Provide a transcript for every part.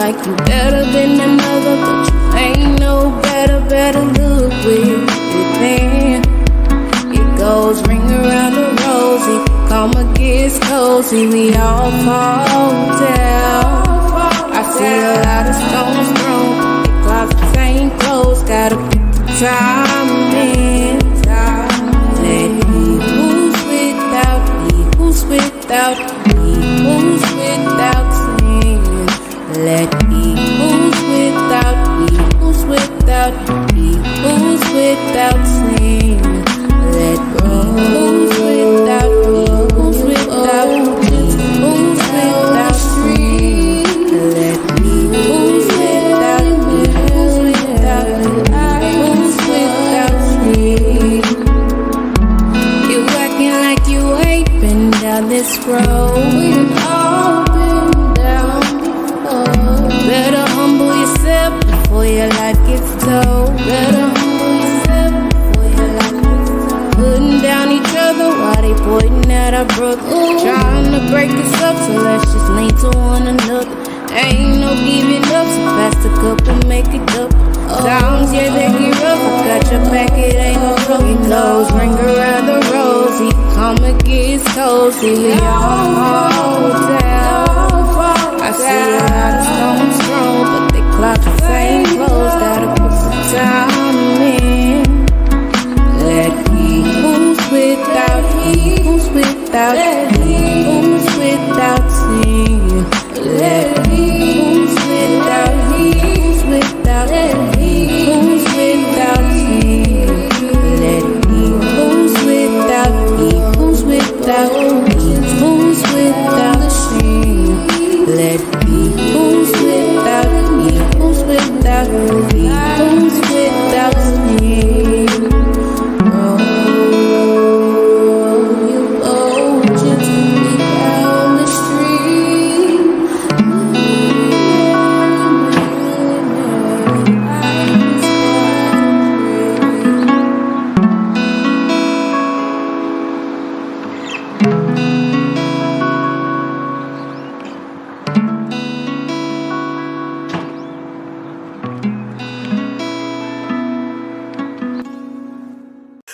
like you better than another, but you ain't no better look with it then. It goes ring around the rosy, karma gets cozy, we all fall down. I see a lot of stones thrown, the closets ain't closed, gotta put the time in. Let he who's without sin. Let he who's without sin. Let who's without sin. Let me who's without sin. You acting like you ain't been down this road. We've all been down before. Better humble yourself before your life gets told. Putting down each other while they pointing at our brother. Trying to break us up, so let's just lean to one another. Ain't no giving up, so pass the cup and make it up. Times, yeah, they get rough, I got your back, it ain't no trouble. It goes ring around the rosy, karma gets cozy, we all fall down. I see a lot of stones thrown, but they closets ain't closed, gotta put some time in. Let he who's without sin. Let he who's without sin. Let he who's without sin. Let he who's without sin. Oh, you just be down the street.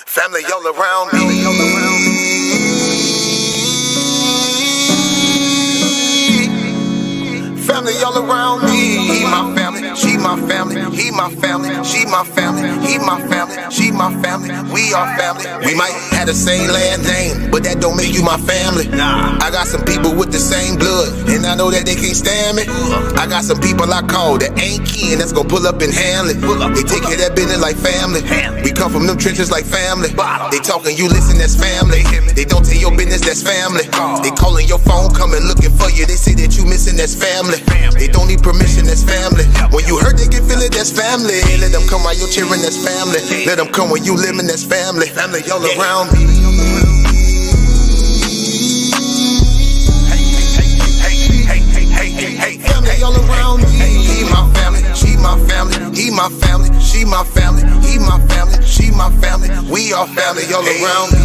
Family all around me. Family all around me. He my family, she my family. He my family, she my family. He my family, she my family. We are family. We might have the same last name, but that don't make you my family. Nah. I got some people with the same blood, and I know that they can't stand me. I got some people I call that ain't kin that's gonna pull up and handle it. They take care of that business like family. We come from them trenches like family. They talking, you listen, that's family. They don't tell your business, that's family. They calling your phone, coming looking for you. They say that you missing, that's family. They don't need permission, that's family. When you hurt, they can feel it, that's family. Let them come while you're cheering, that's family. Let them come when you living, that's family. Family all around me. Family all around me. He my family, she my family. He my family, she my family. He my family, she my family. We are family all around me.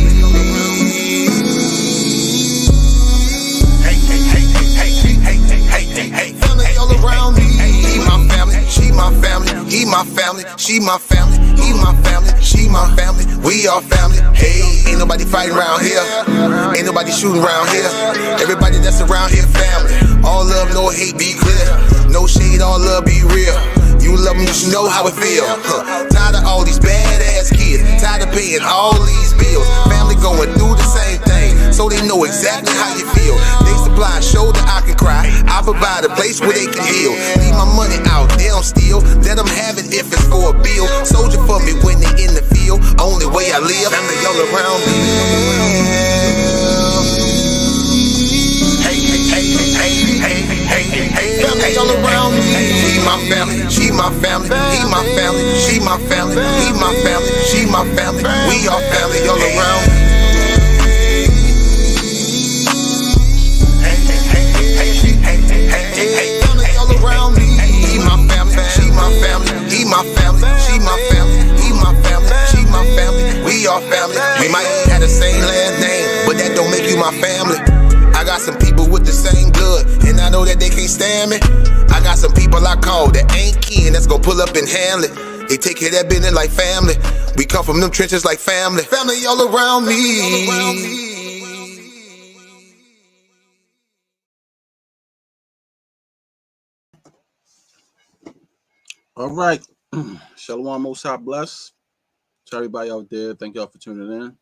Family all around me. He my family, she my family. He my family, she my family. He my family, she my family. We are family. Hey, ain't nobody fighting around here. Ain't nobody shooting around here. Everybody that's around here, family. All love, no hate, be clear. No shade, all love, be real. You love me, you should know how it feel. Tired of all these badass kids. Tired of paying all these bills. Family going through the same thing, so they know exactly how you feel. They supply a shoulder I can cry. I provide a place where they can heal. Leave my money out, they don't steal. Let them have it if it's for a bill. Soldier for me when they in the field. Only way I live. Family all around me. Family all around me. He my family, she my family. He my family, she my family. He my family, she my family. We are family all around me. Family all around me. He my family, she my family. He my family, she my family. He my family, she my family. We are family. We might have the same last name, but that don't make you my family. I got some people with the same blood, and I know that they can't stand me. I got some people I call that ain't kin that's gonna pull up and handle it. They take care of that business like family. We come from them trenches like family. Family all around me. All right. Shalom, Most High bless. To everybody out there, thank y'all for tuning in.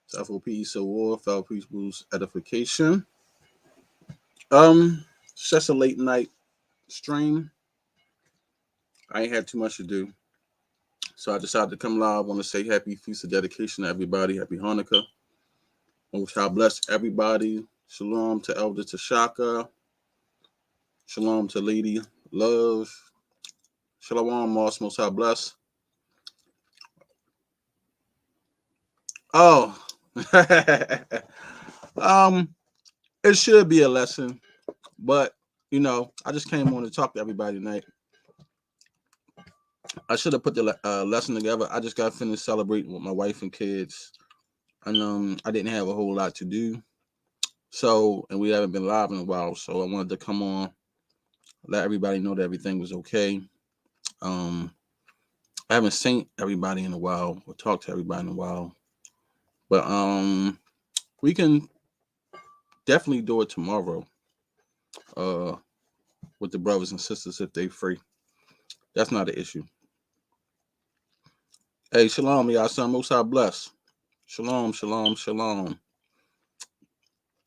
It's F.O.P.E. So War, Fellow People's Edification. It's just a late night stream. I ain't had too much to do. So I decided to come live. I want to say happy Feast of Dedication to everybody. Happy Hanukkah. Most High bless everybody. Shalom to Elder Tashaka. Shalom to Lady Love. Shalom, Moss. Most High bless. Oh. It should be a lesson, but you know, I just came on to talk to everybody tonight. I should have put the lesson together. I just got finished celebrating with my wife and kids, and I didn't have a whole lot to do. So, and we haven't been live in a while, so I wanted to come on, let everybody know that everything was okay. I haven't seen everybody in a while or talked to everybody in a while, but we can definitely do it tomorrow. With the brothers and sisters if they free. That's not an issue. Hey, shalom, y'all. Son, Most High bless. Shalom, shalom, shalom.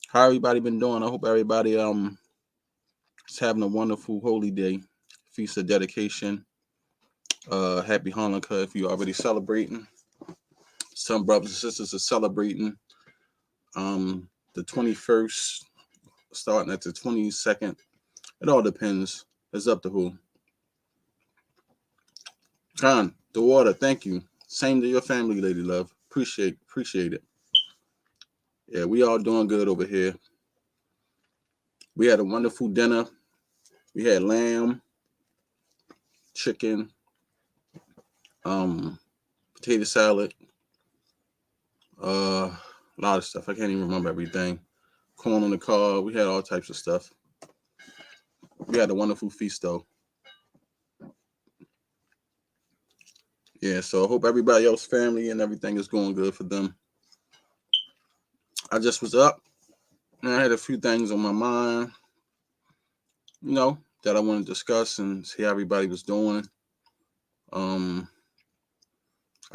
How everybody been doing? I hope everybody is having a wonderful holy day, Feast of Dedication. Happy Hanukkah if you're already celebrating. Some brothers and sisters are celebrating the 21st, starting at the 22nd. It all depends. It's up to who. John, the water, thank you. Same to your family, Lady Love. Appreciate it. Yeah, we all doing good over here. We had a wonderful dinner. We had lamb, chicken, potato salad, a lot of stuff. I can't even remember everything. Corn on the cob. We had all types of stuff. We had a wonderful feast, though. Yeah, so I hope everybody else's family and everything is going good for them. I just was up, and I had a few things on my mind, you know, that I want to discuss and see how everybody was doing. I've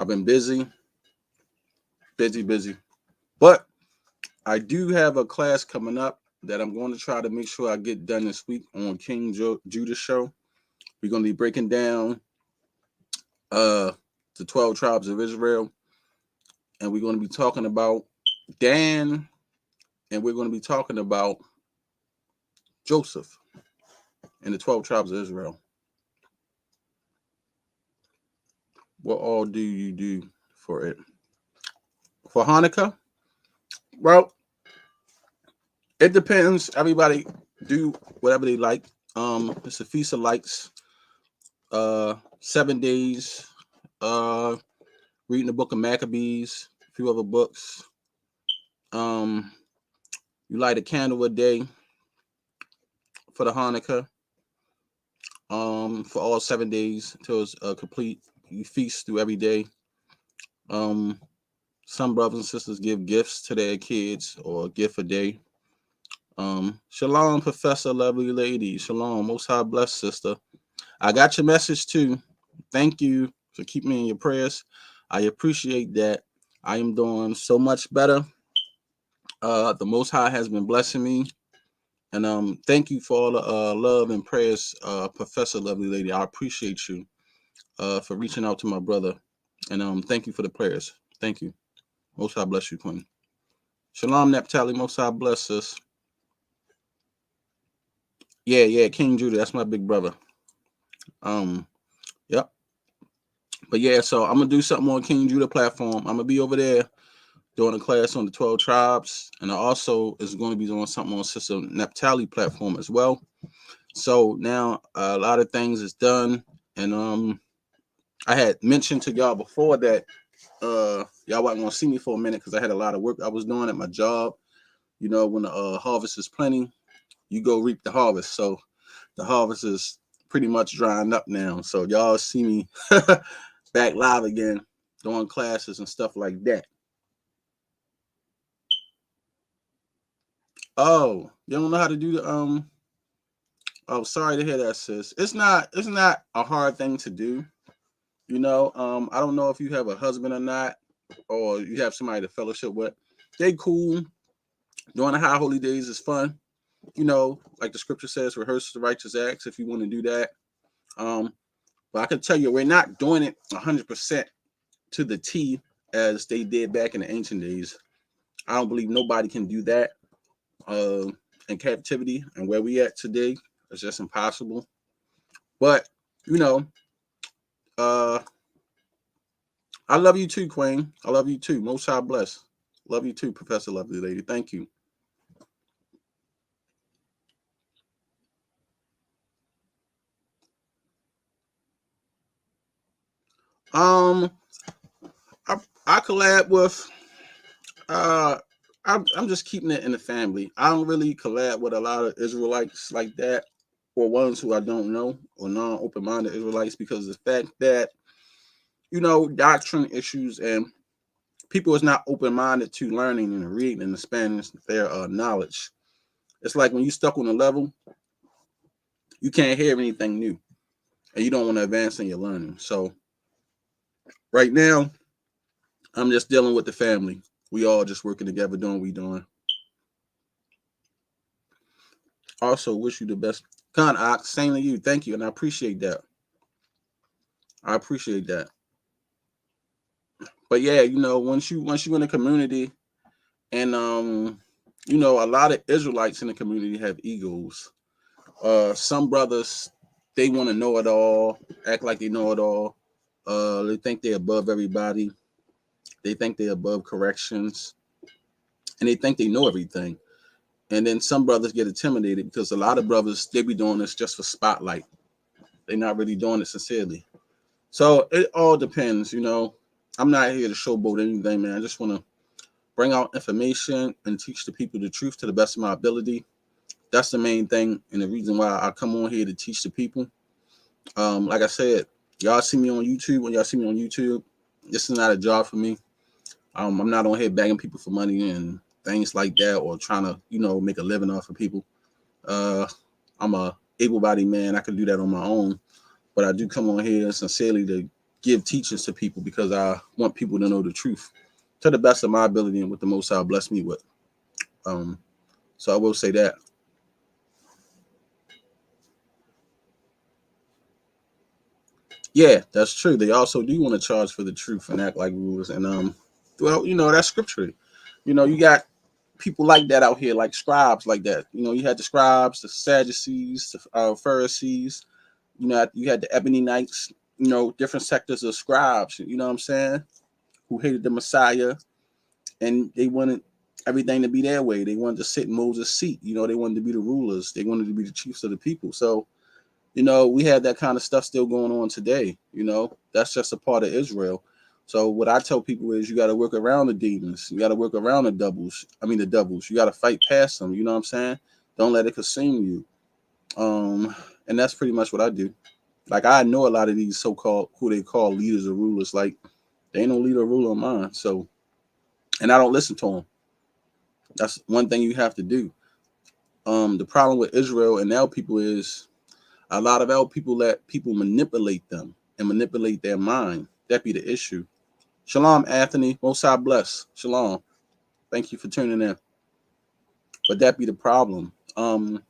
been busy, but I do have a class coming up that I'm going to try to make sure I get done this week on King Judah show. We're going to be breaking down the 12 tribes of Israel, and we're going to be talking about Dan, and we're going to be talking about Joseph and the 12 tribes of Israel. What all do you do for it? For Hanukkah? Well, it depends. Everybody do whatever they like. It's a Feast of Lights. 7 days. Reading the book of Maccabees, a few other books. You light a candle a day for the Hanukkah. For all 7 days until it's complete. You feast through every day. Some brothers and sisters give gifts to their kids or a gift a day. Shalom, Professor, lovely lady. Shalom, Most High bless, sister. I got your message too. Thank you for keeping me in your prayers. I appreciate that. I am doing so much better. The Most High has been blessing me. And thank you for all the love and prayers, Professor, lovely lady. I appreciate you for reaching out to my brother. And thank you for the prayers. Thank you. Most High bless you, Queen. Shalom, Naphtali. Most High bless us. Yeah, King Judah. That's my big brother. Yep. But yeah, so I'm going to do something on King Judah platform. I'm going to be over there doing a class on the 12 tribes. And I also is going to be doing something on Sister Naphtali platform as well. So now a lot of things is done. And I had mentioned to y'all before that y'all wasn't going to see me for a minute because I had a lot of work I was doing at my job. You know, when the harvest is plenty, you go reap the harvest. So the harvest is pretty much drying up now. So y'all see me back live again, doing classes and stuff like that. Oh, you don't know how to do the oh, sorry to hear that, sis. It's not a hard thing to do. You know, I don't know if you have a husband or not, or you have somebody to fellowship with. They cool. Doing the high holy days is fun. You know, like the scripture says, rehearse the righteous acts if you want to do that. But I can tell you, we're not doing it 100% to the T as they did back in the ancient days. I don't believe nobody can do that in captivity, and where we at today, it's just impossible. But you know, I love you too, Queen. I love you too. Most High bless. Love you too, Professor Lovely Lady. Thank you. I collab with I'm just keeping it in the family. I don't really collab with a lot of Israelites like that, or ones who I don't know, or non-open-minded Israelites, because of the fact that, you know, doctrine issues and people is not open-minded to learning and reading and expanding their knowledge. It's like when you stuck on a level, you can't hear anything new, and you don't want to advance in your learning. So right now, I'm just dealing with the family. We all just working together, doing what we doing. Also, wish you the best. Qanath, same to you. Thank you, and I appreciate that. I appreciate that. But yeah, you know, once you in a community, and you know, a lot of Israelites in the community have egos. Some brothers, they want to know it all, act like they know it all. They think they're above everybody. They think they're above corrections, and they think they know everything. And then some brothers get intimidated because a lot of brothers, they be doing this just for spotlight. They're not really doing it sincerely. So it all depends, you know. I'm not here to showboat anything, man. I just want to bring out information and teach the people the truth to the best of my ability. That's the main thing, and the reason why I come on here to teach the people. Like I said, y'all see me on YouTube. When y'all see me on YouTube, this is not a job for me. I'm not on here begging people for money and things like that, or trying to, you know, make a living off of people. I'm a able-bodied man. I can do that on my own, but I do come on here sincerely to give teachings to people because I want people to know the truth to the best of my ability and what the Most High blessed me with. So I will say that. Yeah, that's true. They also do want to charge for the truth and act like rulers. And well, you know, that's scripture. You know, you got people like that out here, like scribes like that. You know, you had the scribes, the Sadducees, the Pharisees. You know, you had the Ebony Knights. You know, different sectors of scribes. You know what I'm saying? Who hated the Messiah, and they wanted everything to be their way. They wanted to sit in Moses' seat. You know, they wanted to be the rulers. They wanted to be the chiefs of the people. So, you know, we have that kind of stuff still going on today. You know, that's just a part of Israel. So what I tell people is you got to work around the demons. You got to work around the devils. You got to fight past them. You know what I'm saying? Don't let it consume you. And that's pretty much what I do. Like, I know a lot of these so-called, who they call leaders or rulers, like, they ain't no leader or ruler of mine. So, and I don't listen to them. That's one thing you have to do. The problem with Israel and our people is a lot of our people let people manipulate them and manipulate their mind. That be the issue. Shalom, Anthony. Most High bless. Shalom. Thank you for tuning in. But that be the problem. And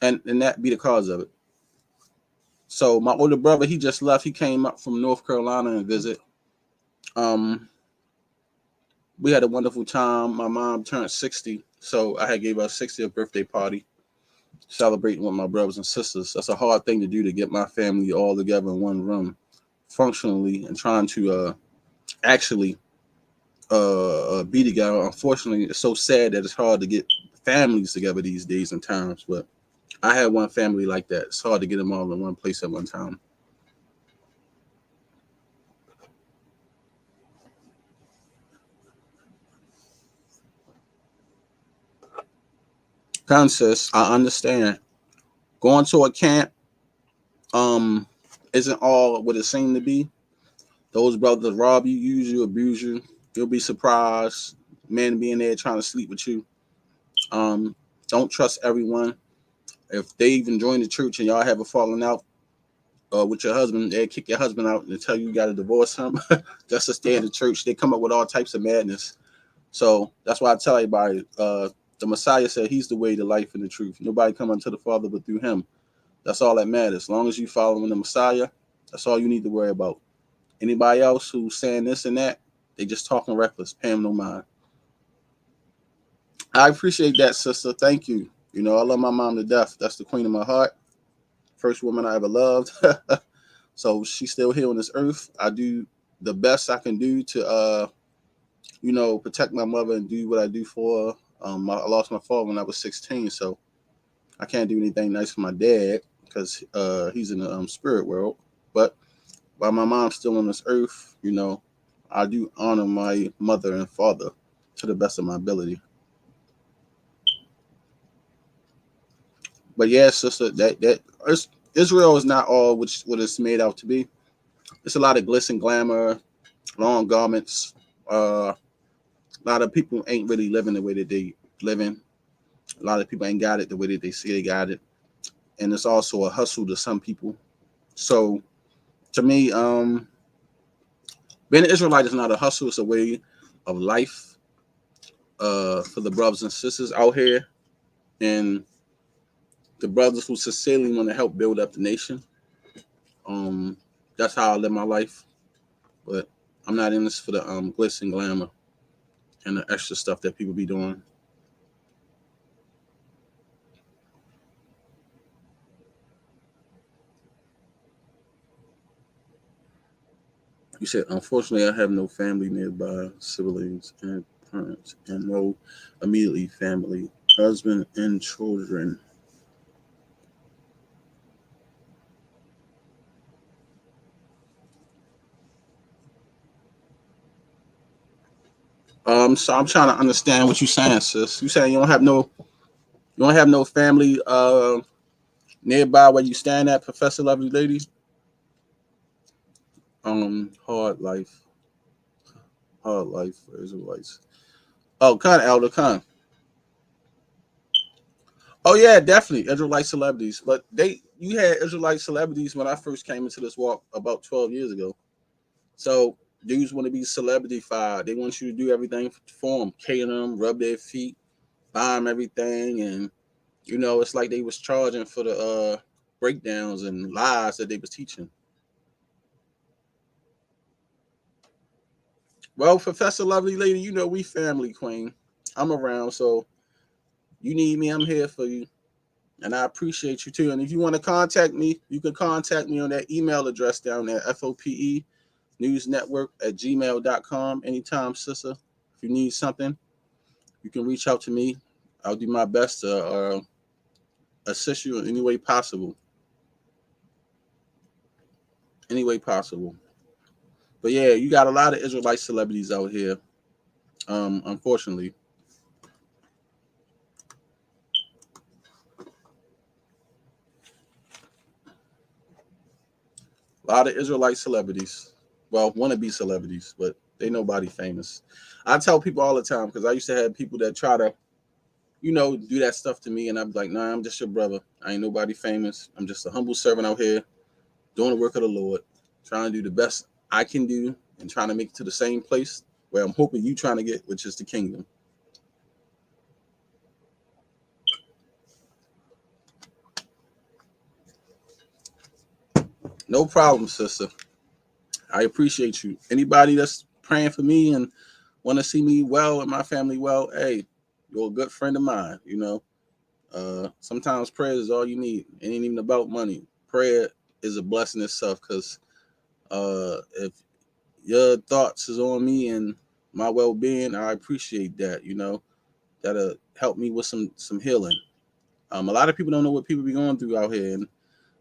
that be the cause of it. So my older brother, he just left. He came up from North Carolina and visit. We had a wonderful time. My mom turned 60, so I had gave her a 60th birthday party, celebrating with my brothers and sisters. That's a hard thing to do, to get my family all together in one room, functionally, and trying to actually be together. Unfortunately, it's so sad that it's hard to get families together these days and times. But I had one family like that. It's hard to get them all in one place at one time. Consensus, I understand. Going to a camp isn't all what it seemed to be. Those brothers rob you, use you, abuse you. You'll be surprised. Men being there trying to sleep with you. Don't trust everyone. If they even join the church and y'all have a falling out with your husband, they kick your husband out and tell you got to divorce him just to stay in the church. They come up with all types of madness. So that's why I tell everybody, the Messiah said he's the way, the life, and the truth. Nobody come unto the Father but through him. That's all that matters. As long as you following the Messiah, that's all you need to worry about. Anybody else who's saying this and that, they just talking reckless. Pay them no mind. I appreciate that, sister. Thank you. You know, I love my mom to death. That's the queen of my heart. First woman I ever loved. So she's still here on this earth. I do the best I can do to, you know, protect my mother and do what I do for her. I lost my father when I was 16, so I can't do anything nice for my dad because he's in the spirit world. But while my mom's still on this earth, you know, I do honor my mother and father to the best of my ability. But yeah, sister, that Israel is not all what it's made out to be. It's a lot of glitz and glamour, long garments. A lot of people ain't really living the way that they living. A lot of people ain't got it the way that they say they got it. And it's also a hustle to some people. So to me, being an Israelite is not a hustle, it's a way of life for the brothers and sisters out here. And the brothers who sincerely want to help build up the nation. That's how I live my life. But I'm not in this for the glitz and glamour and the extra stuff that people be doing. You said, unfortunately, I have no family nearby, siblings and parents, and no immediately family, husband and children. So I'm trying to understand what you're saying, sis. You saying you don't have no family nearby where you stand at, Professor Lovely Lady? Hard life for Israelites. Oh, Elder Khan. Oh yeah, definitely Israelite celebrities. But you had Israelite celebrities when I first came into this walk about 12 years ago. So dudes want to be celebrity-fied. They want you to do everything for them, cater them, rub their feet, buy them everything, and you know it's like they was charging for the breakdowns and lies that they was teaching. Well, Professor Lovely Lady, you know we family, Queen. I'm around, so you need me, I'm here for you. And I appreciate you too. And if you want to contact me, you can contact me on that email address down there, F.O.P.E newsnetwork@gmail.com. Anytime, sister. If you need something, you can reach out to me. I'll do my best to assist you in any way possible. Any way possible. But yeah, you got a lot of Israelite celebrities out here. Unfortunately. A lot of Israelite celebrities. Well, wannabe celebrities, but they nobody famous. I tell people all the time because I used to have people that try to, you know, do that stuff to me, and I'm like, nah, I'm just your brother. I ain't nobody famous. I'm just a humble servant out here doing the work of the Lord, trying to do the best I can do and trying to make it to the same place where I'm hoping you trying to get, which is the kingdom. No problem, sister. I appreciate you. Anybody that's praying for me and want to see me well and my family well, hey, you're a good friend of mine, you know. Sometimes prayer is all you need. It ain't even about money. Prayer is a blessing itself because if your thoughts is on me and my well-being, I appreciate that, you know. That'll help me with some healing. A lot of people don't know what people be going through out here, and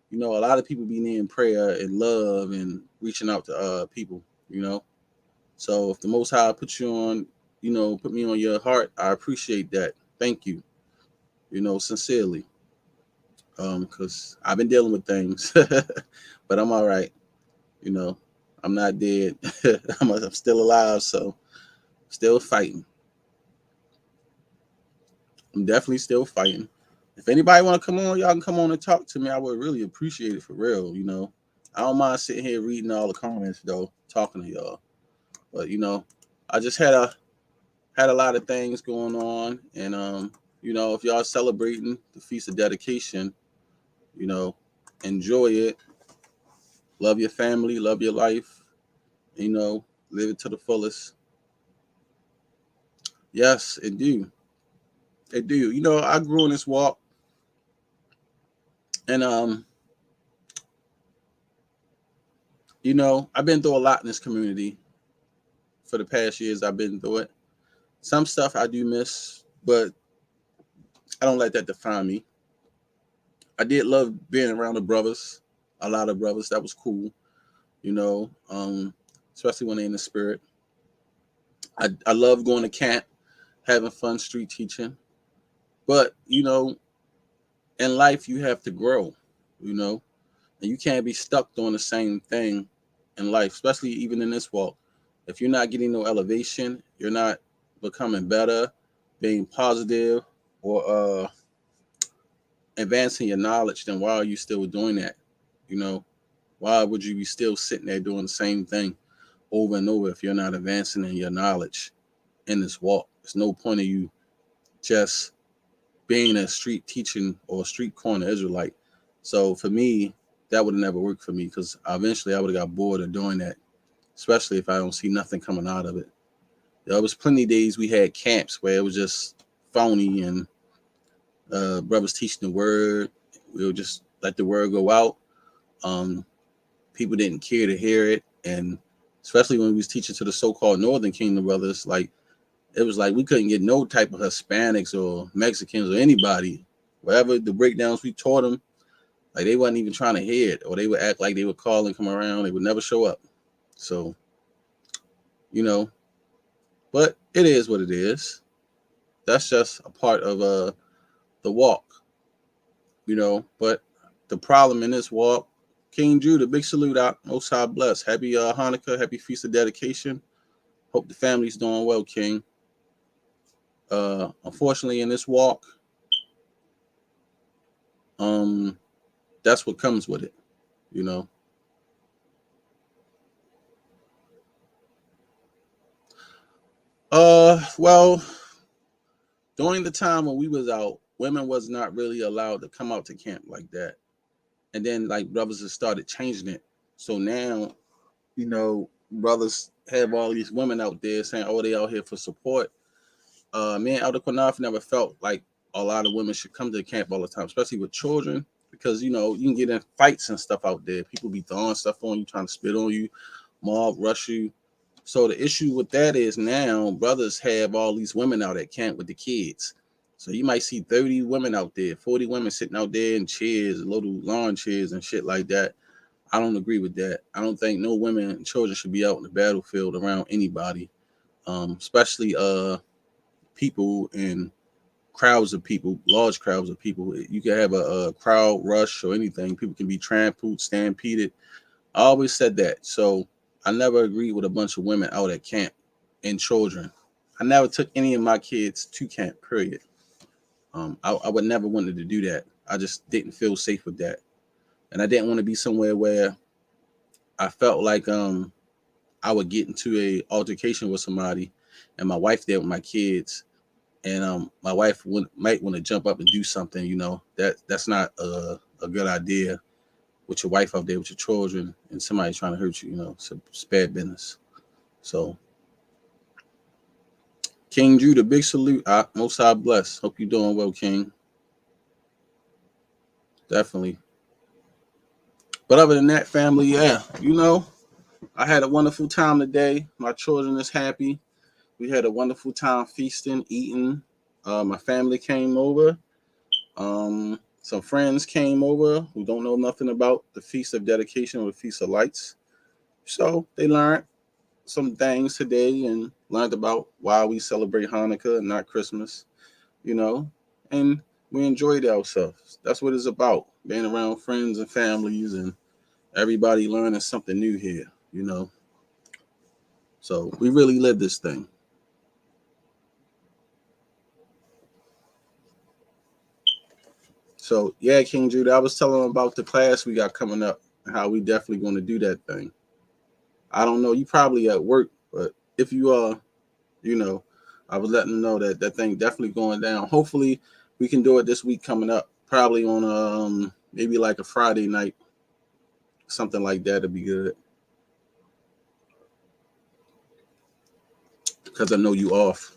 you know, a lot of people be needing prayer and love and reaching out to people, you know. So if the Most High put you on, you know, put me on your heart, I appreciate that. Thank you, you know, sincerely. because I've been dealing with things, but I'm all right. You know, I'm not dead. I'm still alive, so still fighting. I'm definitely still fighting. If anybody want to come on, y'all can come on and talk to me. I would really appreciate it for real. I don't mind sitting here reading all the comments though, talking to y'all. But I just had a lot of things going on, and if y'all celebrating the Feast of Dedication, you know, enjoy it. Love your family, love your life, live it to the fullest. Yes, it do. It do. I grew in this walk, and I've been through a lot in this community for the past years. I've been through it. Some stuff I do miss, but I don't let that define me. I did love being around the brothers, a lot of brothers. That was cool, especially when they're in the spirit. I love going to camp, having fun street teaching. But, in life, you have to grow, and you can't be stuck doing the same thing in life, especially even in this walk. If you're not getting no elevation, you're not becoming better, being positive, or advancing your knowledge, then why are you still doing that? Why would you be still sitting there doing the same thing over and over if you're not advancing in your knowledge in this walk? There's no point of you just being a street teaching or a street corner Israelite. So for me, that would have never worked for me, because eventually I would have got bored of doing that, especially if I don't see nothing coming out of it. There was plenty of days we had camps where it was just phony, and brothers teaching the word. We would just let the word go out. People didn't care to hear it, and especially when we was teaching to the so-called Northern Kingdom brothers, like it was like we couldn't get no type of Hispanics or Mexicans or anybody. Whatever the breakdowns we taught them, like they wasn't even trying to hear it, or they would act like they would call and come around. They would never show up. So, but it is what it is. That's just a part of the walk, But the problem in this walk, King Judah, big salute out. Most High bless. Happy Hanukkah, happy Feast of Dedication. Hope the family's doing well, King. Unfortunately, in this walk, that's what comes with it, Well, during the time when we was out, women was not really allowed to come out to camp like that. And then like brothers have started changing it. So now, brothers have all these women out there saying, oh, they out here for support. Me and Elder Qanath never felt like a lot of women should come to the camp all the time, especially with children, because, you can get in fights and stuff out there. People be throwing stuff on you, trying to spit on you, mob rush you. So the issue with that is now brothers have all these women out at camp with the kids. So you might see 30 women out there, 40 women sitting out there in chairs, little lawn chairs and shit like that. I don't agree with that. I don't think no women and children should be out in the battlefield around anybody, especially people and crowds of people, large crowds of people. You can have a crowd rush or anything. People can be trampled, stampeded. I always said that. So I never agreed with a bunch of women out at camp and children. I never took any of my kids to camp, period. I would never wanted to do that. I just didn't feel safe with that. And I didn't want to be somewhere where I felt like I would get into a altercation with somebody and my wife there with my kids, and my wife might want to jump up and do something, that's not a good idea with your wife out there with your children and somebody trying to hurt you, it's bad business. So King Judah, big salute. Most High bless. Hope you're doing well, King. Definitely. But other than that, family, yeah, I had a wonderful time today. My children is happy. We had a wonderful time feasting, eating. My family came over. Some friends came over who don't know nothing about the Feast of Dedication or the Feast of Lights. So they learned some things today and learned about why we celebrate Hanukkah and not Christmas, and we enjoyed ourselves. That's what it's about. Being around friends and families and everybody learning something new here, you know. So we really lived this thing. So yeah, King Judah, I was telling him about the class we got coming up and how we definitely going to do that thing. I don't know, you probably at work, but if you are, you know, I was letting them know that that thing definitely going down. Hopefully we can do it this week coming up, probably on maybe like a Friday night, something like that would be good. Because I know you off.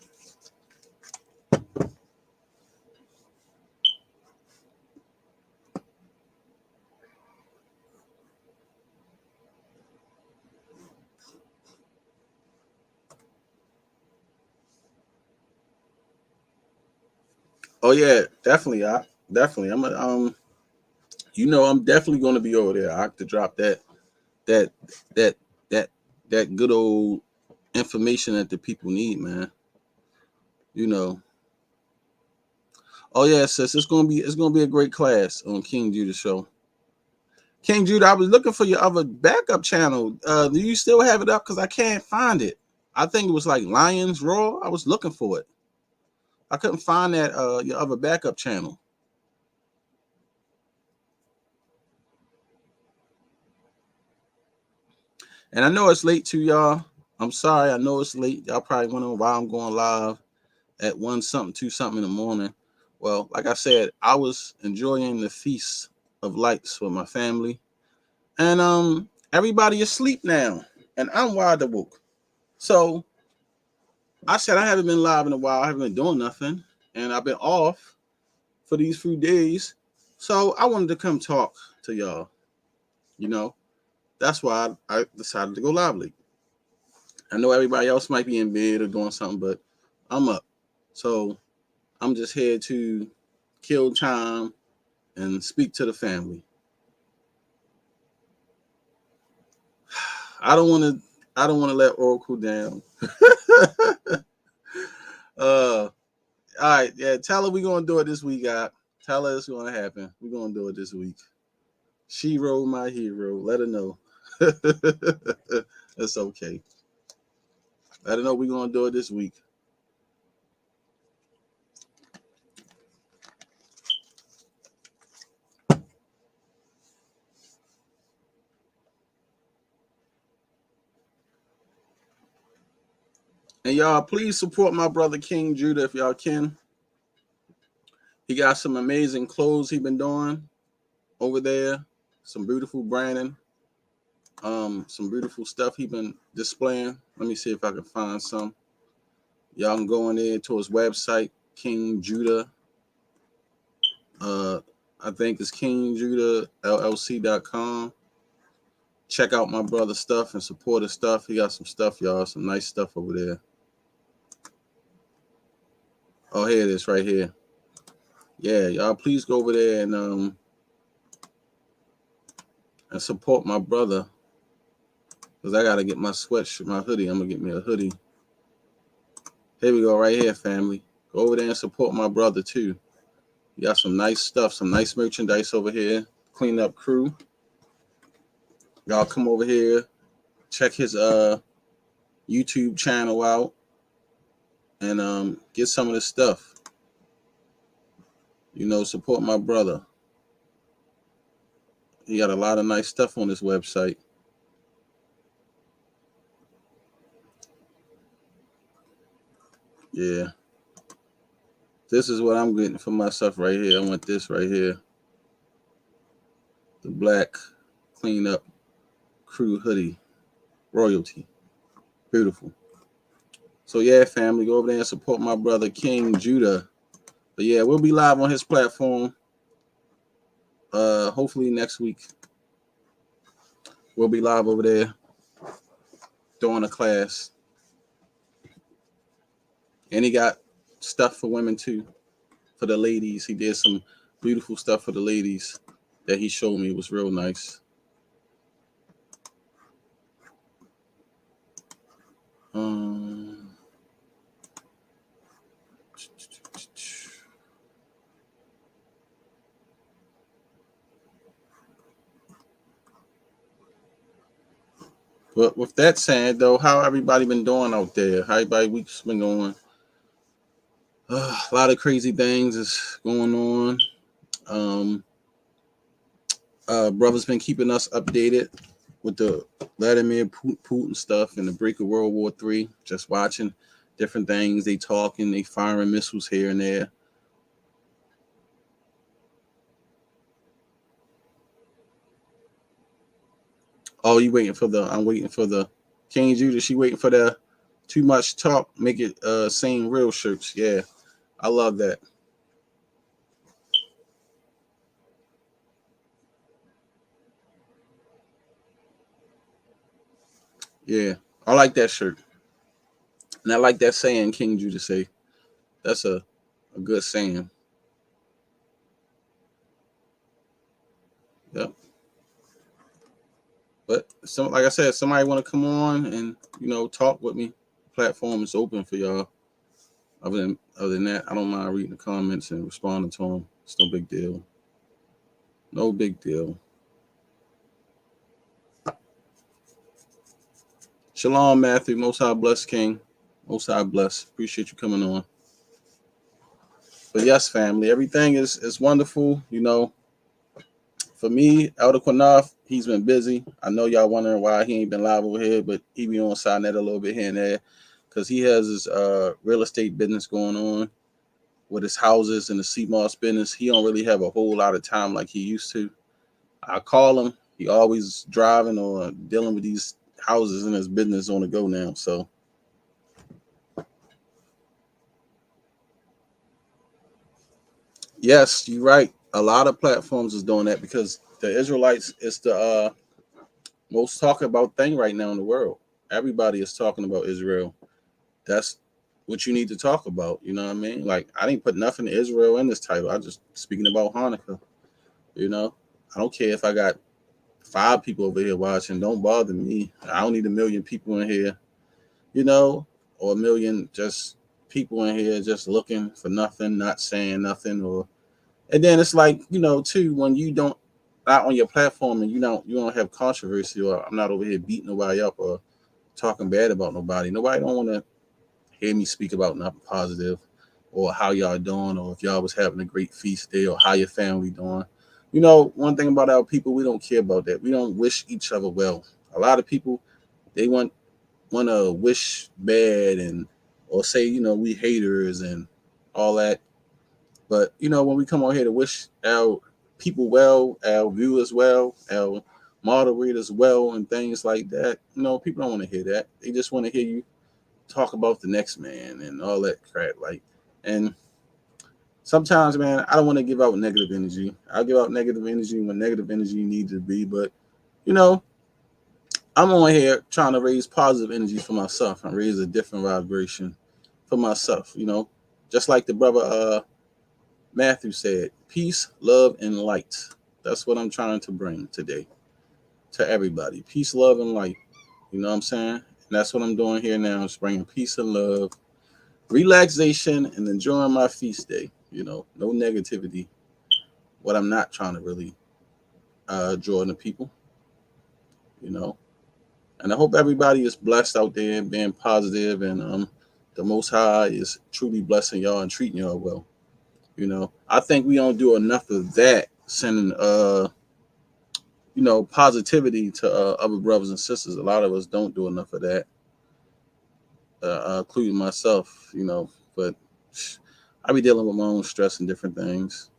Oh yeah, definitely. Definitely. I'm definitely going to be over there. I have to drop that that that that good old information that the people need, man. You know. Oh yeah, sis, it's gonna be a great class on King Judah show. King Judah, I was looking for your other backup channel. Do you still have it up? Because I can't find it. I think it was like Lions Raw. I was looking for it. I couldn't find that your other backup channel. And I know it's late too, y'all. I'm sorry. I know it's late. Y'all probably wondering why I'm going live at 1 something, 2 something in the morning. Well, like I said, I was enjoying the feast of lights with my family. And everybody is asleep now. And I'm wide awake. So I said I haven't been live in a while. I haven't been doing nothing. And I've been off for these few days. So I wanted to come talk to y'all. You know, that's why I decided to go live late. I know everybody else might be in bed or doing something, but I'm up. So I'm just here to kill time and speak to the family. I don't want to let Oracle down. All right, yeah, tell her we're gonna do it this week, God. Tell her it's gonna happen. We're gonna do it this week. She rolled my hero. Let her know. That's okay. Let her know we're gonna do it this week. And y'all, please support my brother King Judah if y'all can. He got some amazing clothes he been doing over there. Some beautiful branding. Some beautiful stuff he been displaying. Let me see if I can find some. Y'all can go in there to his website, King Judah. I think it's KingJudahLLC.com. Check out my brother's stuff and support his stuff. He got some stuff, y'all. Some nice stuff over there. Oh, here it is right here. Yeah, y'all please go over there and support my brother. Because I gotta get my sweatshirt, my hoodie. I'm gonna get me a hoodie. Here we go, right here, family. Go over there and support my brother too. You got some nice stuff, some nice merchandise over here. Clean up crew. Y'all come over here, check his YouTube channel out, and get some of this stuff. You know, support my brother. He got a lot of nice stuff on his website. Yeah. This is what I'm getting for myself right here. I want this right here. The black clean up crew hoodie. Royalty. Beautiful. So yeah, family, go over there and support my brother King Judah. But yeah, we'll be live on his platform. Hopefully next week. We'll be live over there doing a class. And he got stuff for women too. For the ladies. He did some beautiful stuff for the ladies that he showed me. It was real nice. But with that said, though, how everybody been doing out there? How everybody week's been going? A lot of crazy things is going on. Brother's been keeping us updated with the Vladimir Putin stuff and the break of World War III. Just watching different things. They talking, they firing missiles here and there. Oh, you waiting for the? I'm waiting for the King Judah. She waiting for the too much talk. Make it same real shirts. Yeah, I love that. Yeah, I like that shirt, and I like that saying King Judah say. That's a good saying. Yep. But some, like I said, somebody want to come on and talk with me. Platform is open for y'all. Other than that, I don't mind reading the comments and responding to them. It's no big deal. No big deal. Shalom, Matthew. Most High bless, King. Most High bless. Appreciate you coming on. But yes, family, everything is wonderful. For me, Elder Qanath, he's been busy. I know y'all wondering why he ain't been live over here, but he be on SideNet a little bit here and there because he has his real estate business going on with his houses and the CMOS business. He don't really have a whole lot of time like he used to. I call him. He always driving or dealing with these houses in his business on the go now. So yes, you're right. A lot of platforms is doing that because the Israelites is the most talked about thing right now in the world. Everybody is talking about Israel. That's what you need to talk about. You know what I mean? Like I didn't put nothing to Israel in this title. I just speaking about Hanukkah. I don't care if I got 5 people over here watching. Don't bother me. I don't need a million people in here. Or a million just people in here just looking for nothing, not saying nothing, and then it's like, too, when you don't not on your platform and you don't have controversy, or I'm not over here beating nobody up or talking bad about nobody. Nobody don't want to hear me speak about nothing positive or how y'all doing or if y'all was having a great feast day or how your family doing. One thing about our people, we don't care about that. We don't wish each other well. A lot of people, they want to wish bad and or say we haters and all that. But when we come on here to wish our people well, our viewers well, our moderators well, and things like that, people don't want to hear that. They just want to hear you talk about the next man and all that crap. And sometimes, man, I don't want to give out negative energy. I'll give out negative energy when negative energy needs to be. But I'm on here trying to raise positive energy for myself and raise a different vibration for myself. Just like the brother Matthew said, peace, love, and light. That's what I'm trying to bring today to everybody. Peace, love, and light. You know what I'm saying? And that's what I'm doing here now. Is bringing peace and love, relaxation, and enjoying my feast day. No negativity. What I'm not trying to really draw in the people. And I hope everybody is blessed out there and being positive, and the Most High is truly blessing y'all and treating y'all well. I think we don't do enough of that, sending positivity to other brothers and sisters. A lot of us don't do enough of that, including myself. But I be dealing with my own stress and different things.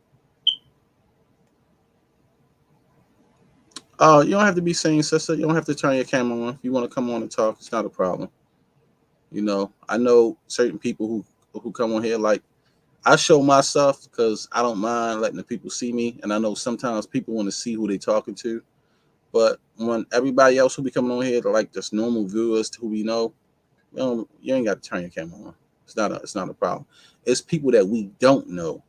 You don't have to be saying, sister. You don't have to turn your camera on. If you want to come on and talk, it's not a problem. I know certain people who come on here, like, I show myself because I don't mind letting the people see me. And I know sometimes people want to see who they talking to. But when everybody else who be coming on here, like just normal viewers who we know, you ain't got to turn your camera on. It's not a problem. It's people that we don't know,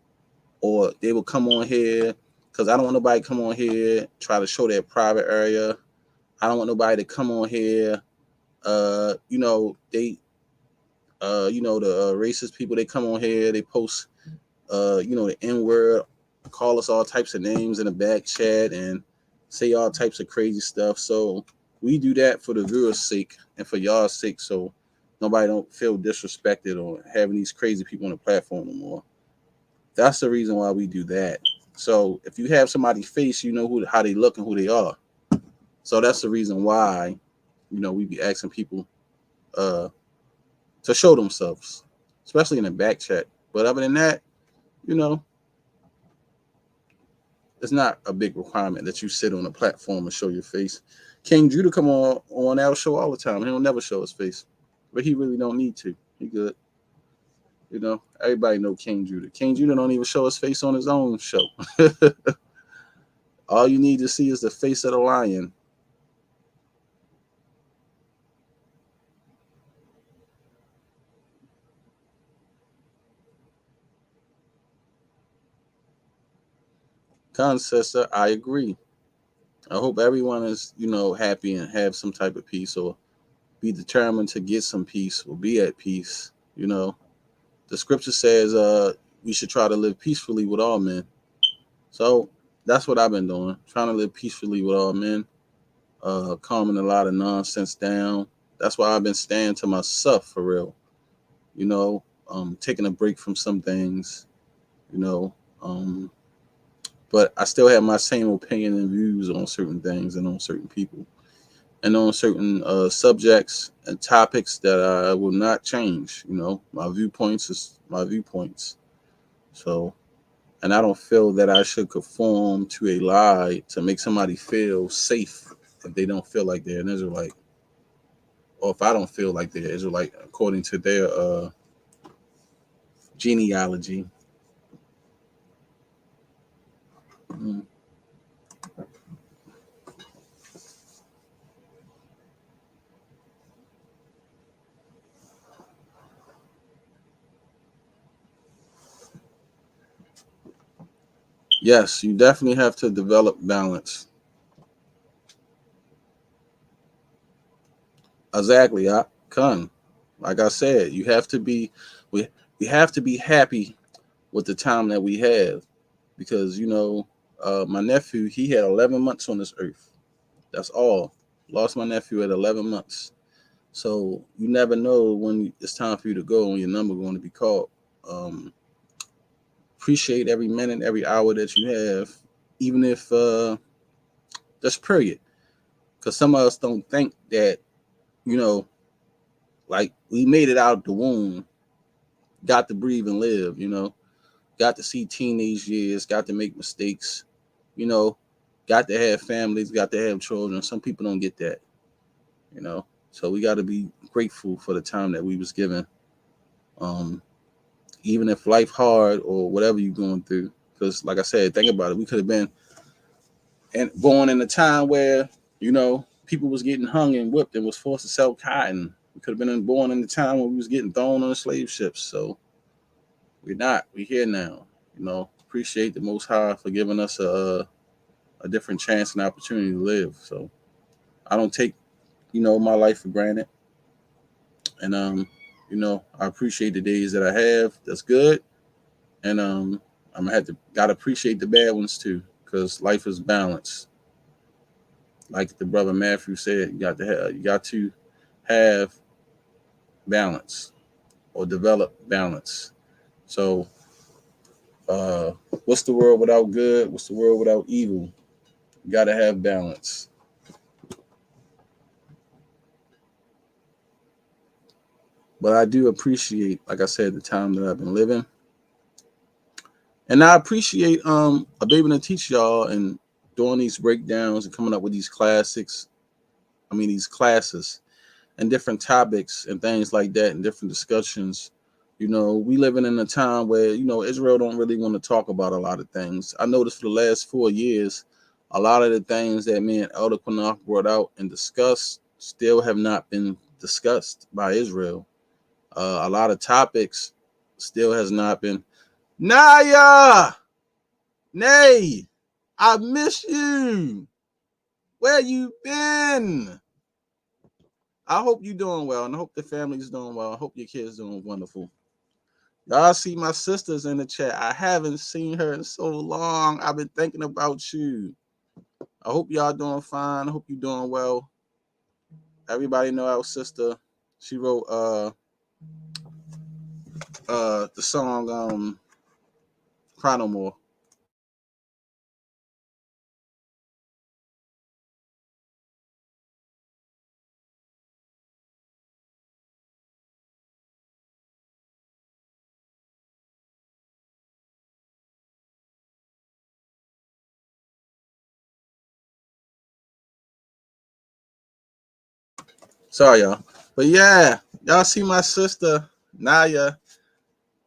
or they will come on here because I don't want nobody to come on here try to show their private area. I don't want nobody to come on here. The racist people, they come on here, they post, the N-word, call us all types of names in the back chat and say all types of crazy stuff. So we do that for the viewers' sake and for y'all's sake, so nobody don't feel disrespected or having these crazy people on the platform no more. That's the reason why we do that. So if you have somebody's face, you know how they look and who they are. So that's the reason why, we be asking people to show themselves, especially in the back chat. But other than that, it's not a big requirement that you sit on a platform and show your face. King Judah come on our show all the time. He don't never show his face, but he really don't need to. He good. Everybody know King Judah. King Judah don't even show his face on his own show. All you need to see is the face of the lion. Sister, I agree. I hope everyone is, happy and have some type of peace or be determined to get some peace or be at peace. The scripture says we should try to live peacefully with all men. So that's what I've been doing, trying to live peacefully with all men, calming a lot of nonsense down. That's why I've been staying to myself for real, taking a break from some things, but I still have my same opinion and views on certain things and on certain people and on certain subjects and topics that I will not change. My viewpoints is my viewpoints. So, and I don't feel that I should conform to a lie to make somebody feel safe if they don't feel like they're an Israelite, or if I don't feel like they're Israelite according to their genealogy. Yes, you definitely have to develop balance. Exactly, like I said, you have to be. We have to be happy with the time that we have, because my nephew, he had 11 months on this earth. That's all. Lost my nephew at 11 months. So you never know when it's time for you to go and your number going to be called. Appreciate every minute, every hour that you have, even if that's period. Because some of us don't think that, like we made it out of the womb, got to breathe and live, got to see teenage years, got to make mistakes, got to have families, got to have children. Some people don't get that, so we got to be grateful for the time that we was given. Even if life hard or whatever you're going through, because like I said, think about it, we could have been born in a time where, people was getting hung and whipped and was forced to sell cotton. We could have been born in the time when we was getting thrown on the slave ships. So we're not. We're here now. Appreciate the Most High for giving us a different chance and opportunity to live. So I don't take, my life for granted. And I appreciate the days that I have. That's good. And I'm gotta appreciate the bad ones too, because life is balanced. Like the brother Matthew said, you got to have balance or develop balance. So what's the world without good? What's the world without evil? You got to have balance. But I do appreciate, like I said, the time that I've been living. And I appreciate being able to teach y'all and doing these breakdowns and coming up with these classes and different topics and things like that and different discussions. We living in a time where, Israel don't really want to talk about a lot of things. I noticed for the last 4 years, a lot of the things that me and Elder Qanath brought out and discussed still have not been discussed by Israel. A lot of topics still has not been. Naya! Nay! I miss you! Where you been? I hope you're doing well, and I hope the family's doing well. I hope your kids doing wonderful. Y'all see my sisters in the chat. I haven't seen her in so long. I've been thinking about you. I hope y'all doing fine. I hope you're doing well. Everybody know our sister. She wrote the song Cry No More. Sorry, y'all. But yeah, y'all see my sister, Naya.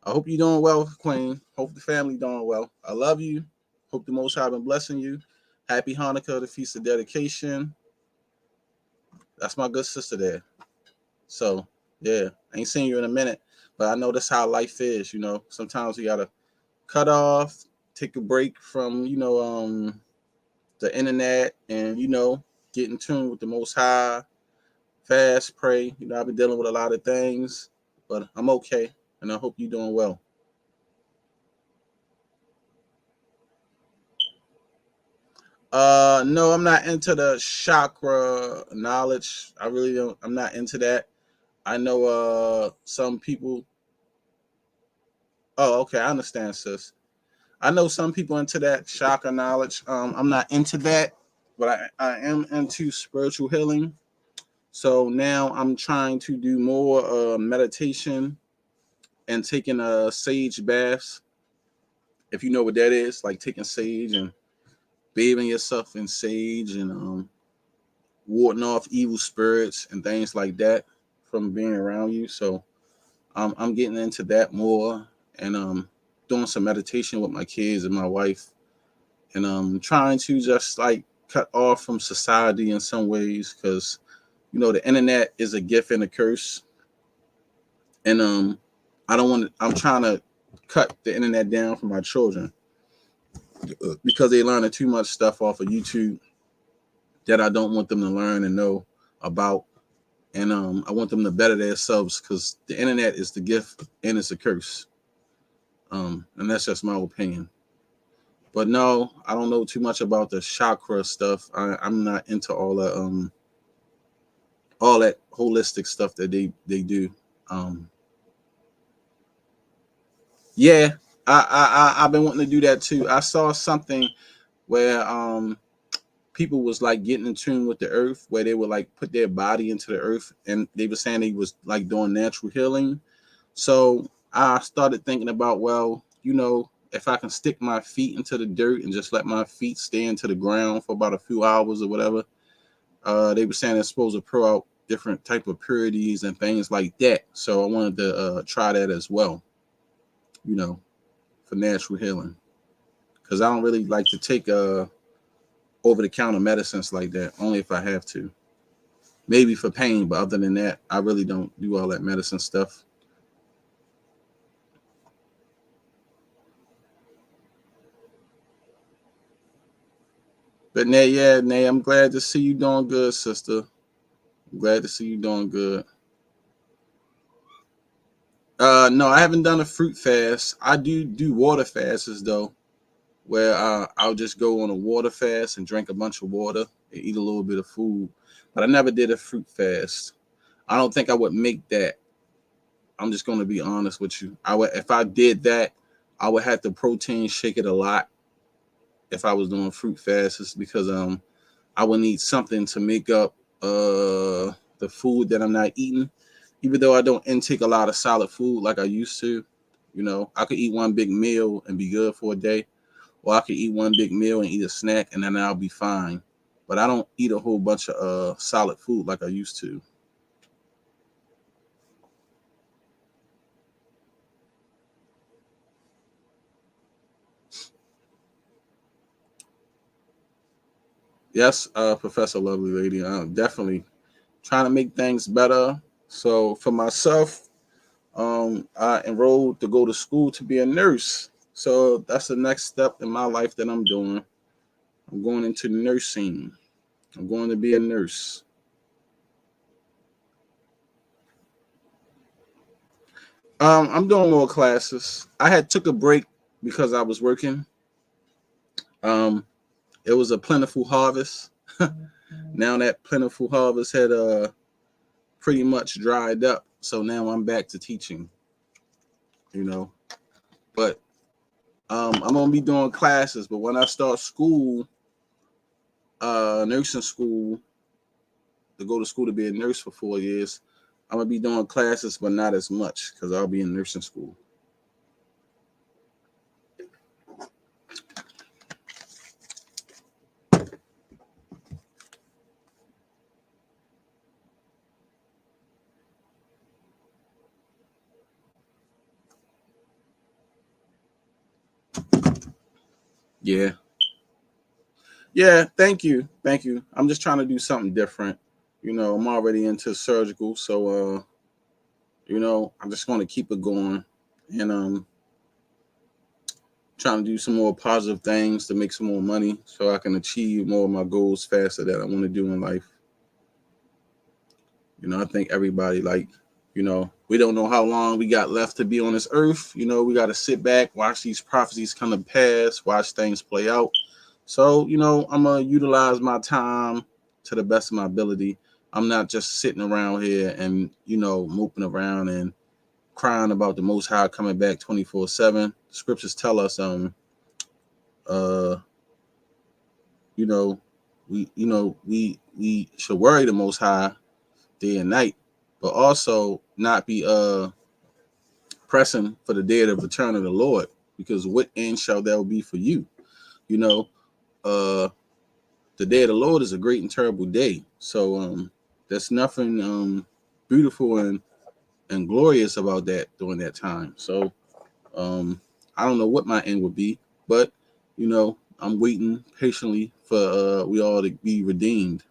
I hope you're doing well, Queen. Hope the family doing well. I love you. Hope the Most High been blessing you. Happy Hanukkah, the Feast of Dedication. That's my good sister there. So, yeah, I ain't seen you in a minute, but I know that's how life is, you know. Sometimes we got to cut off, take a break from, the internet and, get in tune with the Most High, fast, pray. I've been dealing with a lot of things, but I'm okay, and I hope you're doing well. No, I'm not into the chakra knowledge. I really don't. I'm not into that. I know some people. Oh, okay, I understand, sis. I know some people into that chakra knowledge. I'm not into that, but I am into spiritual healing. So now I'm trying to do more meditation and taking sage baths. If you know what that is, like taking sage and bathing yourself in sage and warding off evil spirits and things like that from being around you. So I'm getting into that more and doing some meditation with my kids and my wife and trying to just like cut off from society in some ways because the internet is a gift and a curse and I don't want to. I'm trying to cut the internet down for my children because they learning too much stuff off of YouTube that I don't want them to learn and know about. And I want them to better themselves because the internet is the gift and it's a curse. And that's just my opinion. But no, I don't know too much about the chakra stuff. I'm not into all that holistic stuff that they do. Yeah, I've been wanting to do that too. I saw something where people was like getting in tune with the earth, where they would like put their body into the earth, and they were saying they was like doing natural healing. So I started thinking about, well, if I can stick my feet into the dirt and just let my feet stay into the ground for about a few hours or whatever, they were saying it's supposed to pro out different type of purities and things like that. So I wanted to try that as well, for natural healing, because I don't really like to take over-the-counter medicines like that, only if I have to. Maybe for pain, but other than that, I really don't do all that medicine stuff. But Nay, I'm glad to see you doing good, sister. I'm glad to see you doing good. No, I haven't done a fruit fast. I do water fasts though, where I'll just go on a water fast and drink a bunch of water and eat a little bit of food. But I never did a fruit fast. I don't think I would make that. I'm just going to be honest with you. If I did that, I would have to protein shake it a lot if I was doing fruit fasts because I would need something to make up the food that I'm not eating. Even though I don't intake a lot of solid food like I used to, I could eat one big meal and be good for a day, or I could eat one big meal and eat a snack and then I'll be fine. But I don't eat a whole bunch of solid food like I used to. Yes, Professor Lovely Lady, I'm definitely trying to make things better. So for myself, I enrolled to go to school to be a nurse. So that's the next step in my life that I'm doing. I'm going into nursing. I'm going to be a nurse. I'm doing more classes. I had took a break because I was working. It was a plentiful harvest. Now that plentiful harvest had pretty much dried up. So now I'm back to teaching, you know. But I'm gonna be doing classes. But when I start school, nursing school, to go to school to be a nurse for 4 years, I'm gonna be doing classes, but not as much because I'll be in nursing school. Yeah, thank you. I'm just trying to do something different. You know, I'm already into surgical, so you know, I'm just going to keep it going, and trying to do some more positive things to make some more money so I can achieve more of my goals faster that I want to do in life. You know, I think everybody, like, you know, we don't know how long we got left to be on this earth. You know, we got to sit back, watch these prophecies come to pass, watch things play out. So, you know, I'm going to utilize my time to the best of my ability. I'm not just sitting around here and, you know, moping around and crying about the Most High coming back 24/7. Scriptures tell us, you know, we should worry the Most High day and night, but also not be pressing for the day of the return of the Lord, because what end shall that be for you? You know, the day of the Lord is a great and terrible day. So there's nothing beautiful and glorious about that during that time. So I don't know what my end would be, but you know, I'm waiting patiently for we all to be redeemed.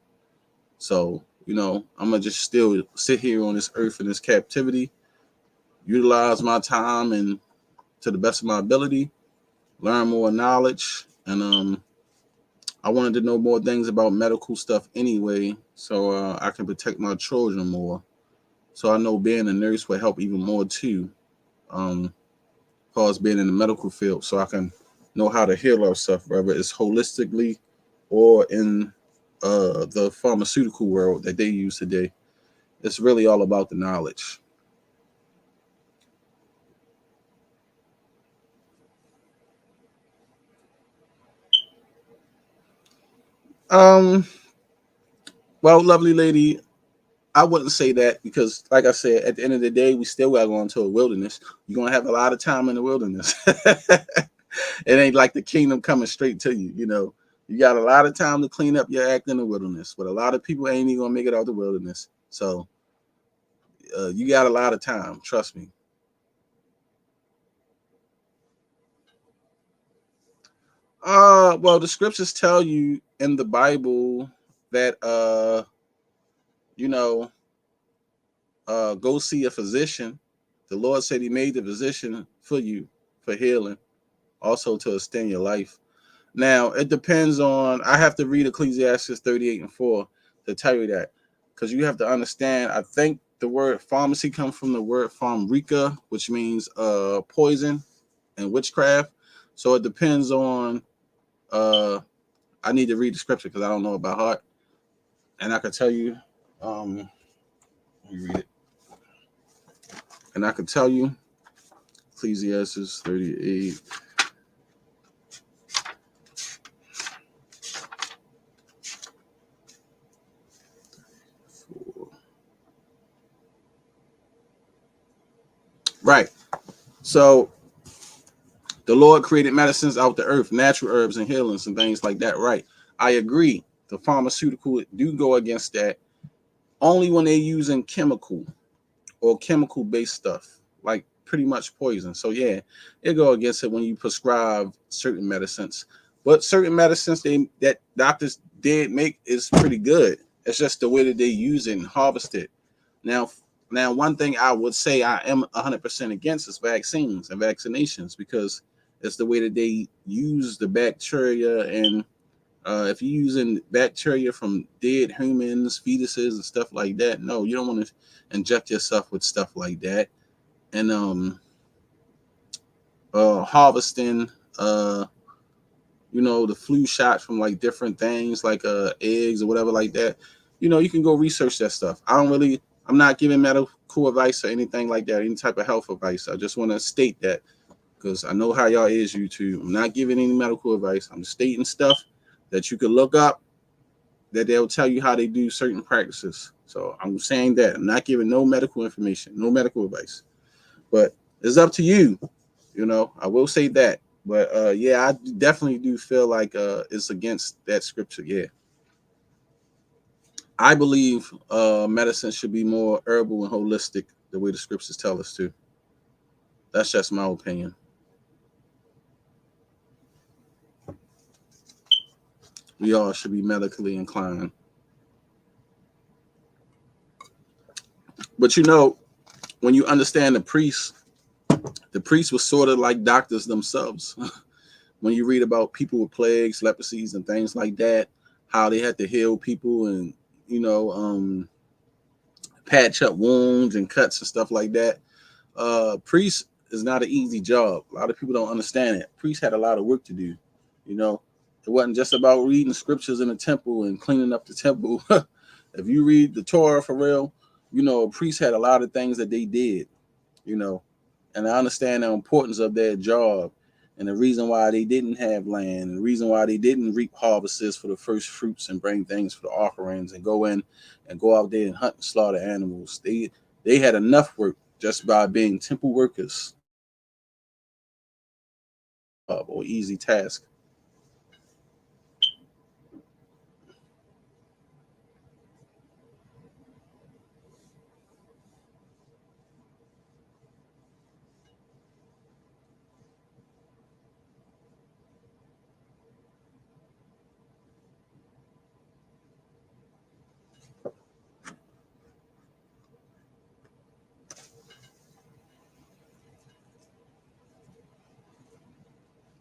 So, you know, I'm gonna just still sit here on this earth in this captivity, utilize my time and to the best of my ability, learn more knowledge, and I wanted to know more things about medical stuff anyway, so I can protect my children more. So I know being a nurse would help even more too, as far as being in the medical field, so I can know how to heal ourselves, whether it's holistically or in the pharmaceutical world that they use today. It's really all about the knowledge. Um, well, lovely lady, I wouldn't say that because, like I said, at the end of the day, we still got to go into a wilderness. You're gonna have a lot of time in the wilderness. It ain't like the kingdom coming straight to you. You know, you got a lot of time to clean up your act in the wilderness, but a lot of people ain't even gonna make it out the wilderness. So you got a lot of time. Trust me. Well, the scriptures tell you in the Bible that you know, go see a physician. The Lord said He made the physician for you for healing, also to extend your life. Now it depends on. I have to read Ecclesiastes 38:4 to tell you that, because you have to understand. I think the word pharmacy comes from the word pharmrica, which means poison and witchcraft. So it depends on. I need to read the scripture because I don't know about heart, and I can tell you. Let me read it, and I can tell you. Ecclesiastes 38. Right. So the Lord created medicines out the earth, natural herbs and healings and things like that. Right. I agree. The pharmaceutical do go against that only when they're using chemical or chemical based stuff, like pretty much poison. So yeah, it go against it when you prescribe certain medicines. But certain medicines that doctors did make is pretty good. It's just the way that they use it and harvest it. Now, one thing I would say I am 100% against is vaccines and vaccinations, because it's the way that they use the bacteria. And if you're using bacteria from dead humans, fetuses, and stuff like that, no, you don't want to inject yourself with stuff like that. And harvesting, you know, the flu shot from like different things, like eggs or whatever like that. You know, you can go research that stuff. I don't really I'm not giving medical advice or anything like that, any type of health advice. I just want to state that because I know how y'all is, YouTube. I'm not giving any medical advice. I'm stating stuff that you can look up, that they'll tell you how they do certain practices. So I'm saying that I'm not giving no medical information, no medical advice. But it's up to you. I will say that. But yeah, I definitely do feel like it's against that scripture. Yeah. I believe medicine should be more herbal and holistic the way the scriptures tell us to. That's just my opinion. We all should be medically inclined. But when you understand the priests were sort of like doctors themselves. When you read about people with plagues, leprosies, and things like that, how they had to heal people and, patch up wounds and cuts and stuff like that. Priest is not an easy job. A lot of people don't understand it. Priests had a lot of work to do. It wasn't just about reading scriptures in the temple and cleaning up the temple. If you read the Torah for real, priests had a lot of things that they did, and I understand the importance of their job and the reason why they didn't have land and the reason why they didn't reap harvests for the first fruits and bring things for the offerings and go in and go out there and hunt and slaughter animals. They had enough work just by being temple workers, or easy task.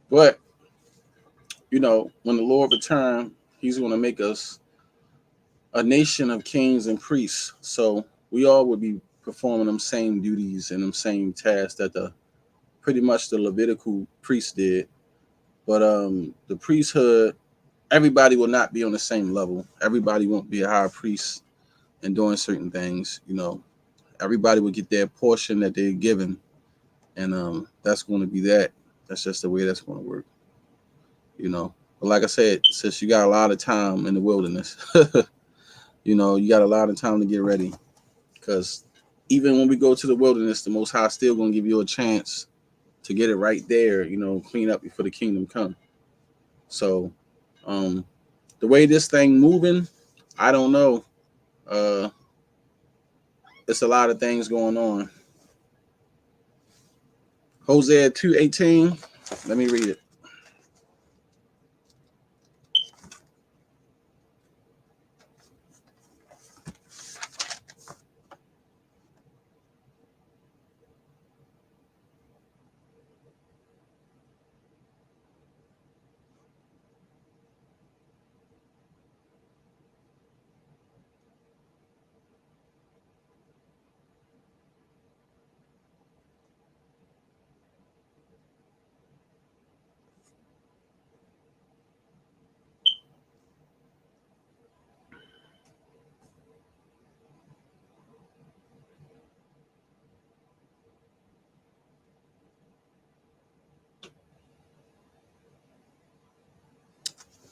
But when the Lord returns, he's going to make us a nation of kings and priests. So we all would be performing them same duties and them same tasks that pretty much the Levitical priests did. But the priesthood, everybody will not be on the same level. Everybody won't be a high priest and doing certain things. Everybody will get their portion that they're given, and that's going to be that. That's just the way that's going to work. But like I said, since you got a lot of time in the wilderness, you got a lot of time to get ready, because even when we go to the wilderness, the Most High still going to give you a chance to get it right there, clean up before the kingdom come. So the way this thing moving, I don't know. It's a lot of things going on. Hosea 2:18. Let me read it.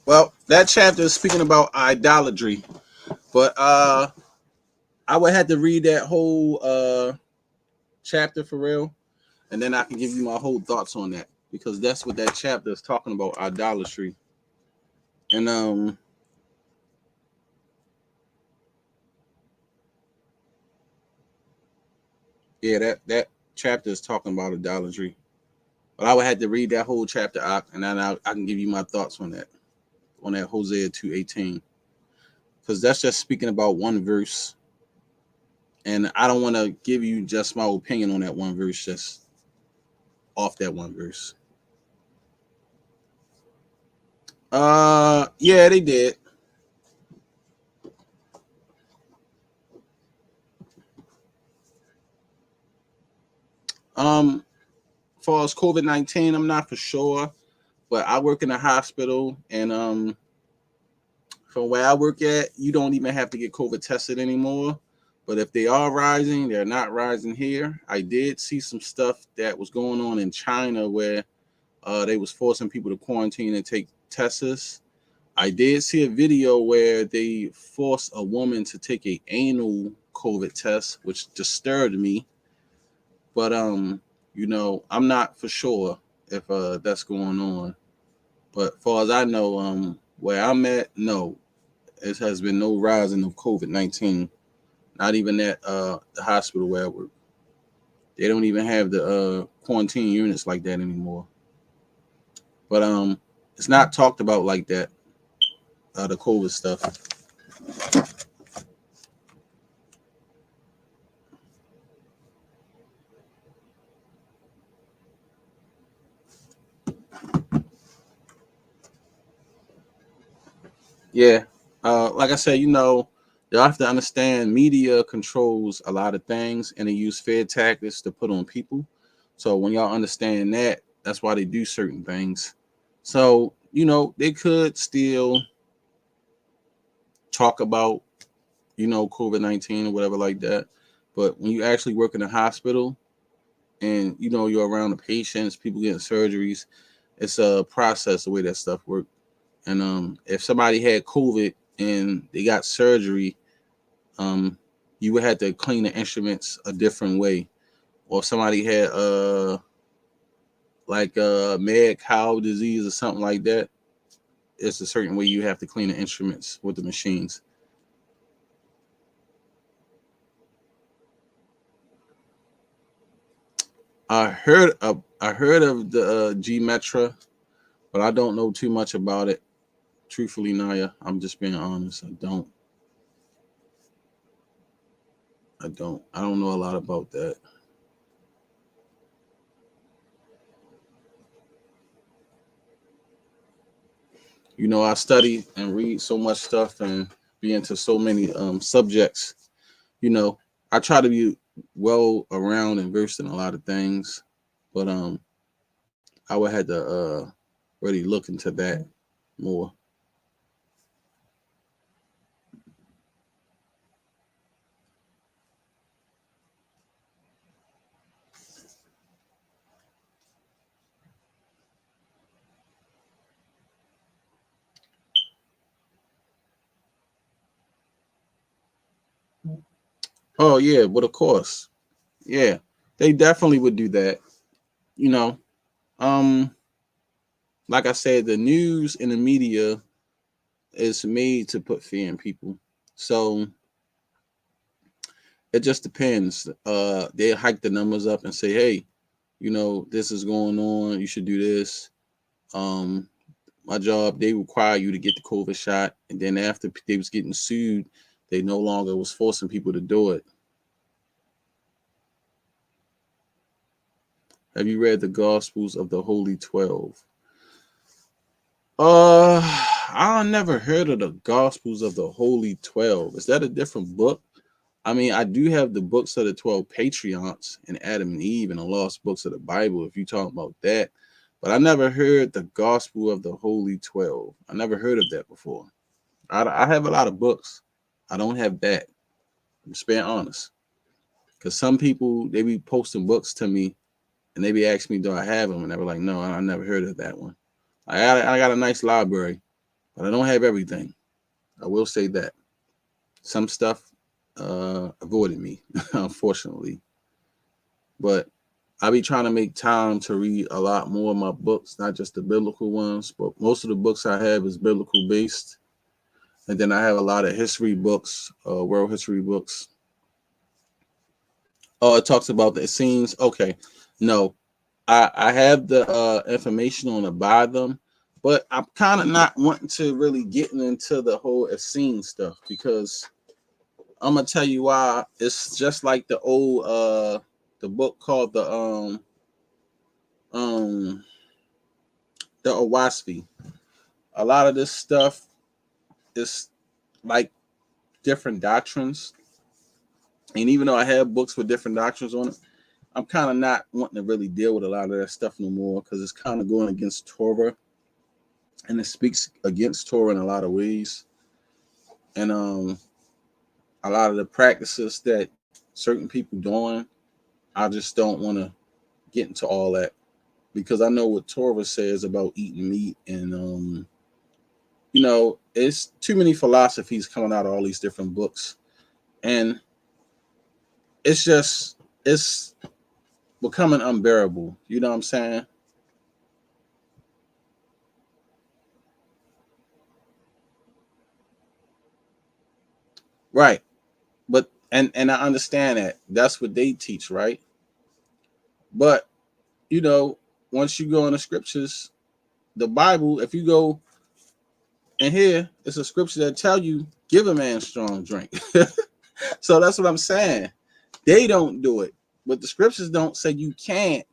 Well, that chapter is speaking about idolatry, but I would have to read that whole chapter for real, and then I can give you my whole thoughts on that, because that's what that chapter is talking about, idolatry. And yeah, that chapter is talking about idolatry. But I would have to read that whole chapter out, and then I can give you my thoughts on that Hosea 2:18, because that's just speaking about one verse, and I don't want to give you just my opinion on that one verse, just off that one verse. Yeah, they did. As far as COVID-19, I'm not for sure, but I work in a hospital, and from where I work at, you don't even have to get COVID tested anymore. But if they are rising, they're not rising here. I did see some stuff that was going on in China where they was forcing people to quarantine and take tests. I did see a video where they forced a woman to take a anal COVID test, which disturbed me. But you know, I'm not for sure if that's going on. But as far as I know, where I'm at, no, it has been no rising of COVID-19. Not even at the hospital where I work. They don't even have the quarantine units like that anymore. But it's not talked about like that. The COVID stuff. Yeah. Like I said, you know, you have to understand media controls a lot of things and they use fear tactics to put on people. So when y'all understand that, that's why they do certain things. So, you know, they could still talk about, you know, COVID-19 or whatever like that. But when you actually work in a hospital and, you know, you're around the patients, people getting surgeries, it's a process the way that stuff works. And if somebody had COVID and they got surgery, you would have to clean the instruments a different way. Or if somebody had like mad cow disease or something like that, it's a certain way you have to clean the instruments with the machines. I heard of the G Metra, but I don't know too much about it. Truthfully, Naya, I'm just being honest. I don't know a lot about that. You know, I study and read so much stuff and be into so many subjects. You know, I try to be well around and versed in a lot of things, but I would have to really look into that more. Oh yeah, but of course, yeah, they definitely would do that. You know, um, like I said, the news and the media is made to put fear in people. So it just depends. They hike the numbers up and say, hey, you know, this is going on. You should do this. Um, my job, they require you to get the COVID shot. And then after they was getting sued, they no longer was forcing people to do it. Have you read the Gospels of the Holy 12? I never heard of the Gospels of the Holy 12. Is that a different book? I mean, I do have the books of the 12 patriarchs and Adam and Eve and the lost books of the Bible, if you talk about that. But I never heard the Gospel of the Holy 12. I never heard of that before. I have a lot of books. I don't have that. I'm just being honest. Because some people, they be posting books to me and they be asking me, do I have them? And they were like, no, I never heard of that one. I got a nice library, but I don't have everything. I will say that. Some stuff avoided me, unfortunately. But I be trying to make time to read a lot more of my books, not just the biblical ones, but most of the books I have is biblical based. And then I have a lot of history books, world history books. Oh, it talks about the scenes. Okay. No, I have the information on to buy them, but I'm kind of not wanting to really get into the whole Essene stuff because I'm gonna tell you why. It's just like the old the book called um the Owaspi. A lot of this stuff is like different doctrines, and even though I have books with different doctrines on it, I'm kind of not wanting to really deal with a lot of that stuff no more because it's kind of going against Torah, and it speaks against Torah in a lot of ways. And a lot of the practices that certain people doing, I just don't want to get into all that because I know what Torah says about eating meat, and it's too many philosophies coming out of all these different books, and it's becoming unbearable. You know what I'm saying? Right. But and I understand that. That's what they teach, right? But you know, once you go in the scriptures, the Bible, if you go in here, it's a scripture that tell you give a man strong drink. So that's what I'm saying. They don't do it, but the scriptures don't say you can't.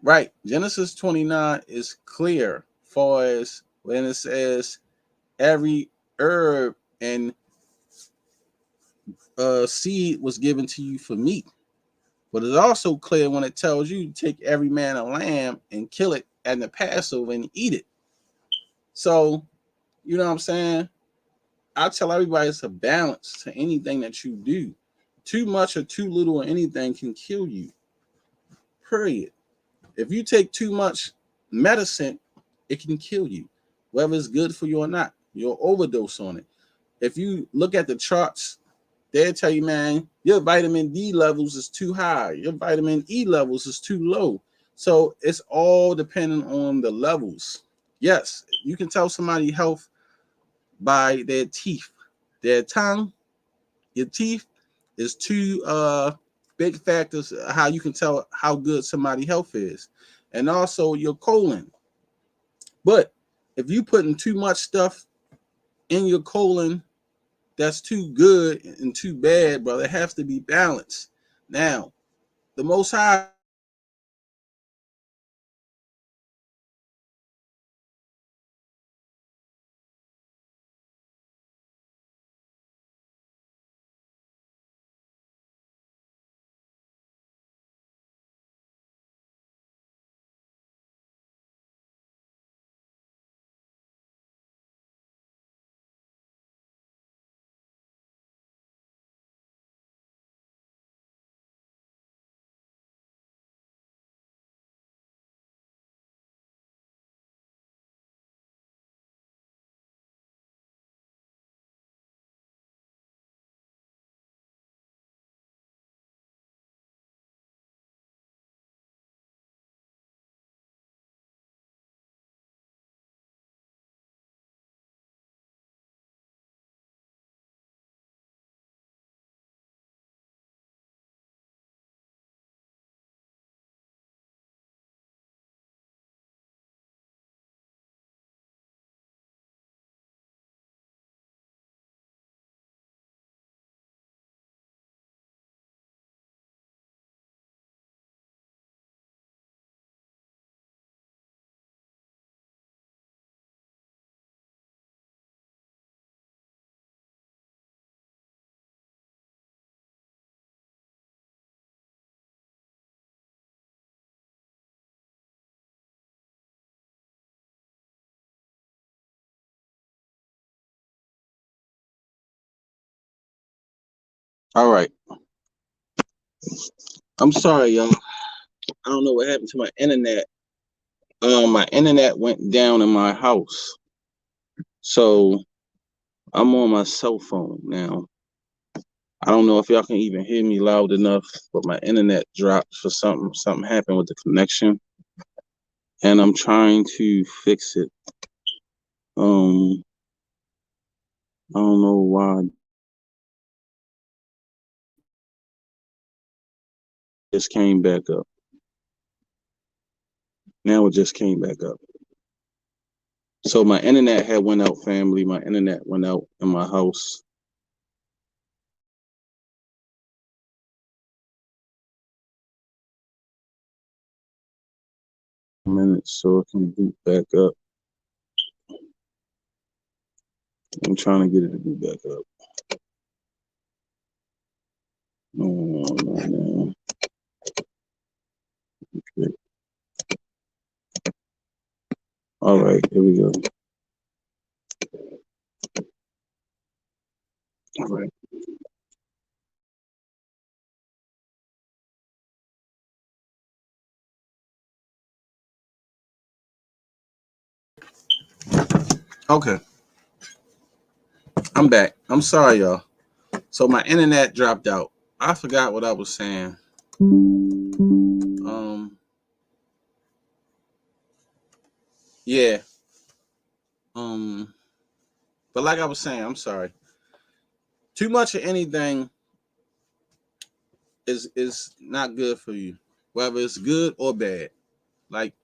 Right. Genesis 29 is clear far as when it says every herb and seed was given to you for meat. But it's also clear when it tells you take every man a lamb and kill it at the Passover and eat it. So, you know what I'm saying? I tell everybody it's a balance to anything that you do. Too much or too little or anything can kill you. Period. If you take too much medicine, it can kill you, whether it's good for you or not. You'll overdose on it. If you look at the charts, they'll tell you, man, your vitamin D levels is too high. Your vitamin E levels is too low. So it's all depending on the levels. Yes, you can tell somebody's health by their teeth. Their tongue, your teeth is two big factors how you can tell how good somebody's health is. And also your colon. But if you putting too much stuff in your colon that's too good and too bad, brother, it has to be balanced. Now, the Most High all right. I'm sorry, y'all. I don't know what happened to my internet. My internet went down in my house. So I'm on my cell phone now. I don't know if y'all can even hear me loud enough, but my internet dropped for something. Something happened with the connection. And I'm trying to fix it. I don't know why it just came back up. Now it just came back up. So my internet had went out, family. My internet went out in my house. Minutes so it can boot back up. I'm trying to get it to boot back up. Oh, no. Okay. All right, here we go. Okay, I'm back. I'm sorry, y'all. So my internet dropped out. I forgot what I was saying. Yeah. But like I was saying, I'm sorry. Too much of anything is not good for you, whether it's good or bad. Like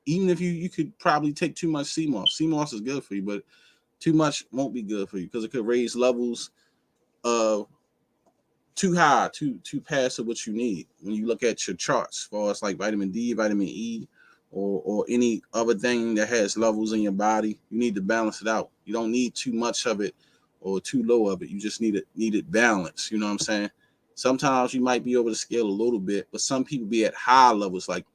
even if you could probably take too much sea moss. Sea moss is good for you, but too much won't be good for you because it could raise levels of too high, too past of what you need. When you look at your charts, as far as like vitamin D, vitamin E, or any other thing that has levels in your body, you need to balance it out. You don't need too much of it or too low of it. You just need it balance. You know what I'm saying? Sometimes you might be over the scale a little bit, but some people be at high levels like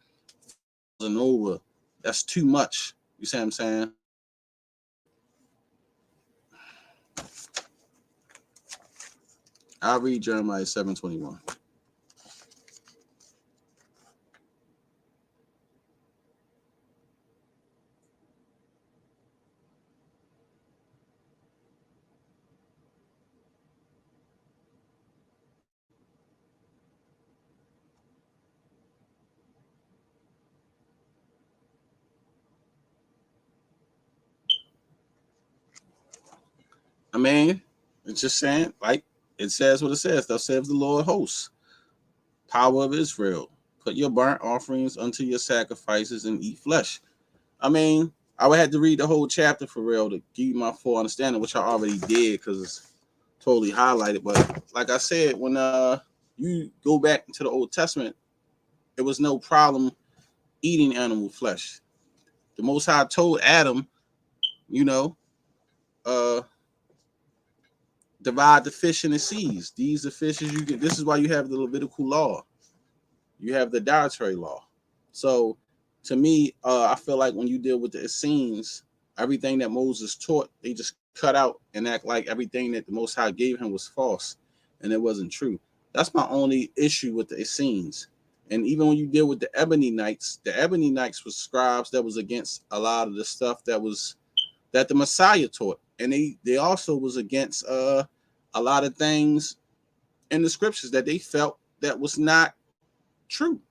and over. That's too much. You see what I'm saying? I'll read Jeremiah 7:21. I mean, it's just saying, like it says what it says. Thus says the Lord hosts, power of Israel. Put your burnt offerings unto your sacrifices and eat flesh. I mean, I would have to read the whole chapter for real to give you my full understanding, which I already did because it's totally highlighted. But like I said, when you go back into the Old Testament, it was no problem eating animal flesh. The Most High told Adam, you know, uh, divide the fish in the seas. These are fishes you get. This is why you have the Levitical law. You have the dietary law. So to me, I feel like when you deal with the Essenes, everything that Moses taught, they just cut out and act like everything that the Most High gave him was false and it wasn't true. That's my only issue with the Essenes. And even when you deal with the Ebony Knights was scribes that was against a lot of the stuff that the Messiah taught. And they also was against a lot of things in the scriptures that they felt that was not true.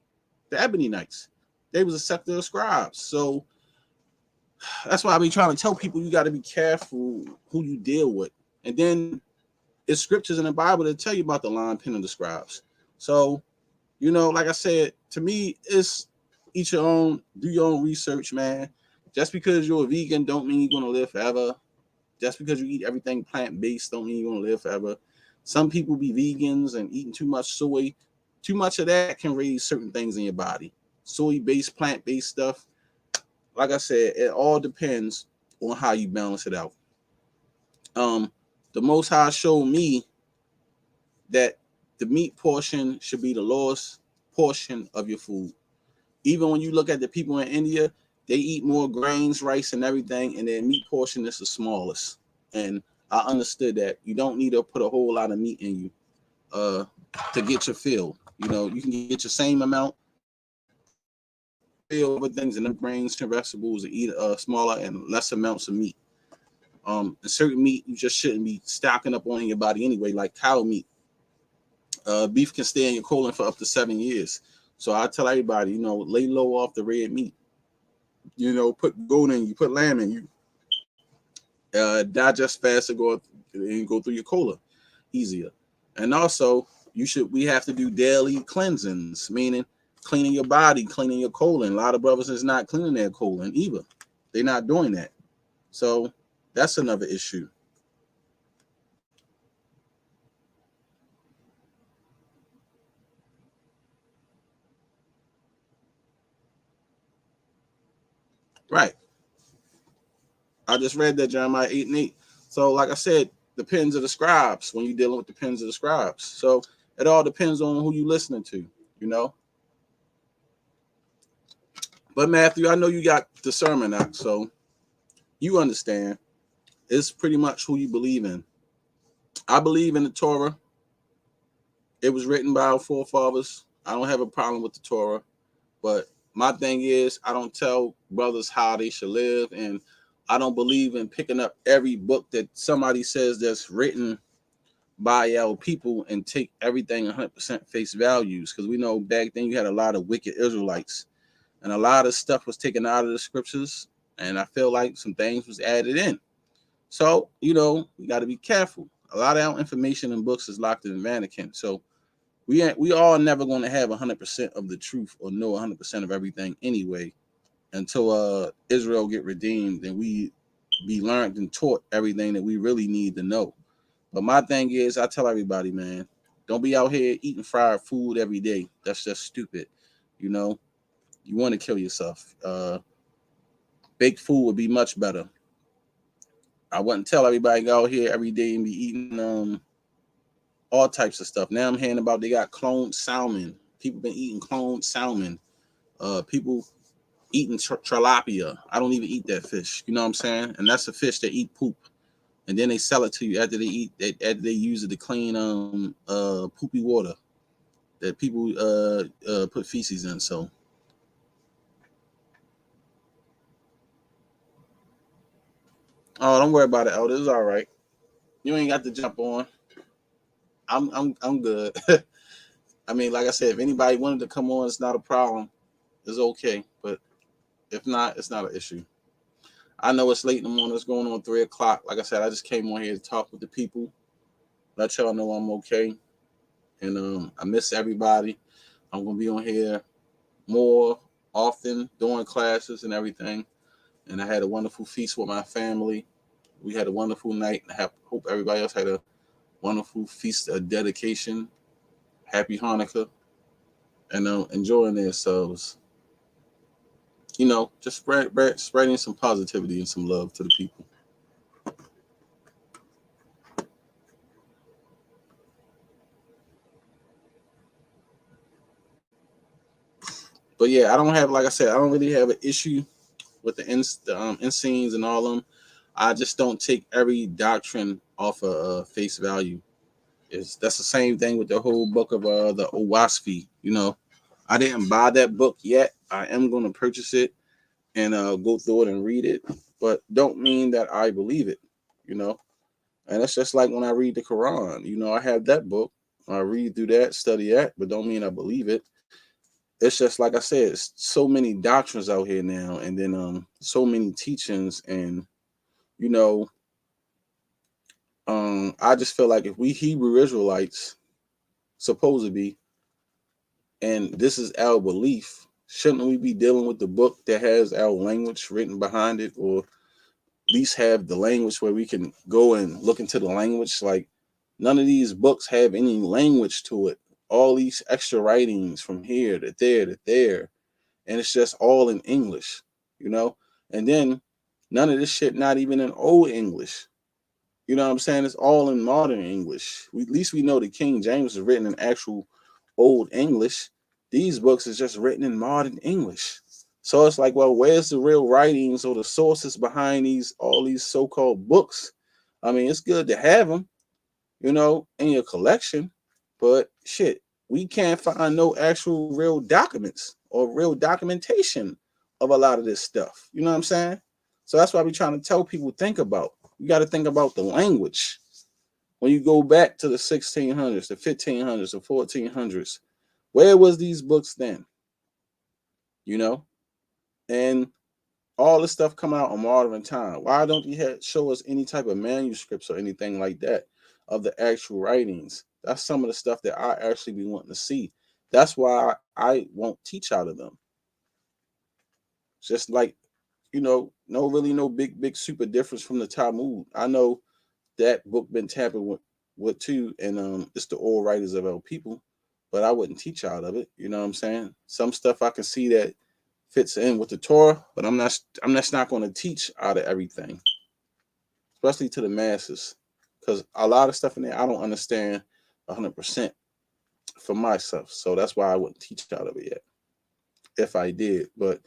The Ebony Knights, they was a sect of scribes. So that's why I be trying to tell people you got to be careful who you deal with. And then it's scriptures in the Bible that tell you about the line pin of the scribes. So, like I said, to me, it's each your own, do your own research, man. Just because you're a vegan don't mean you're going to live forever. Just because you eat everything plant-based don't mean you're going to live forever. Some people be vegans and eating too much soy. Too much of that can raise certain things in your body. Soy-based, plant-based stuff. Like I said, it all depends on how you balance it out. The Most High showed me that the meat portion should be the lowest portion of your food. Even when you look at the people in India, they eat more grains, rice, and everything, and their meat portion is the smallest. And I understood that you don't need to put a whole lot of meat in you to get your fill. You can get your same amount fill with things in the grains and vegetables and eat smaller and less amounts of meat. And certain meat you just shouldn't be stocking up on in your body anyway, like cow meat. Beef can stay in your colon for up to 7 years. So I tell everybody, lay low off the red meat. Put goat in you, put lamb in you. Digest faster, go through your colon easier. And also, we have to do daily cleansings, meaning cleaning your body, cleaning your colon. A lot of brothers is not cleaning their colon either. They're not doing that. So that's another issue. Right. I just read that Jeremiah 8:8. So like I said, the pens of the scribes, when you're dealing with the pens of the scribes. So it all depends on who you're listening to, But Matthew, I know you got the sermon out, so you understand. It's pretty much who you believe in. I believe in the Torah. It was written by our forefathers. I don't have a problem with the Torah, but my thing is I don't tell brothers how they should live, and I don't believe in picking up every book that somebody says that's written by our people and take everything 100% face values, because we know back then you had a lot of wicked Israelites and a lot of stuff was taken out of the scriptures, and I feel like some things was added in. So, you know, we got to be careful. A lot of our information in books is locked in the Vatican. So we all never going to have 100% of the truth or know 100% of everything anyway, until Israel get redeemed and we be learned and taught everything that we really need to know. But my thing is, I tell everybody, man, don't be out here eating fried food every day. That's just stupid. You know, you want to kill yourself. Baked food would be much better. I wouldn't tell everybody go out here every day and be eating all types of stuff. Now I'm hearing about they got cloned salmon. People been eating cloned salmon. People eating tilapia. I don't even eat that fish. You know what I'm saying? And that's a fish that eat poop. And then they sell it to you after after they use it to clean poopy water that people put feces in. So don't worry about it, Elder. It's all right. You ain't got to jump on. I'm good. I mean, like I said, if anybody wanted to come on, it's not a problem. It's okay. But if not, it's not an issue. I know it's late in the morning. It's going on 3:00. Like I said, I just came on here to talk with the people, let y'all know I'm okay. And I miss everybody. I'm gonna be on here more often during classes and everything. And I had a wonderful feast with my family. We had a wonderful night. I hope everybody else had a wonderful feast of dedication. Happy Hanukkah. And enjoying themselves. You know, just spreading some positivity and some love to the people. But yeah, I don't have, like I said, I don't really have an issue with the Essenes and all of them. I just don't take every doctrine off of face value. That's the same thing with the whole book of the Owaspi. You know, I didn't buy that book yet. I am going to purchase it and go through it and read it, but don't mean that I believe it. You know, and it's just like when I read the Quran. You know, I have that book. I read through that, study that, but don't mean I believe it. It's just like I said, it's so many doctrines out here now, and then so many teachings, and you know, I just feel like if we Hebrew Israelites supposed to be, and this is our belief, shouldn't we be dealing with the book that has our language written behind it, or at least have the language where we can go and look into the language? Like, none of these books have any language to it. All these extra writings from here to there to there, and it's just all in English, you know? And then none of this shit not even in old English. You know what I'm saying? It's all in modern English. At least we know the King James is written in actual old English. These books is just written in modern English. So it's like, well, where's the real writings or the sources behind all these so-called books? I mean, it's good to have them, you know, in your collection, but shit, we can't find no actual real documents or real documentation of a lot of this stuff. You know what I'm saying? So that's why we're trying to tell people, think about. You got to think about the language. When you go back to the 1600s, the 1500s, the 1400s, where was these books then? You know? And all this stuff coming out on modern time. Why don't you show us any type of manuscripts or anything like that of the actual writings? That's some of the stuff that I actually be wanting to see. That's why I won't teach out of them. Just like, you know, no big super difference from the Talmud. I know that book been tampered with too, and it's the oral writers of our people, but I wouldn't teach out of it. You know what I'm saying? Some stuff I can see that fits in with the Torah, but I'm just not going to teach out of everything, especially to the masses, because a lot of stuff in there I don't understand 100% for myself. So that's why I wouldn't teach out of it yet, if I did. But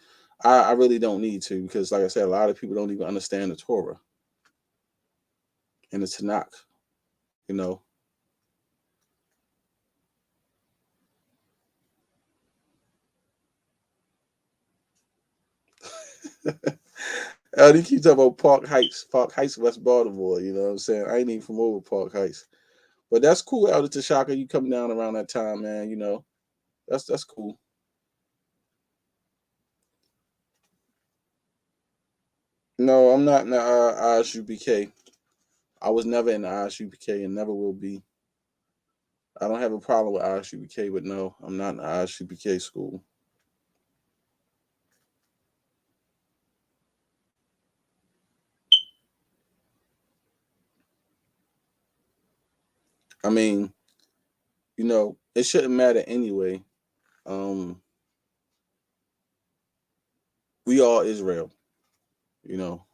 I really don't need to, because like I said, a lot of people don't even understand the Torah and the Tanakh, you know. They keep talking about Park Heights, West Baltimore. You know what I'm saying? I ain't even from over Park Heights, but that's cool. Elder Tashaka, you come down around that time, man. You know, that's cool. No, I'm not in the ISUPK. I was never in the ISUPK and never will be. I don't have a problem with ISUPK, but no, I'm not in the ISUPK school. I mean, you know, it shouldn't matter anyway. Um, we are Israel, you know.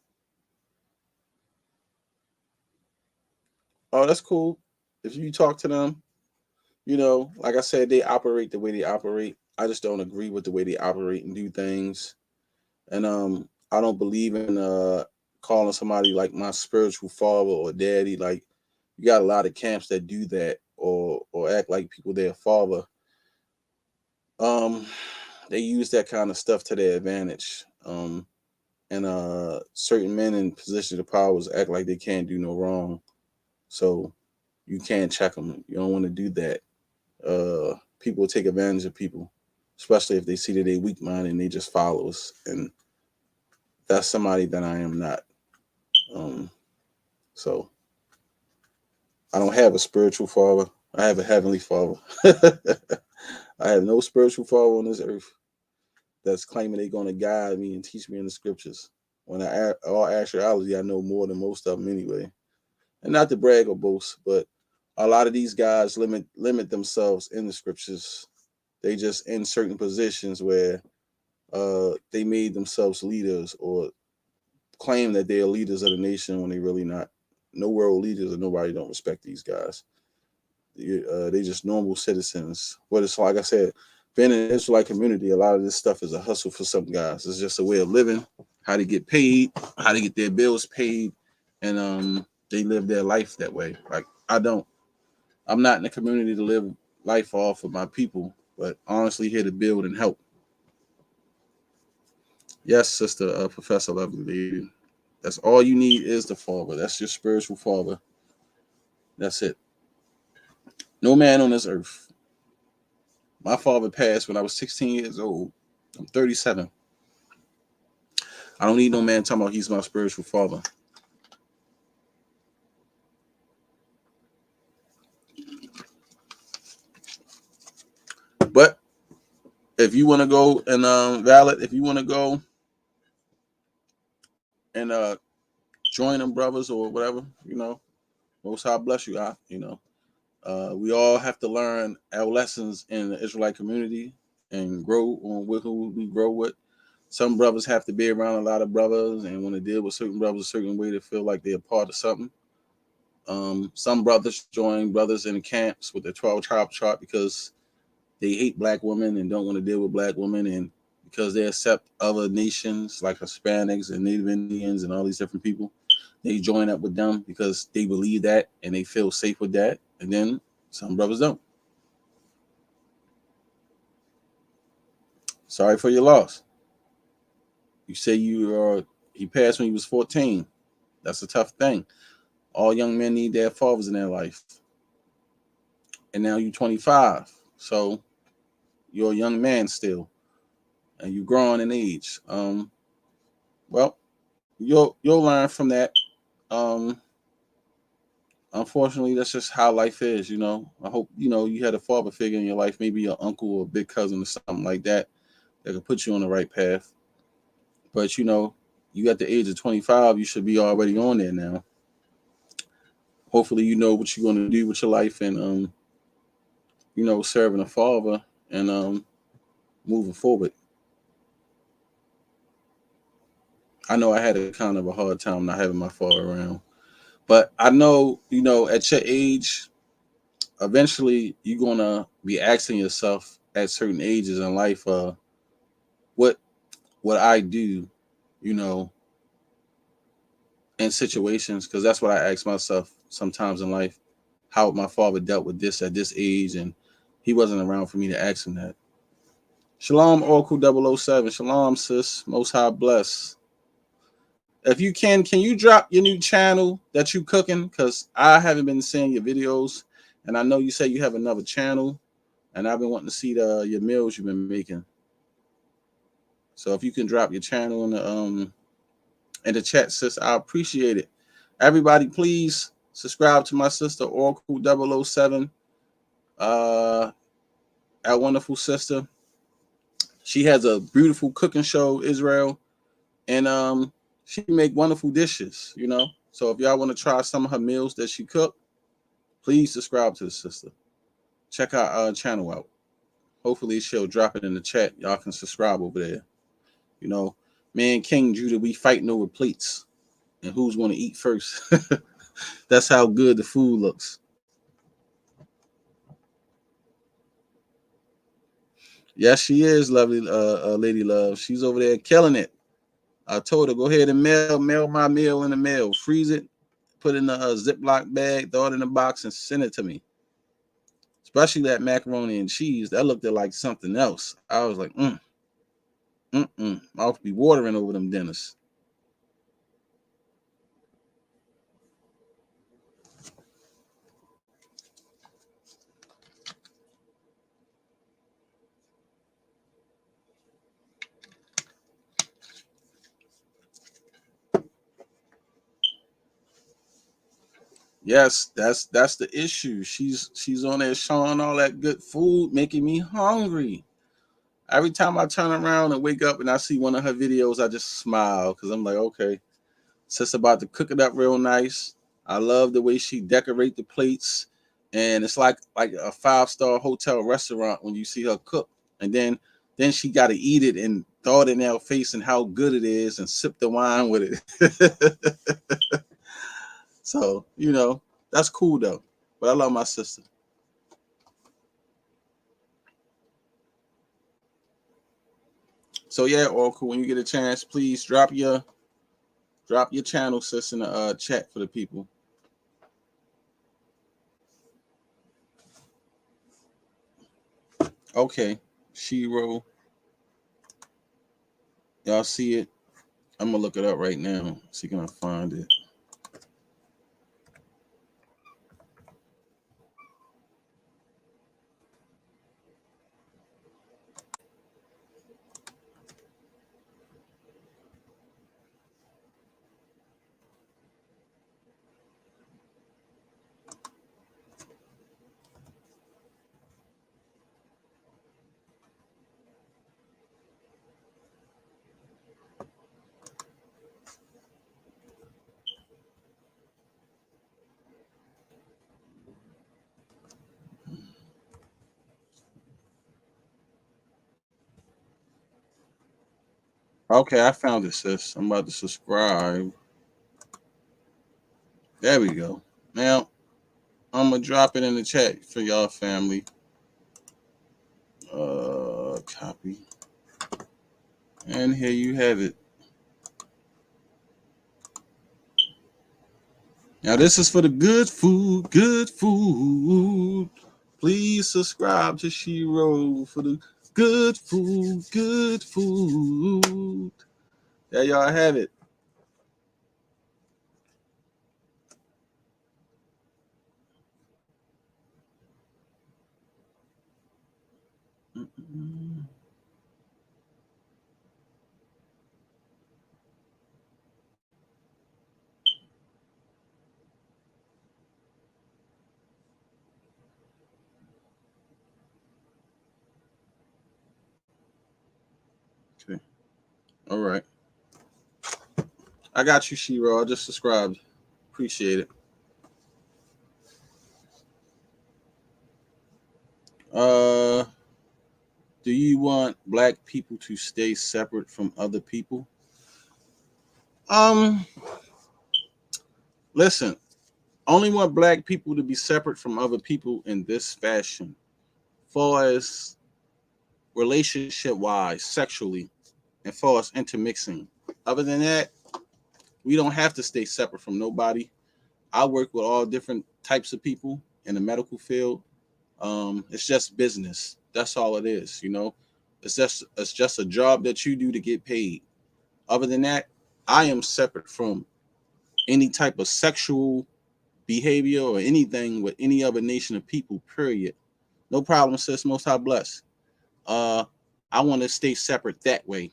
Oh, that's cool. If you talk to them, you know, like I said, they operate the way they operate. I just don't agree with the way they operate and do things. And I don't believe in calling somebody like my spiritual father or daddy. Like you got a lot of camps that do that or act like people their father. Um they use that kind of stuff to their advantage. And certain men in positions of powers act like they can't do no wrong. So you can't check them. You don't want to do that. People take advantage of people, especially if they see that they weak minded and they just follow us. And that's somebody that I am not. Um, so I don't have a spiritual father. I have a heavenly father. I have no spiritual father on this earth that's claiming they're going to guide me and teach me in the scriptures. When all actuality, I know more than most of them anyway. And not to brag or boast, but a lot of these guys limit themselves in the scriptures. They just in certain positions where they made themselves leaders or claim that they are leaders of the nation when they really not. No world leaders or nobody don't respect these guys. They just normal citizens. But it's like I said, being in the Israelite community, a lot of this stuff is a hustle for some guys. It's just a way of living, how to get paid, how to get their bills paid, and they live their life that way. Like I don't. I'm not in the community to live life off of my people, but honestly here to build and help. Yes, sister, Professor Lovely. That's all you need is the father. That's your spiritual father. That's it. No man on this earth. My father passed when I was 16 years old. I'm 37. I don't need no man talking about he's my spiritual father. But if you want to go and valid, if you want to go and join them brothers or whatever, you know, most high bless you. We all have to learn our lessons in the Israelite community and grow on with who we grow with. Some brothers have to be around a lot of brothers and want to deal with certain brothers a certain way to feel like they're a part of something. Some brothers join brothers in the camps with the 12 tribe chart because they hate black women and don't want to deal with black women, and because they accept other nations like Hispanics and Native Indians and all these different people. They join up with them because they believe that and they feel safe with that. And then some brothers don't. Sorry for your loss. You say he passed when he was 14. That's a tough thing. All young men need their fathers in their life. And now you're 25. So you're a young man still. And you're growing in age. Well, you'll learn from that. Um, Unfortunately, that's just how life is, you know. I hope, you know, you had a father figure in your life, maybe your uncle or a big cousin or something like that could put you on the right path. But you know, you at the age of 25, you should be already on there now. Hopefully, you know what you're going to do with your life and you know, serving a father and moving forward. I know I had a kind of a hard time not having my father around, but I know, you know, at your age, eventually you're gonna be asking yourself at certain ages in life, what I do, you know, in situations, because that's what I ask myself sometimes in life. How my father dealt with this at this age, and he wasn't around for me to ask him that. Shalom, Oracle 007. Shalom, sis. Most High bless. If you can you drop your new channel that you cooking? Because I haven't been seeing your videos, and I know you say you have another channel, and I've been wanting to see your meals you've been making. So if you can drop your channel in the chat, sis, I appreciate it. Everybody, please subscribe to my sister Oracle 007. Our wonderful sister. She has a beautiful cooking show, Israel, and she make wonderful dishes, you know. So if y'all want to try some of her meals that she cook, please subscribe to the sister. Check our channel out. Hopefully she'll drop it in the chat. Y'all can subscribe over there. You know, me and King Judah, we fighting over plates and who's going to eat first. That's how good the food looks. Yes, she is, lovely Lady Love. She's over there killing it. I told her, go ahead and mail my meal in the mail. Freeze it, put it in a Ziploc bag, throw it in a box, and send it to me. Especially that macaroni and cheese. That looked like something else. I was like, I'll be watering over them dinners. Yes, that's the issue. She's on there showing all that good food, making me hungry. Every time I turn around and wake up and I see one of her videos, I just smile because I'm like, okay, sis about to cook it up real nice. I love the way she decorate the plates, and it's like a 5-star hotel restaurant when you see her cook. And then she got to eat it and throw it in their face and how good it is and sip the wine with it. So, you know, that's cool though. But I love my sister. So yeah, Oracle, when you get a chance, please drop your channel, sis, in the chat for the people. Okay, Shiro. Y'all see it? I'm gonna look it up right now. See can I find it. Okay, I found it, sis. I'm about to subscribe. There we go. Now I'm gonna drop it in the chat for y'all family. Copy. And here you have it. Now this is for the good food, good food. Please subscribe to Shiro for the good food, good food. There y'all have it. Okay. All right. I got you, Shiro. I just subscribed. Appreciate it. Do you want black people to stay separate from other people? Listen, only want black people to be separate from other people in this fashion, far as relationship wise, sexually, and far as intermixing. Other than that, we don't have to stay separate from nobody. I work with all different types of people in the medical field. It's just business. That's all it is, you know. It's just a job that you do to get paid. Other than that, I am separate from any type of sexual behavior or anything with any other nation of people, period. No problem, sis. Most High bless. I want to stay separate that way.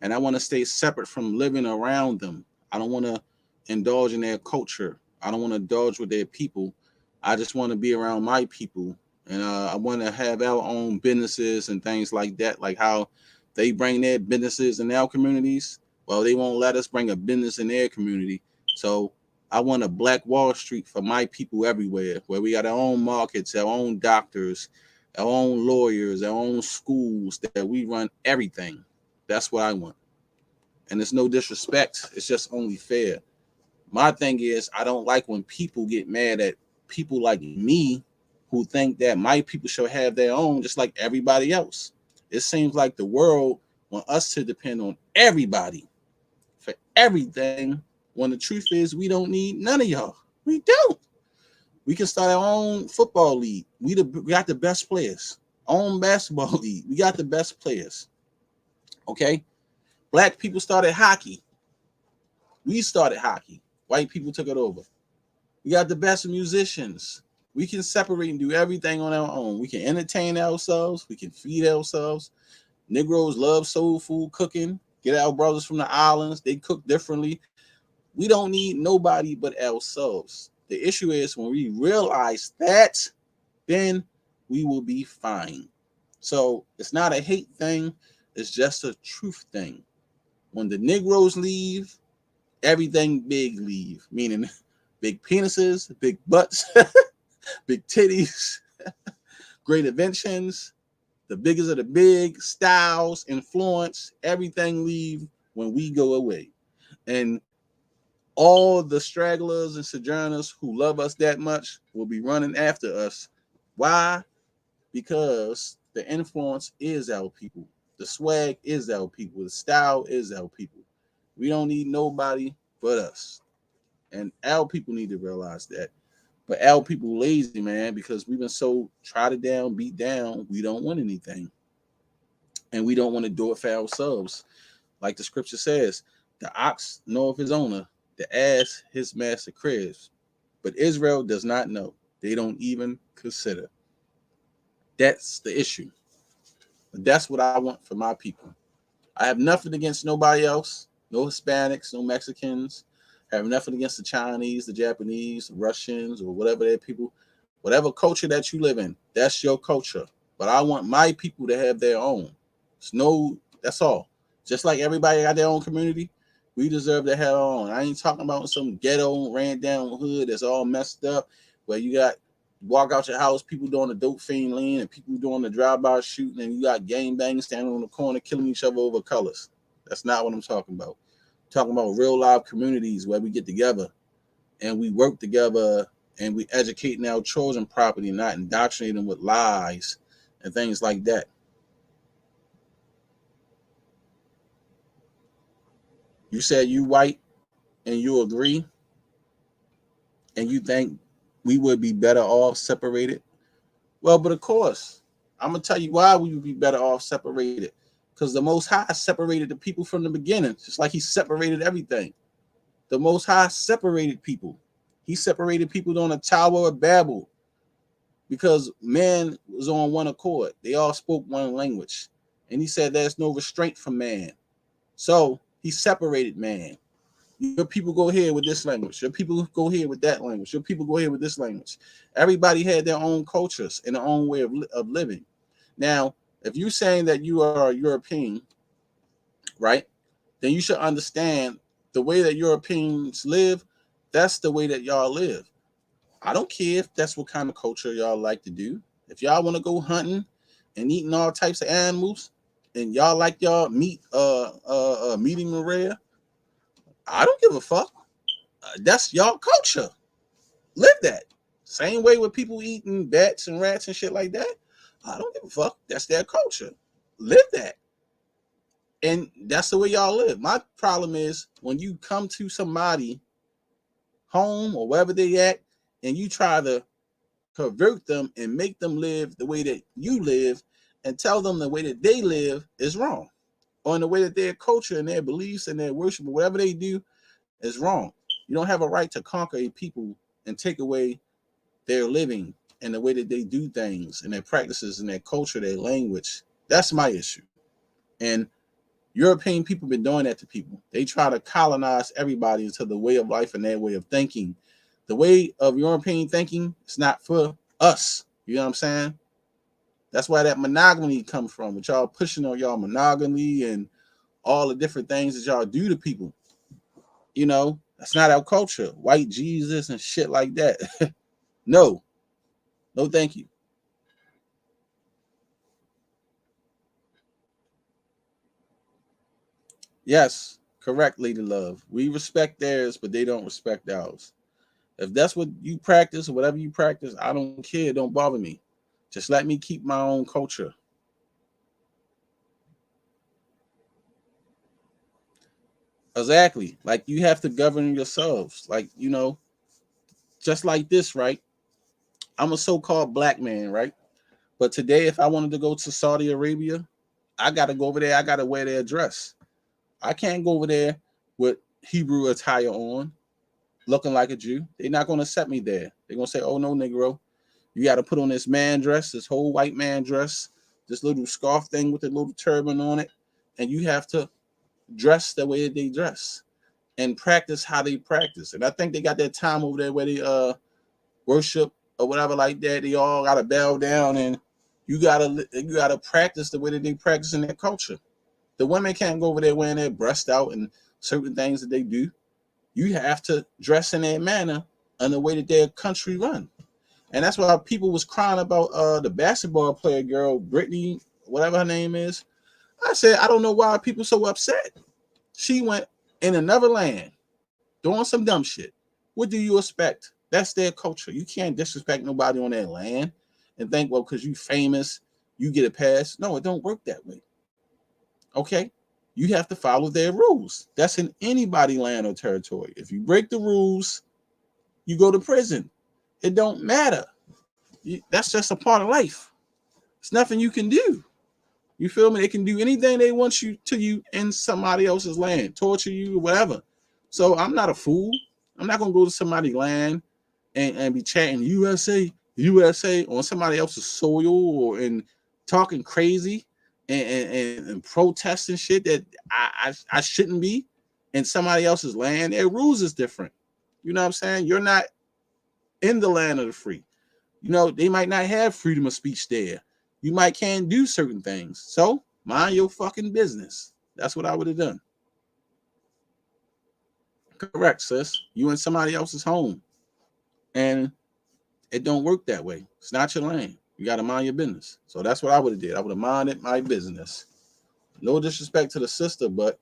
And I want to stay separate from living around them. I don't want to indulge in their culture. I don't want to indulge with their people. I just want to be around my people. And I want to have our own businesses and things like that, like how they bring their businesses in our communities. Well, they won't let us bring a business in their community. So I want a Black Wall Street for my people everywhere, where we got our own markets, our own doctors, our own lawyers, our own schools, that we run everything. That's what I want. And it's no disrespect. It's just only fair. My thing is, I don't like when people get mad at people like me who think that my people should have their own just like everybody else. It seems like the world want us to depend on everybody for everything, when the truth is we don't need none of y'all. We don't. We can start our own football league. We got the best players. Own basketball league. We got the best players. Okay? Black people started hockey. We started hockey. White people took it over. We got the best musicians. We can separate and do everything on our own. We can entertain ourselves. We can feed ourselves. Negroes love soul food cooking. Get our brothers from the islands. They cook differently. We don't need nobody but ourselves. The issue is when we realize that, then we will be fine. So it's not a hate thing. It's just a truth thing. When the Negroes leave, everything big leave, meaning big penises, big butts, big titties, great inventions, the biggest of the big, styles, influence, everything leave when we go away. And all the stragglers and sojourners who love us that much will be running after us. Why? Because the influence is our people. The swag is our people. The style is our people. We don't need nobody but us. And our people need to realize that. But our people lazy, man, because we've been so trodden down, beat down, we don't want anything. And we don't want to do it for ourselves. Like the scripture says, the ox knoweth his owner, the ass his master craves. But Israel does not know. They don't even consider. That's the issue. But that's what I want for my people. I have nothing against nobody else. No Hispanics, no Mexicans. I have nothing against the Chinese, the Japanese, the Russians, or whatever their people. Whatever culture that you live in, that's your culture. But I want my people to have their own. That's all. Just like everybody got their own community, we deserve to have our own. I ain't talking about some ghetto, ran down hood that's all messed up, where you got walk out your house, people doing the dope fiend lean and people doing the drive-by shooting, and you got gang bang standing on the corner killing each other over colors. That's not what I'm talking about. I'm talking about real live communities where we get together and we work together and we educating our children properly, not indoctrinating them with lies and things like that. You said you white and you agree and you think we would be better off separated. Well, but of course, I'm going to tell you why we would be better off separated. Because the Most High separated the people from the beginning, just like he separated everything. The Most High separated people. He separated people on the Tower of Babel because man was on one accord. They all spoke one language. And he said there's no restraint from man. So he separated man. Your people go here with this language. Your people go here with that language. Your people go here with this language. Everybody had their own cultures and their own way of living. Now, if you're saying that you are European, right, then you should understand the way that Europeans live, that's the way that y'all live. I don't care if that's what kind of culture y'all like to do. If y'all want to go hunting and eating all types of animals and y'all like y'all meat medium rare, I don't give a fuck. That's y'all culture. Live that. Same way with people eating bats and rats and shit like that. I don't give a fuck. That's their culture. Live that. And that's the way y'all live. My problem is when you come to somebody home or wherever they at and you try to convert them and make them live the way that you live and tell them the way that they live is wrong. or in the way that their culture and their beliefs and their worship or whatever they do is wrong. You don't have a right to conquer a people and take away their living and the way that they do things and their practices and their culture, their language. That's my issue. And European people been doing that to people. They try to colonize everybody into the way of life and their way of thinking. The way of European thinking is not for us. You know what I'm saying? That's why that monogamy comes from, with y'all pushing on y'all monogamy and all the different things that y'all do to people. You know, that's not our culture. White Jesus and shit like that. No, thank you. Yes, correct, Lady Love. We respect theirs, but they don't respect ours. If that's what you practice or whatever you practice, I don't care. Don't bother me. Just let me keep my own culture. Exactly. Like, you have to govern yourselves. Like, you know, just like this, right? I'm a so-called black man, right? But today, if I wanted to go to Saudi Arabia, I got to go over there. I got to wear their dress. I can't go over there with Hebrew attire on, looking like a Jew. They're not going to accept me there. They're going to say, oh, no, Negro. You got to put on this man dress, this whole white man dress, this little scarf thing with a little turban on it. And you have to dress the way they dress and practice how they practice. And I think they got that time over there where they worship or whatever like that. They all got to bow down, and you gotta practice the way that they practice in their culture. The women can't go over there wearing their breast out and certain things that they do. You have to dress in their manner and the way that their country run. And that's why people was crying about the basketball player girl, Brittany, whatever her name is. I said, I don't know why people so upset. She went in another land doing some dumb shit. What do you expect? That's their culture. You can't disrespect nobody on their land and think, well, because you famous, you get a pass. No, it don't work that way. Okay? You have to follow their rules. That's in anybody's land or territory. If you break the rules, you go to prison. It don't matter. That's just a part of life. It's nothing you can do. You feel me? They can do anything they want you to you in somebody else's land, torture you, whatever. So I'm not a fool. I'm not gonna go to somebody's land and be chatting USA on somebody else's soil or and talking crazy and protesting shit that I shouldn't be in somebody else's land. Their rules is different. You know what I'm saying? You're not in the land of the free. You know, they might not have freedom of speech there. You might can't do certain things. So mind your fucking business. That's what I would have done. Correct, sis. You in somebody else's home. And it don't work that way. It's not your lane. You got to mind your business. So that's what I would have did. I would have minded my business. No disrespect to the sister, but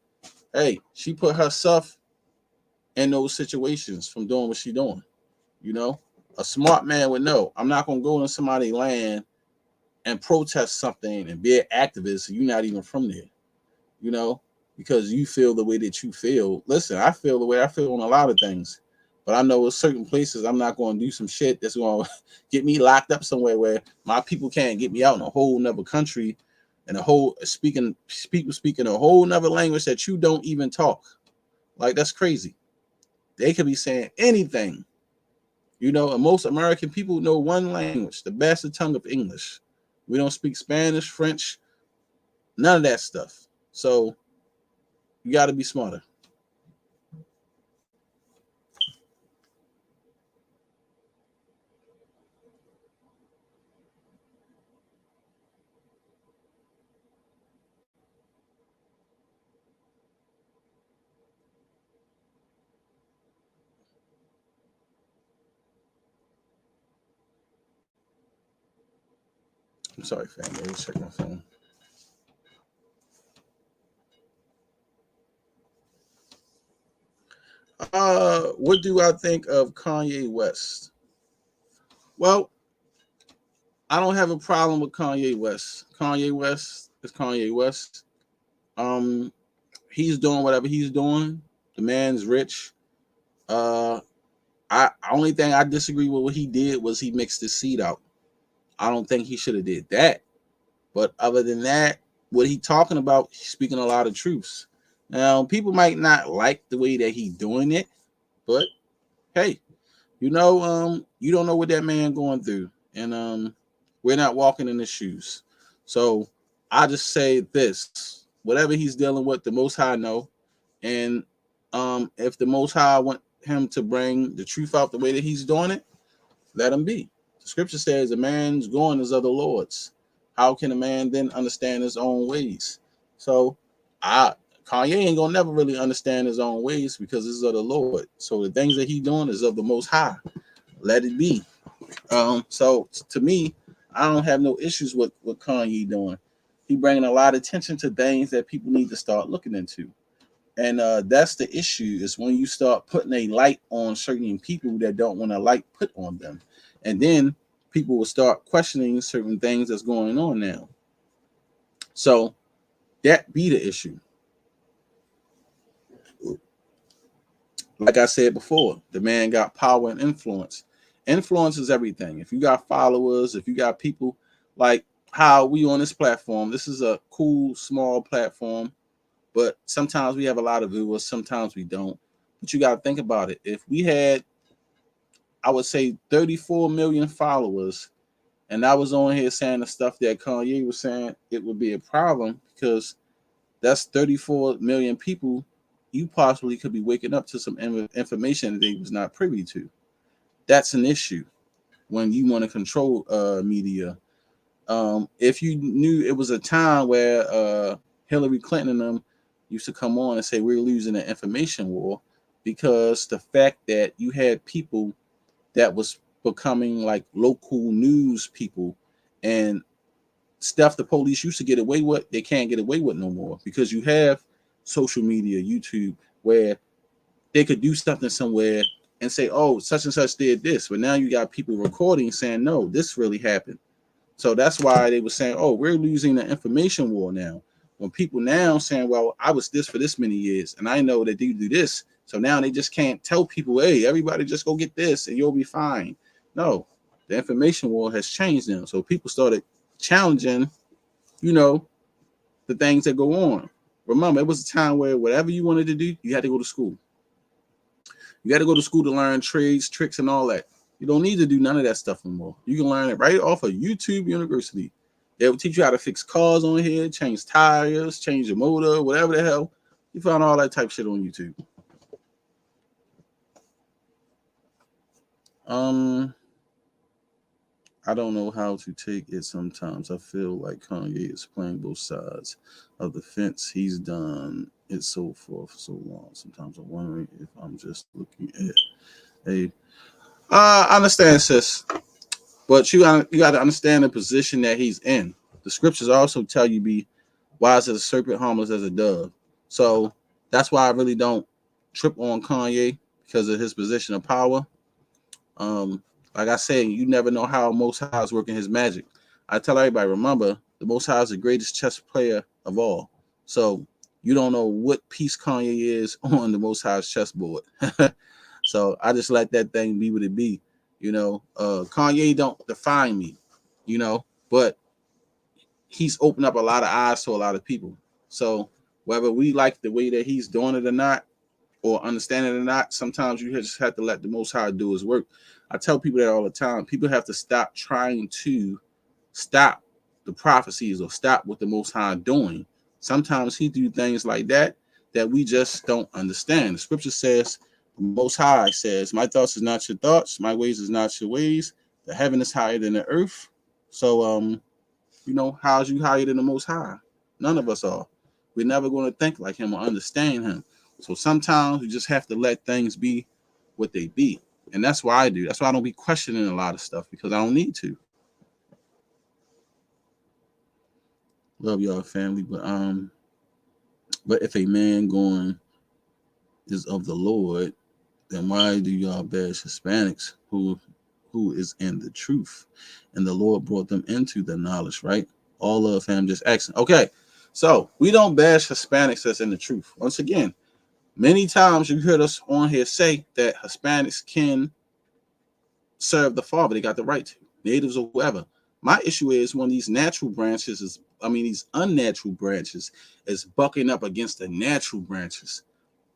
hey, she put herself in those situations from doing what she doing. You know, a smart man would know. I'm not going to go in somebody's land and protest something and be an activist. And you're not even from there, you know, because you feel the way that you feel. Listen, I feel the way I feel on a lot of things. But I know in certain places I'm not going to do some shit that's going to get me locked up somewhere where my people can't get me out in a whole nother country and a whole speaking a whole nother language that you don't even talk. Like, that's crazy. They could be saying anything, you know, and most American people know one language, the bastard tongue of English. We don't speak Spanish, French, none of that stuff. So you got to be smarter. I'm sorry, family. Let me check my phone. What do I think of Kanye West? Well, I don't have a problem with Kanye West. Kanye West is Kanye West. He's doing whatever he's doing. The man's rich. I only thing I disagree with what he did was he mixed his seed out. I don't think he should have did that. But other than that, what he talking about, he's speaking a lot of truths. Now, people might not like the way that he doing it, but hey, you don't know what that man going through, and we're not walking in his shoes. So I just say this: whatever he's dealing with, the Most High know, and if the Most High want him to bring the truth out the way that he's doing it, let him be. The scripture says a man's going is of the Lord's. How can a man then understand his own ways? So Kanye ain't gonna never really understand his own ways because this is of the Lord. So the things that he doing is of the Most High. Let it be. So to me, I don't have no issues with what Kanye doing. He bringing a lot of attention to things that people need to start looking into. And that's the issue, is when you start putting a light on certain people that don't want a light put on them. And then people will start questioning certain things that's going on now. So that be the issue. Like I said before, the man got power and influence. Influence is everything. If you got followers, if you got people like how we on this platform, this is a cool, small platform, but sometimes we have a lot of viewers, sometimes we don't. But you got to think about it. If we had, I would say, 34 million followers, and I was on here saying the stuff that Kanye was saying, it would be a problem, because that's 34 million people you possibly could be waking up to some information that they was not privy to. That's an issue when you want to control media. If you knew it was a time where Hillary Clinton and them used to come on and say we're losing the information war, because the fact that you had people that was becoming like local news people, and stuff the police used to get away with, they can't get away with no more, because you have social media, YouTube, where they could do something somewhere and say, oh, such and such did this, but now you got people recording saying, no, this really happened. So that's why they were saying, oh, we're losing the information war now. When people now saying, well, I was this for this many years, and I know that they do this, so now they just can't tell people, hey, everybody just go get this and you'll be fine. No, the information war has changed now. So people started challenging, the things that go on. Remember, it was a time where whatever you wanted to do, you had to go to school. You got to go to school to learn trades, tricks, and all that. You don't need to do none of that stuff anymore. You can learn it right off of YouTube University. They will teach you how to fix cars on here, change tires, change your motor, whatever the hell. You find all that type of shit on YouTube. I don't know how to take it sometimes. I feel like Kanye is playing both sides of the fence. He's done it so for so long. Sometimes I'm wondering if I'm just looking at I understand, sis, but you got to understand the position that he's in. The scriptures also tell you be wise as a serpent, harmless as a dove. So that's why I really don't trip on Kanye, because of his position of power. Like I said, you never know how Most High is working his magic. I tell everybody, remember, the Most High is the greatest chess player of all. So you don't know what piece Kanye is on the Most High's chessboard. So I just let that thing be what it be. Kanye don't define me, but he's opened up a lot of eyes to a lot of people. So whether we like the way that he's doing it or not, or understand it or not, sometimes you just have to let the Most High do his work. I tell people that all the time. People have to stop trying to stop the prophecies or stop what the Most High doing. Sometimes he do things like that we just don't understand. The scripture says, the Most High says, my thoughts is not your thoughts, my ways is not your ways. The heaven is higher than the earth. So, how's you higher than the Most High? None of us are. We're never going to think like him or understand him. So sometimes you just have to let things be what they be. And that's why I do. That's why I don't be questioning a lot of stuff, because I don't need to. Love y'all, family. But if a man going is of the Lord, then why do y'all bash Hispanics who is in the truth? And the Lord brought them into the knowledge, right? All of him just asking. Okay, so we don't bash Hispanics that's in the truth. Once again, many times you heard us on here say that Hispanics can serve the Father. They got the right to. Natives or whoever. My issue is when these natural branches is these unnatural branches is bucking up against the natural branches.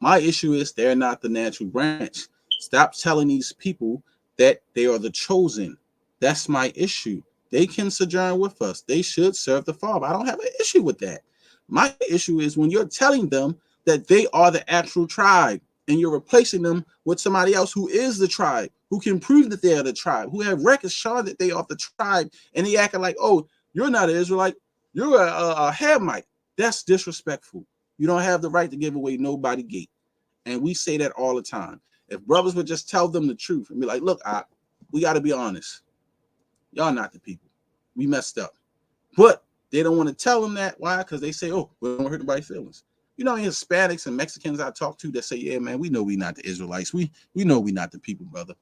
My issue is they're not the natural branch. Stop telling these people that they are the chosen. That's my issue. They can sojourn with us. They should serve the Father. I don't have an issue with that. My issue is when you're telling them that they are the actual tribe and you're replacing them with somebody else who is the tribe, who can prove that they are the tribe, who have records showing that they are the tribe, and they acting like, oh, you're not an Israelite, you're a Hamite. That's disrespectful. You don't have the right to give away nobody gate. And we say that all the time. If brothers would just tell them the truth and be like, look, we got to be honest. Y'all not the people. We messed up. But they don't want to tell them that. Why? Because they say, oh, we don't hurt anybody's feelings. You know, Hispanics and Mexicans I talk to that say, yeah, man, we know we not the Israelites. We know we not the people, brother.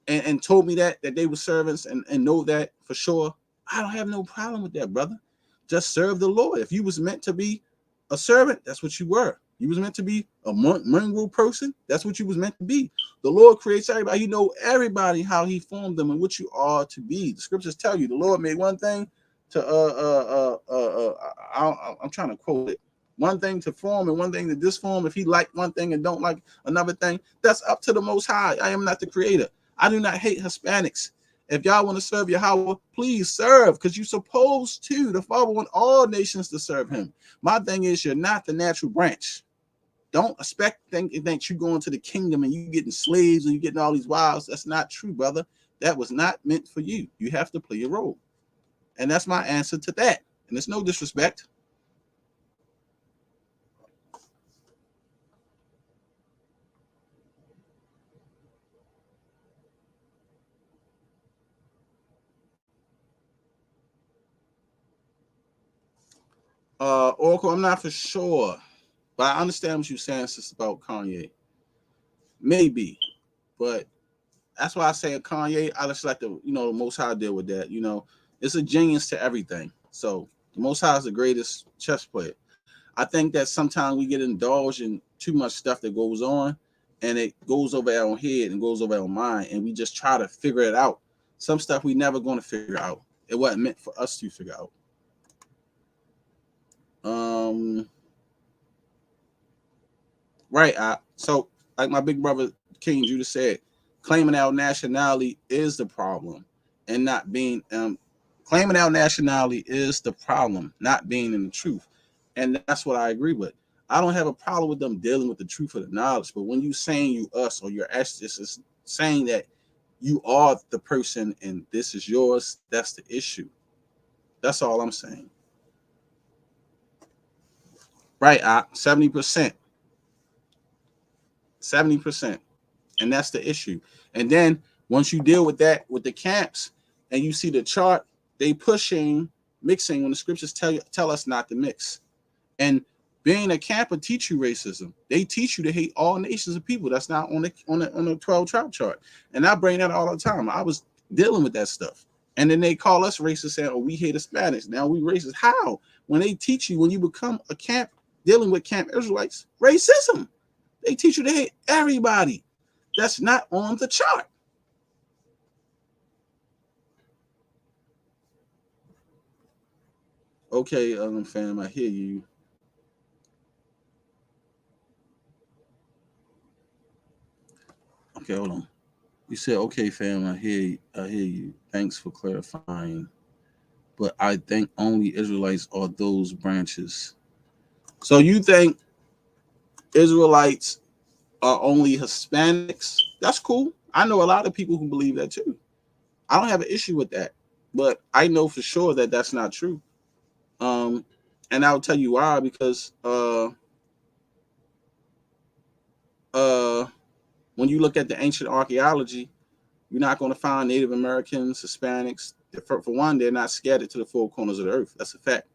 And told me that they were servants and know that for sure. I don't have no problem with that, brother. Just serve the Lord. If you was meant to be a servant, that's what you were. You was meant to be a mongrel person. That's what you was meant to be. The Lord creates everybody. He know everybody how he formed them and what you are to be. The scriptures tell you the Lord made one thing to I'm trying to quote it. One thing to form and one thing to disform. If he like one thing and don't like another thing, that's up to the Most High. I am not the creator. I do not hate Hispanics. If y'all want to serve Yahweh, please serve, because you're supposed to. The Father wants all nations to serve him. My thing is, you're not the natural branch. Don't think you going to the kingdom and you getting slaves and you getting all these wives. That's not true, brother. That was not meant for you. You have to play your role. And that's my answer to that. And it's no disrespect. Oracle, I'm not for sure, but I understand what you're saying, sister, about Kanye. Maybe, but that's why I say Kanye, I just let the Most High deal with that. It's a genius to everything. So the Most High is the greatest chess player. I think that sometimes we get indulged in too much stuff that goes on, and it goes over our own head and goes over our mind, and we just try to figure it out. Some stuff we never going to figure out. It wasn't meant for us to figure out. Right. So like my big brother King Judah said, claiming our nationality is the problem, and not being claiming our nationality is the problem, not being in the truth. And that's what I agree with. I don't have a problem with them dealing with the truth of the knowledge, but when you saying you us or your estes is saying that you are the person and this is yours, that's the issue. That's all I'm saying. Right, 70%. 70%. And that's the issue. And then once you deal with that, with the camps, and you see the chart, they pushing mixing when the scriptures tell us not to mix. And being a camp will teach you racism. They teach you to hate all nations of people. That's not on the 12 tribe chart. And I bring that all the time. I was dealing with that stuff. And then they call us racist, saying, oh, we hate Hispanics. Now we racist. How? When they teach you, when you become a camp dealing with camp Israelites, racism. They teach you to hate everybody. That's not on the chart. Okay, fam, I hear you. Okay, hold on. You said, okay, fam, I hear you. Thanks for clarifying. But I think only Israelites are those branches. So you think Israelites are only Hispanics? That's cool. I know a lot of people who believe that too. I don't have an issue with that. But I know for sure that that's not true. And I'll tell you why, because when you look at the ancient archaeology, you're not going to find Native Americans, Hispanics. For one, they're not scattered to the four corners of the earth. That's a fact.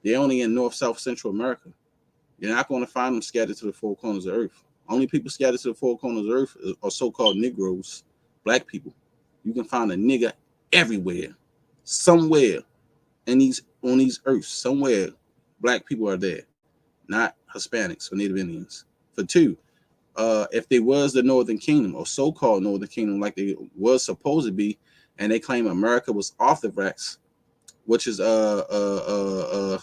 They're only in North, South, Central America. You're not going to find them scattered to the four corners of the earth. Only people scattered to the four corners of the earth are so-called Negroes, black people. You can find a nigger everywhere, somewhere on these earths, somewhere black people are there, not Hispanics or Native Indians. For two, if they was the Northern Kingdom or so-called Northern Kingdom like they was supposed to be, and they claim America was off the racks, which is hold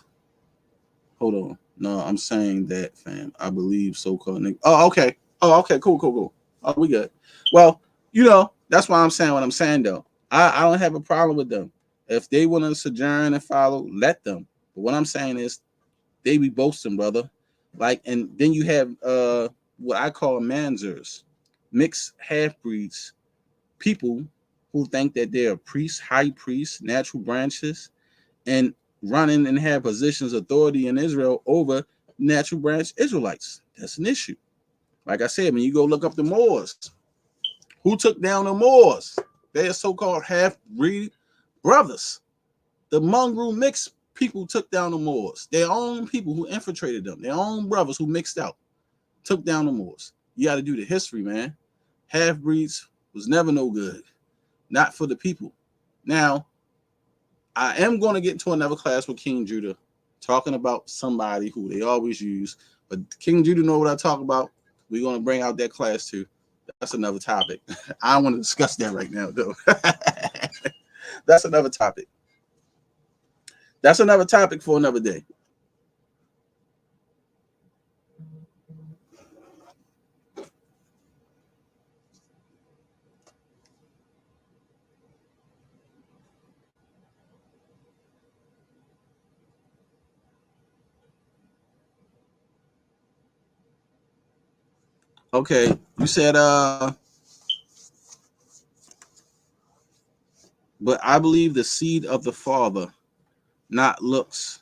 on. No, I'm saying that, fam. I believe so-called nigga. Oh, okay. Oh, okay. Cool. Oh, we good. Well, that's why I'm saying what I'm saying, though. I don't have a problem with them. If they want to sojourn and follow, let them. But what I'm saying is they be boasting, brother. Like, and then you have what I call manzers, mixed half-breeds, people who think that they're priests, high priests, natural branches, and running and have positions of authority in Israel over natural branch Israelites. That's an issue. Like I said, when you go look up the Moors, who took down the Moors? They're so-called half-breed brothers. The mongrel mixed people took down the Moors. Their own people who infiltrated them, their own brothers who mixed out, took down the Moors. You got to do the history, man. Half-breeds was never no good. Not for the people. Now, I am going to get into another class with King Judah, talking about somebody who they always use. But King Judah know what I talk about. We're going to bring out that class too. That's another topic. I don't want to discuss that right now, though. That's another topic. That's another topic for another day. Okay, you said but I believe the seed of the Father, not looks.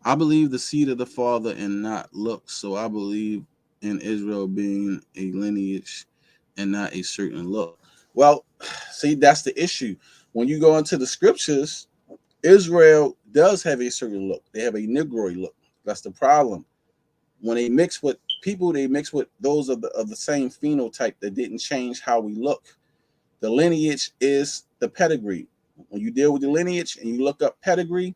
I believe the seed of the Father and not looks. So I believe in Israel being a lineage and not a certain look. Well, see, that's the issue. When you go into the scriptures, Israel does have a certain look. They have a Negroid look. That's the problem. When they mix with people, they mix with those of the same phenotype that didn't change how we look. The lineage is the pedigree. When you deal with the lineage and you look up pedigree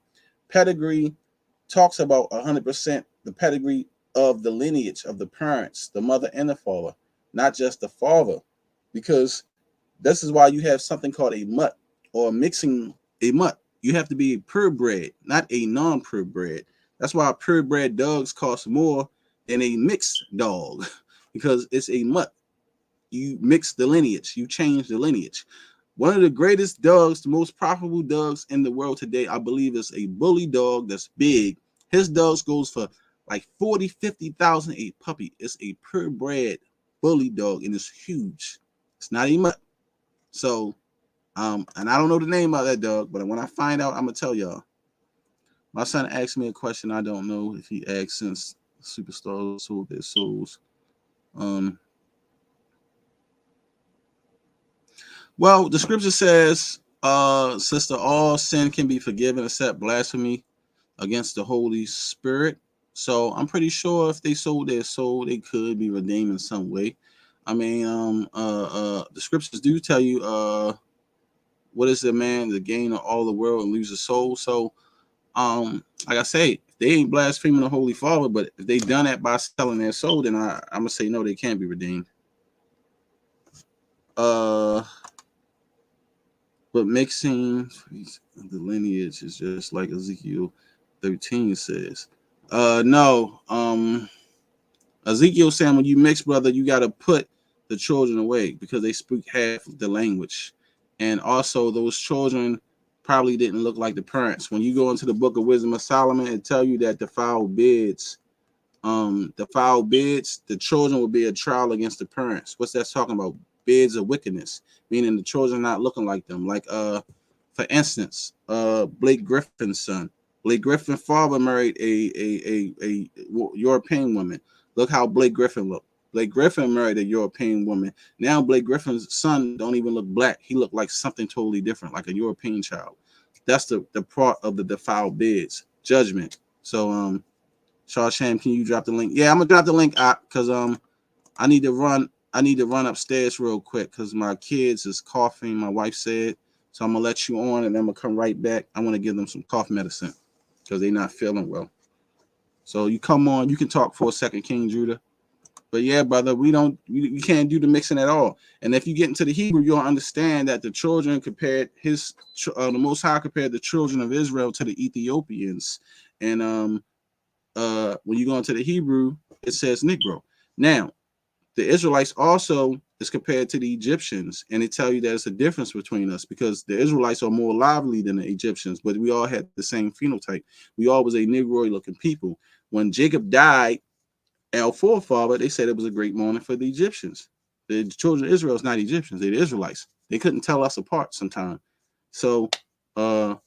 talks about 100% the pedigree of the lineage of the parents, the mother and the father, not just the father, because this is why you have something called a mutt or mixing a mutt. You have to be purebred, not a non-purebred. That's why purebred dogs cost more than a mixed dog because it's a mutt. You mix the lineage, you change the lineage. One of the greatest dogs, the most profitable dogs in the world today, I believe, is a bully dog that's big. His dogs goes for like 40, 50,000 a puppy. It's a purebred bully dog and it's huge. It's not a mutt. So, and I don't know the name of that dog, but when I find out, I'm gonna tell y'all. My son asked me a question I don't know if he asked since superstars sold their souls. Well, the scripture says, sister, all sin can be forgiven except blasphemy against the Holy Spirit. So I'm pretty sure if they sold their soul, they could be redeemed in some way. I mean, the scriptures do tell you, what is a man to gain all the world and lose his soul? So, like I say, they ain't blaspheming the Holy Father, but if they done that by selling their soul, then I'm gonna say no, they can't be redeemed. But mixing the lineage is just like Ezekiel 13 says. No. Ezekiel saying when you mix, brother, you got to put the children away because they speak half of the language. And also those children probably didn't look like the parents. When you go into the book of Wisdom of Solomon, it tell you that the foul beds, the children will be a trial against the parents. What's that talking about? Beds of wickedness, meaning the children not looking like them. Like for instance, Blake Griffin's son. Blake Griffin's father married a European woman. Look how Blake Griffin looked. Blake Griffin married a European woman. Now Blake Griffin's son don't even look black. He looked like something totally different, like a European child. That's the part of the defiled beds judgment. So Shar Sham, can you drop the link? Yeah, I'm gonna drop the link out because I need to run upstairs real quick because my kids is coughing. My wife said, so I'm gonna let you on and then I'm gonna come right back. I want to give them some cough medicine because they're not feeling well. So you come on, you can talk for a second, King Judah. But yeah, brother, you can't do the mixing at all. And if you get into the Hebrew, you'll understand that the children compared the Most High compared the children of Israel to the Ethiopians. And when you go into the Hebrew, it says Negro. Now, the Israelites also is compared to the Egyptians, and they tell you there's a difference between us because the Israelites are more lively than the Egyptians, but we all had the same phenotype. We all was a Negroid-looking people. When Jacob died, our forefather, they said it was a great morning for the Egyptians. The children of Israel is not Egyptians; they're the Israelites. They couldn't tell us apart sometimes. So, but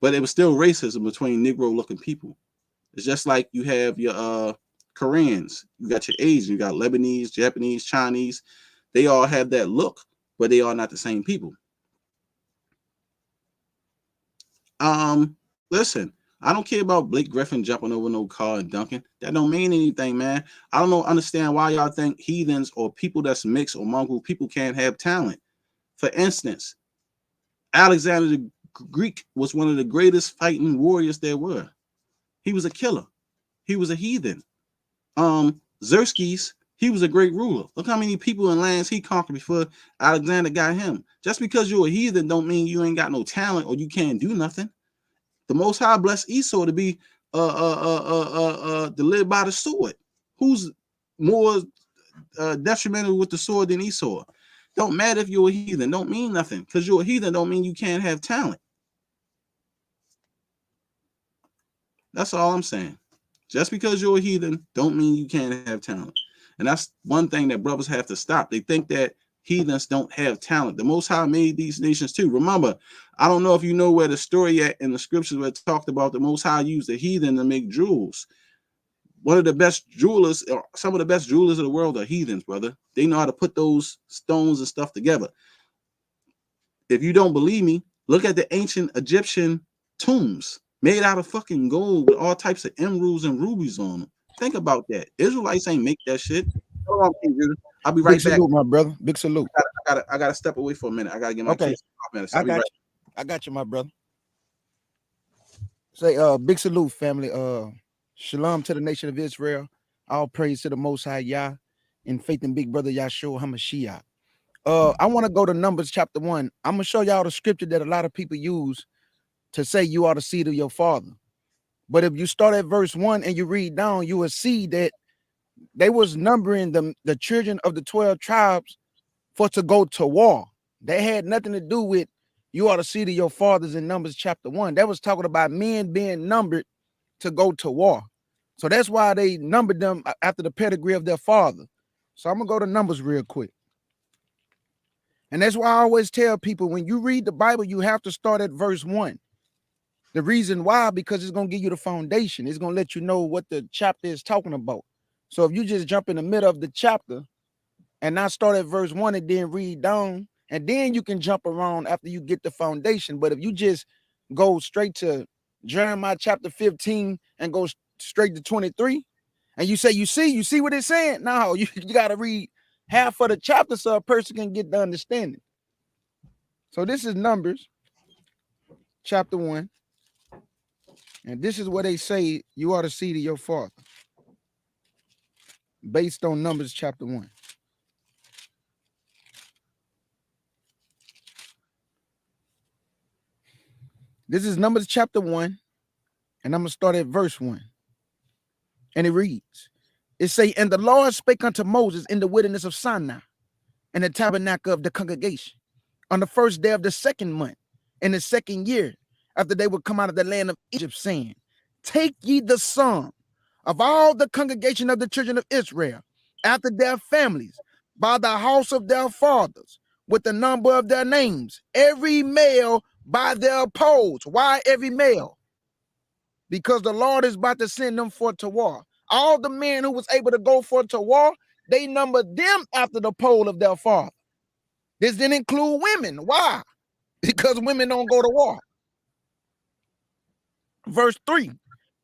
it was still racism between Negro-looking people. It's just like you have your Koreans, you got your Asians, you got Lebanese, Japanese, Chinese. They all have that look, but they are not the same people. Listen, I don't care about Blake Griffin jumping over no car and dunking. That don't mean anything, man. I don't understand why y'all think heathens or people that's mixed or mongrel people can't have talent. For instance, Alexander the Greek was one of the greatest fighting warriors there were. He was a killer. He was a heathen. Xerxes, he was a great ruler. Look how many people and lands he conquered before Alexander got him. Just because you're a heathen don't mean you ain't got no talent or you can't do nothing. The Most High blessed Esau to be to live by the sword. Who's more detrimental with the sword than Esau? Don't matter if you're a heathen. Don't mean nothing. Because you're a heathen don't mean you can't have talent. That's all I'm saying. Just because you're a heathen don't mean you can't have talent. And that's one thing that brothers have to stop. They think that heathens don't have talent. The Most High made these nations too. Remember, I don't know if you know where the story at in the scriptures where it talked about the Most High used the heathen to make jewels. One of the best jewelers, or some of the best jewelers of the world are heathens, brother. They know how to put those stones and stuff together. If you don't believe me, look at the ancient Egyptian tombs made out of fucking gold with all types of emeralds and rubies on them. Think about that. Israelites ain't make that shit. Hold on, I'll be right Big back. Salute, my brother. Big salute. I gotta step away for a minute. I gotta get my kids 5 minutes. I got you, my brother. Say, big salute, family. Shalom to the nation of Israel. All praise to the Most High Yah, in faith in big brother Yahshua Ha Mashayach. I want to go to Numbers chapter 1. I'm gonna show y'all the scripture that a lot of people use to say you are the seed of your father. But if you start at verse 1 and you read down, you will see that they was numbering the children of the 12 tribes for to go to war. They had nothing to do with you are the seed of your fathers in Numbers chapter 1. That was talking about men being numbered to go to war. So that's why they numbered them after the pedigree of their father. So I'm gonna go to Numbers real quick. And that's why I always tell people, when you read the Bible, you have to start at verse 1. The reason why, because it's going to give you the foundation. It's going to let you know what the chapter is talking about. So if you just jump in the middle of the chapter and not start at verse 1 and then read down, and then you can jump around after you get the foundation. But if you just go straight to Jeremiah chapter 15 and go straight to 23, and you say, you see what it's saying? No, you got to read half of the chapter so a person can get the understanding. So this is Numbers chapter 1. And this is what they say you are the seed of your father, based on Numbers chapter 1. This is Numbers chapter 1, and I'm going to start at verse 1. And it reads, it say, and the Lord spake unto Moses in the wilderness of Sinai, in the tabernacle of the congregation, on the first day of the second month, in the second year, after they would come out of the land of Egypt, saying, take ye the sum of all the congregation of the children of Israel, after their families, by the house of their fathers, with the number of their names, every male by their polls. Why every male? Because the Lord is about to send them forth to war. All the men who was able to go forth to war, they numbered them after the poll of their father. This didn't include women. Why? Because women don't go to war. Verse 3,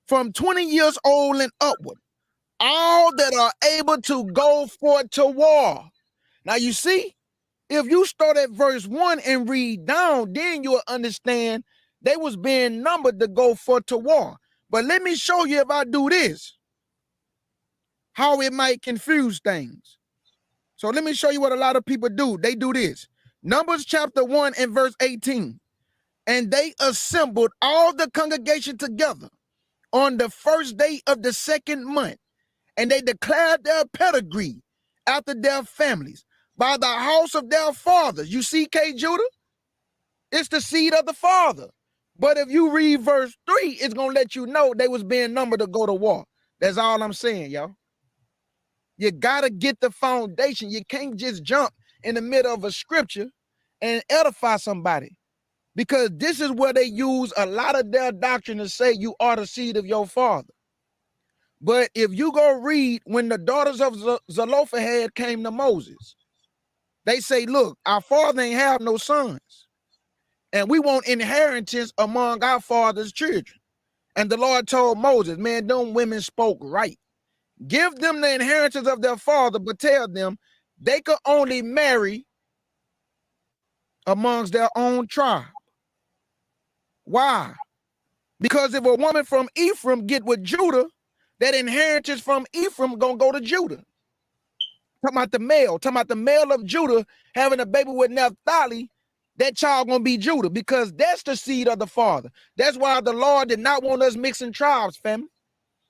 from 20 years old and upward, all that are able to go forth to war. Now you see, if you start at verse 1 and read down, then you'll understand they was being numbered to go forth to war. But let me show you if I do this. how it might confuse things. So let me show you what a lot of people do. They do this. Numbers chapter 1 and verse 18. And they assembled all the congregation together on the first day of the second month, and they declared their pedigree after their families by the house of their fathers. You see, K. Judah? It's the seed of the father. But if you read verse 3, it's going to let you know they was being numbered to go to war. That's all I'm saying, y'all. You got to get the foundation. You can't just jump in the middle of a scripture and edify somebody, because this is where they use a lot of their doctrine to say you are the seed of your father. But if you go read when the daughters of Zelophehad came to Moses, they say, look, our father ain't have no sons, and we want inheritance among our father's children. And the Lord told Moses, man, them women spoke right. Give them the inheritance of their father, but tell them they could only marry amongst their own tribe. Why? Because if a woman from Ephraim get with Judah, that inheritance from Ephraim gonna go to Judah. Talking about the male of Judah having a baby with Naphtali, that child gonna be Judah, because that's the seed of the father. That's why the Lord did not want us mixing tribes, family,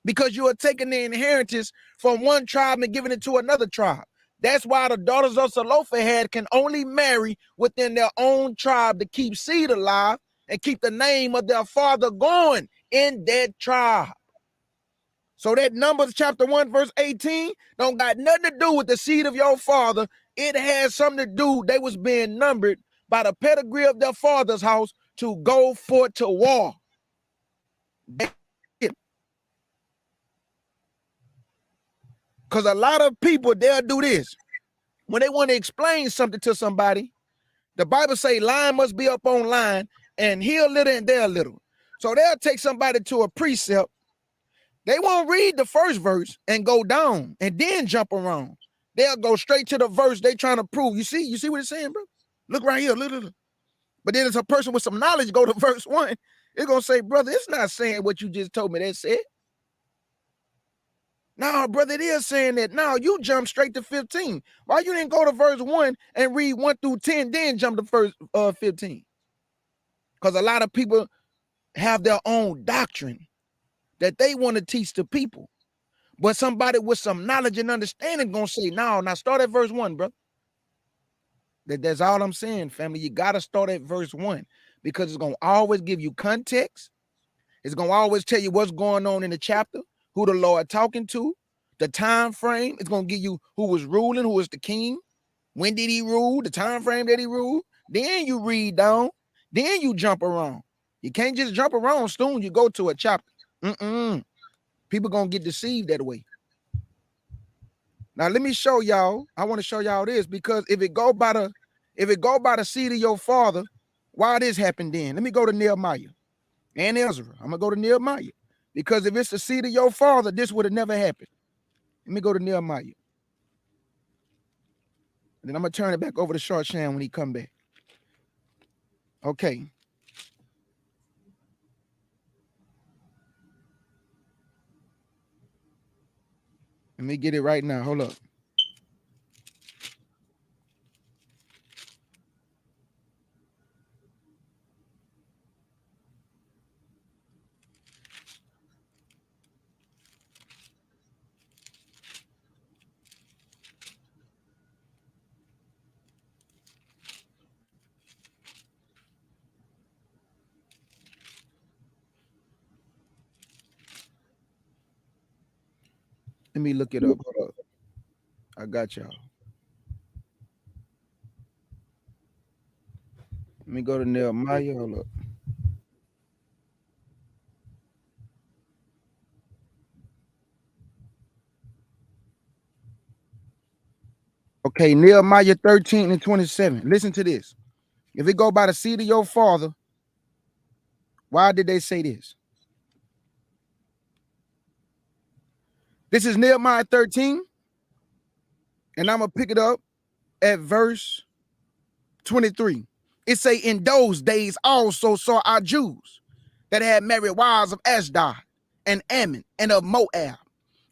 because you are taking the inheritance from one tribe and giving it to another tribe. That's why the daughters of Zelophehad can only marry within their own tribe to keep seed alive and keep the name of their father going in that tribe. So that Numbers chapter 1 verse 18 don't got nothing to do with the seed of your father. It has something to do, they was being numbered by the pedigree of their father's house to go forth to war. Because a lot of people, they'll do this. When they want to explain something to somebody, the Bible say line must be up on line, and here a little and there a little. So they'll take somebody to a precept. They won't read the first verse and go down and then jump around. They'll go straight to the verse they trying to prove. You see what it's saying, bro? Look right here, look. But then it's a person with some knowledge go to verse 1. It's going to say, brother, it's not saying what you just told me that said. No, brother, it is saying that. Now you jump straight to 15. Why you didn't go to verse 1 and read 1 through 10, then jump to verse 15? Because a lot of people have their own doctrine that they want to teach to people. But somebody with some knowledge and understanding gonna say, no, now start at verse 1, brother. That's all I'm saying, family. You got to start at verse 1, because it's going to always give you context. It's going to always tell you what's going on in the chapter, who the Lord talking to, the time frame. It's going to give you who was ruling, who was the king, when did he rule, the time frame that he ruled. Then you read down, then you jump around. You can't just jump around soon you go to a chapter. People going to get deceived that way. Now let me show y'all. I want to show y'all this, because if it go by the seed of your father, why this happened then? Let me go to Nehemiah and Ezra. I'm gonna go to Nehemiah, because if it's the seed of your father, this would have never happened. Let me go to Nehemiah, and then I'm gonna turn it back over to Shar Sham when he come back. Okay. Let me get it right now. Hold up. Let me look it up. Hold up. I got y'all. Let me go to Nehemiah. Hold up. Okay, Nehemiah 13 and 27. Listen to this. If it go by the seed of your father, why did they say this? This is Nehemiah 13, and I'm going to pick it up at verse 23. It say, in those days also saw our Jews that had married wives of Ashdod and Ammon and of Moab,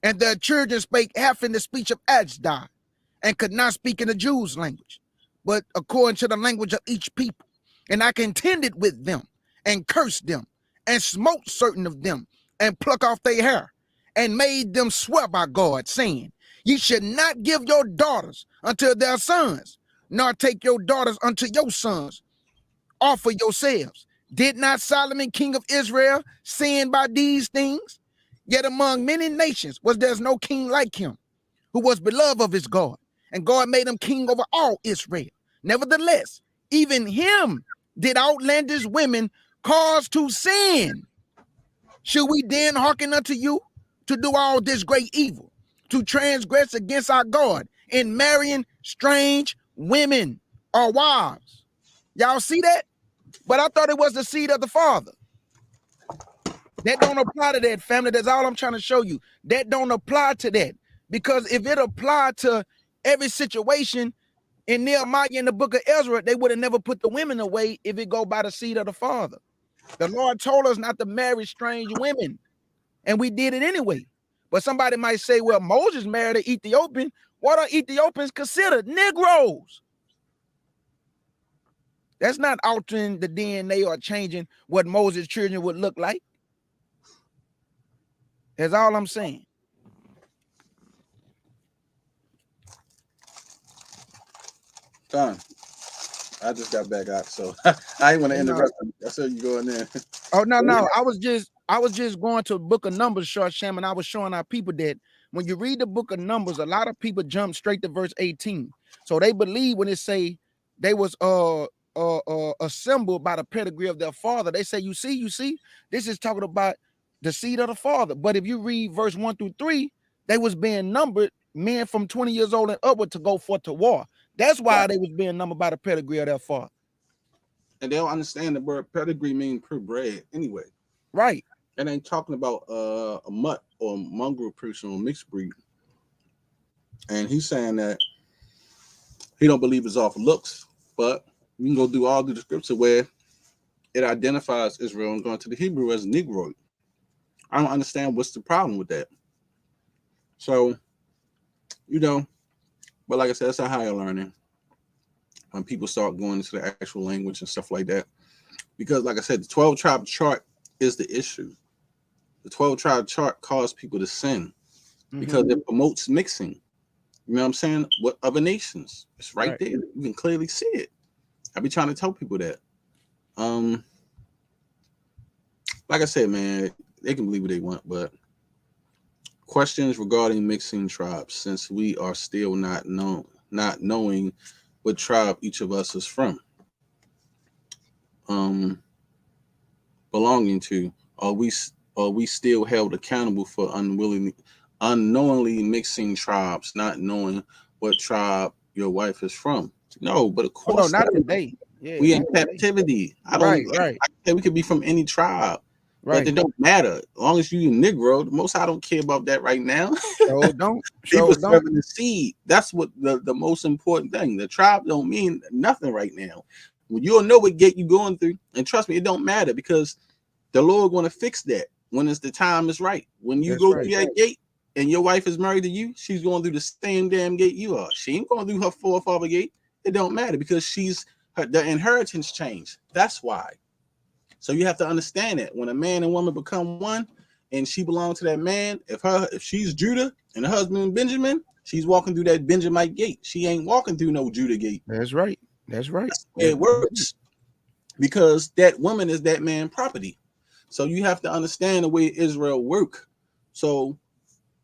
And their children spake half in the speech of Ajdar, and could not speak in the Jews' language, but according to the language of each people. And I contended with them, and cursed them, and smote certain of them, and pluck off their hair, and made them swear by God, saying, Ye should not give your daughters unto their sons, nor take your daughters unto your sons. Offer yourselves. Did not Solomon, king of Israel, sin by these things? Yet among many nations was there no king like him, who was beloved of his God, and God made him king over all Israel. Nevertheless, even him did outlandish women cause to sin. Should we then hearken unto you to do all this great evil, to transgress against our God in marrying strange women or wives? Y'all see that? But I thought it was the seed of the father. That don't apply to that, family. That's all I'm trying to show you. That don't apply to that. Because if it applied to every situation in Nehemiah in the book of Ezra, they would have never put the women away if it go by the seed of the father. The Lord told us not to marry strange women, and we did it anyway. But somebody might say, well, Moses married an Ethiopian. What are Ethiopians considered? Negroes. That's not altering the DNA or changing what Moses' children would look like. That's all I'm saying. Done. I just got back out, so I ain't want to interrupt you. I said you go in there. Oh no. I was just going to the book of Numbers, Shar Sham, and I was showing our people that when you read the book of Numbers, a lot of people jump straight to verse 18. So they believe when it say they was assembled by the pedigree of their father. They say, you see, this is talking about the seed of the father. But if you read verse 1 through 3, they was being numbered men from 20 years old and upward to go forth to war. That's why they was being numbered by the pedigree of their father. And they don't understand the word pedigree means purebred anyway. Right. It ain't talking about a mutt or a mongrel person or mixed breed. And he's saying that he don't believe it's off looks, but we can go through all the scripture where it identifies Israel and going to the Hebrew as Negroid. I don't understand what's the problem with that. So, but like I said, it's a higher learning when people start going into the actual language and stuff like that. Because like I said, the 12 tribe chart is the issue. The 12 tribe chart caused people to sin because it promotes mixing. You know what I'm saying? What other nations? It's right there. You can clearly see it. I be trying to tell people that. Like I said, man, they can believe what they want, but questions regarding mixing tribes, since we are still not knowing what tribe each of us is from, belonging to, are we still held accountable for unknowingly mixing tribes, not knowing what tribe your wife is from? No, but of course, not today. Yeah, we in captivity. Right. We could be from any tribe. But it don't matter. As long as you Negro, the Most I don't care about that right now. People serving the seed. That's what the most important thing. The tribe don't mean nothing right now. Well, you'll know what gate you're going through. And trust me, it don't matter because the Lord going to fix that when it's the time is right. When you go through that gate and your wife is married to you, she's going through the same damn gate you are. She ain't going through her forefather gate. It don't matter because the inheritance changed. That's why. So you have to understand that when a man and woman become one and she belongs to that man, if she's Judah and her husband Benjamin, she's walking through that Benjamite gate. She ain't walking through no Judah gate. That's right. That's right. It works because that woman is that man's property. So you have to understand the way Israel work. So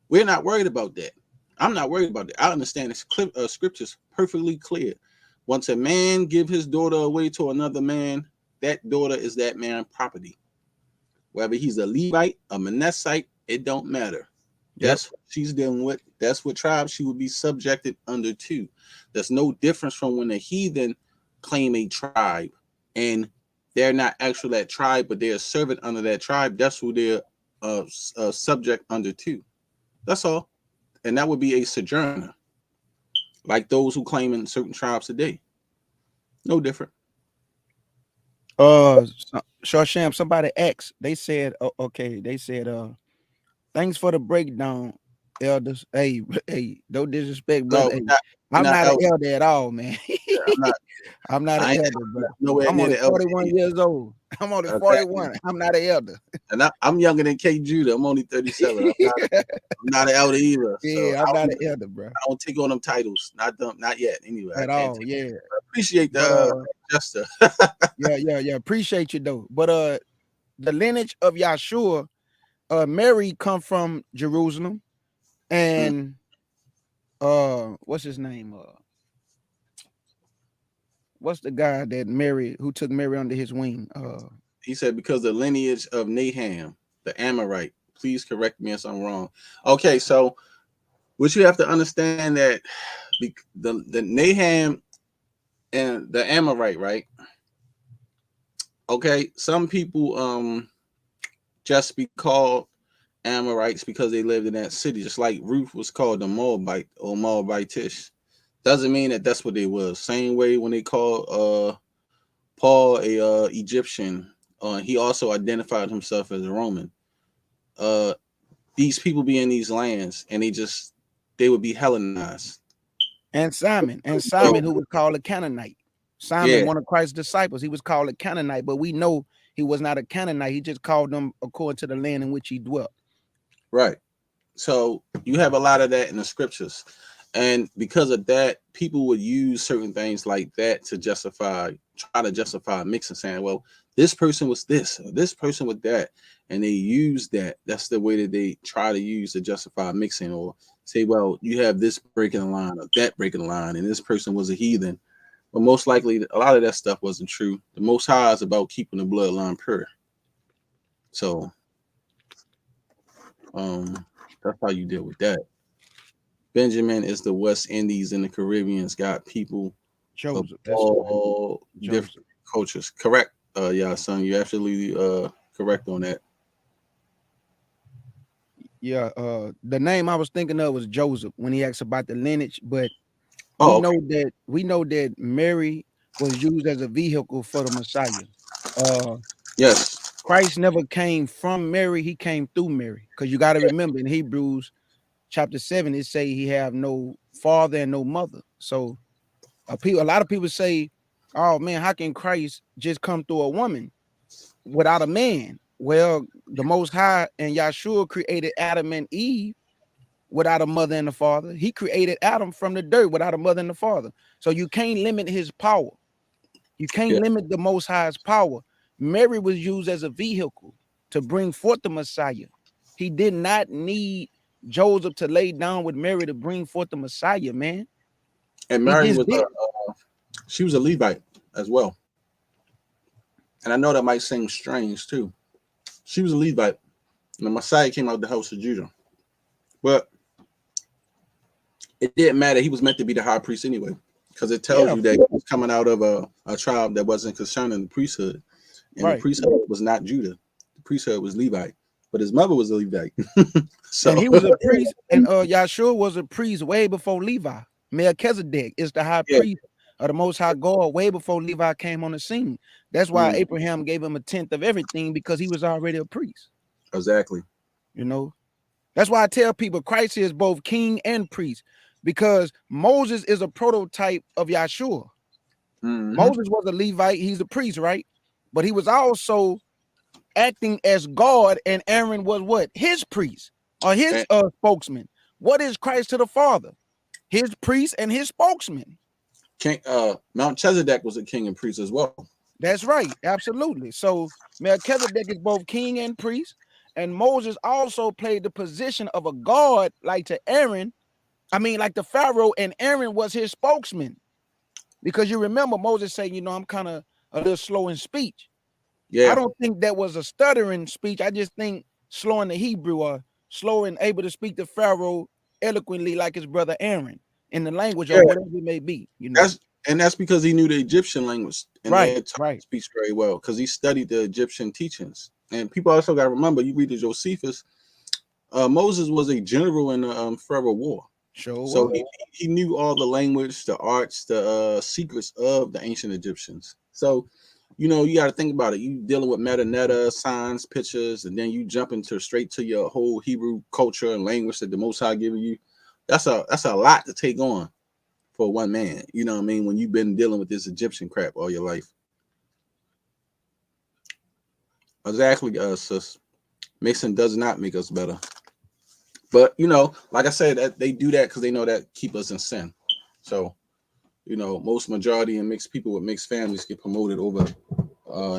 we're not worried about that. I'm not worried about that. I understand the scriptures perfectly clear. Once a man give his daughter away to another man, that daughter is that man's property. Whether he's a Levite, a Manassite, it don't matter. That's what she's dealing with. That's what tribe she would be subjected under to. There's no difference from when a heathen claim a tribe and they're not actually that tribe, but they're a servant under that tribe. That's who they're subject under to. That's all. And that would be a sojourner, like those who claim in certain tribes today. No different. Shar Sham, somebody asked, they said, okay, they said, thanks for the breakdown. elders. Hey, hey, no disrespect, No, brother. Hey, we're I'm not not an elders. elder at all, man. Yeah, I'm not. I'm not an I ain't elder, bro. nowhere I'm near only the elder 41 age. years old. I'm only Exactly. 41. I'm not an elder. And I'm younger than K Judah. I'm only 37. I'm not an elder either. So Yeah, I'm not an elder, bro, I don't take on them titles. Not yet. Anyway, I at can't all. take. Yeah, I appreciate but the Jester. yeah. Appreciate you though. But the lineage of Yahshua, Mary come from Jerusalem, and what's his name? What's the guy that Mary who took Mary under his wing? He said because the lineage of Naham, the Amorite. Please correct me if I'm wrong. Okay, so what you have to understand that the Naham and the Amorite, right? Okay, some people just be called Amorites because they lived in that city, just like Ruth was called the Moabite or Moabitish. Doesn't mean that that's what they was. Same way when they called Paul a Egyptian, he also identified himself as a Roman. These people be in these lands and they would be Hellenized. and Simon, So, who was called a Canaanite. Simon, yeah, one of Christ's disciples, he was called a Canaanite, but we know he was not a Canaanite. He just called them according to the land in which he dwelt. right. So you have a lot of that in the scriptures. And because of that, people would use certain things like that to try to justify mixing, saying, well, this person was this, or this person was that. And they use that. That's the way that they try to use to justify mixing, or say, well, you have this breaking the line or that breaking the line, and this person was a heathen. But most likely, a lot of that stuff wasn't true. The Most High is about keeping the bloodline pure. So that's how you deal with that. Benjamin is the West Indies and the Caribbean's got people of Joseph, that's all Joseph. different cultures. Correct. Yeah, son, you're absolutely correct on that. Yeah, the name I was thinking of was Joseph when he asked about the lineage, but we Oh, okay. know that Mary was used as a vehicle for the Messiah. Uh Yes. Christ never came from Mary, he came through Mary. Because you got to remember in Hebrews chapter 7, it say he have no father and no mother. So a lot of people say, oh man, how can Christ just come through a woman without a man? Well, the Most High and Yahshua created Adam and Eve without a mother and a father. He created Adam from the dirt without a mother and a father. So you can't limit his power. You can't Yeah. limit the Most High's power. Mary was used as a vehicle to bring forth the Messiah. He did not need Joseph to lay down with Mary to bring forth the Messiah, man. And He Mary just was did. she was a Levite as well. And I know that might seem strange too. She was a Levite, and the Messiah came out of the house of Judah. But it didn't matter. He was meant to be the high priest anyway, because it tells you that he was coming out of a tribe that wasn't concerned in the priesthood. And the priesthood was not Judah. The priesthood was Levite. But his mother was a Levite. So And he was a priest, and Yahshua was a priest way before Levi. Melchizedek is the high priest of the Most High God way before Levi came on the scene. That's why Abraham gave him a tenth of everything, because he was already a priest. Exactly. You know, that's why I tell people Christ is both king and priest, because Moses is a prototype of Yahshua. Moses was a Levite, he's a priest, right? But he was also acting as God, and Aaron was what? His priest or his spokesman. What is Christ to the Father? His priest and his spokesman. King Melchizedek was a king and priest as well. That's right, absolutely. So Melchizedek is both king and priest, and Moses also played the position of a God, like to Aaron. I mean, like the Pharaoh, and Aaron was his spokesman. Because you remember Moses saying, you know, I'm kind of a little slow in speech. Yeah. I don't think that was a stuttering speech. I just think slow in the Hebrew, or slow and able to speak to Pharaoh eloquently like his brother Aaron in the language or whatever it may be. You know, that's because he knew the Egyptian language, and right. speaks very well because he studied the Egyptian teachings. And people also got to remember, you read the Josephus, Moses was a general in the Pharaoh War. Sure. So he knew all the language, the arts, the secrets of the ancient Egyptians. So you know, you got to think about it. You dealing with metanoia, signs, pictures, and then you jump into straight to your whole Hebrew culture and language that the Most High giving you. That's a lot to take on for one man. You know what I mean? When you've been dealing with this Egyptian crap all your life. Exactly, sis. Mixing does not make us better. But, you know, like I said, that they do that because they know that keep us in sin. So, you know, most majority and mixed people with mixed families get promoted over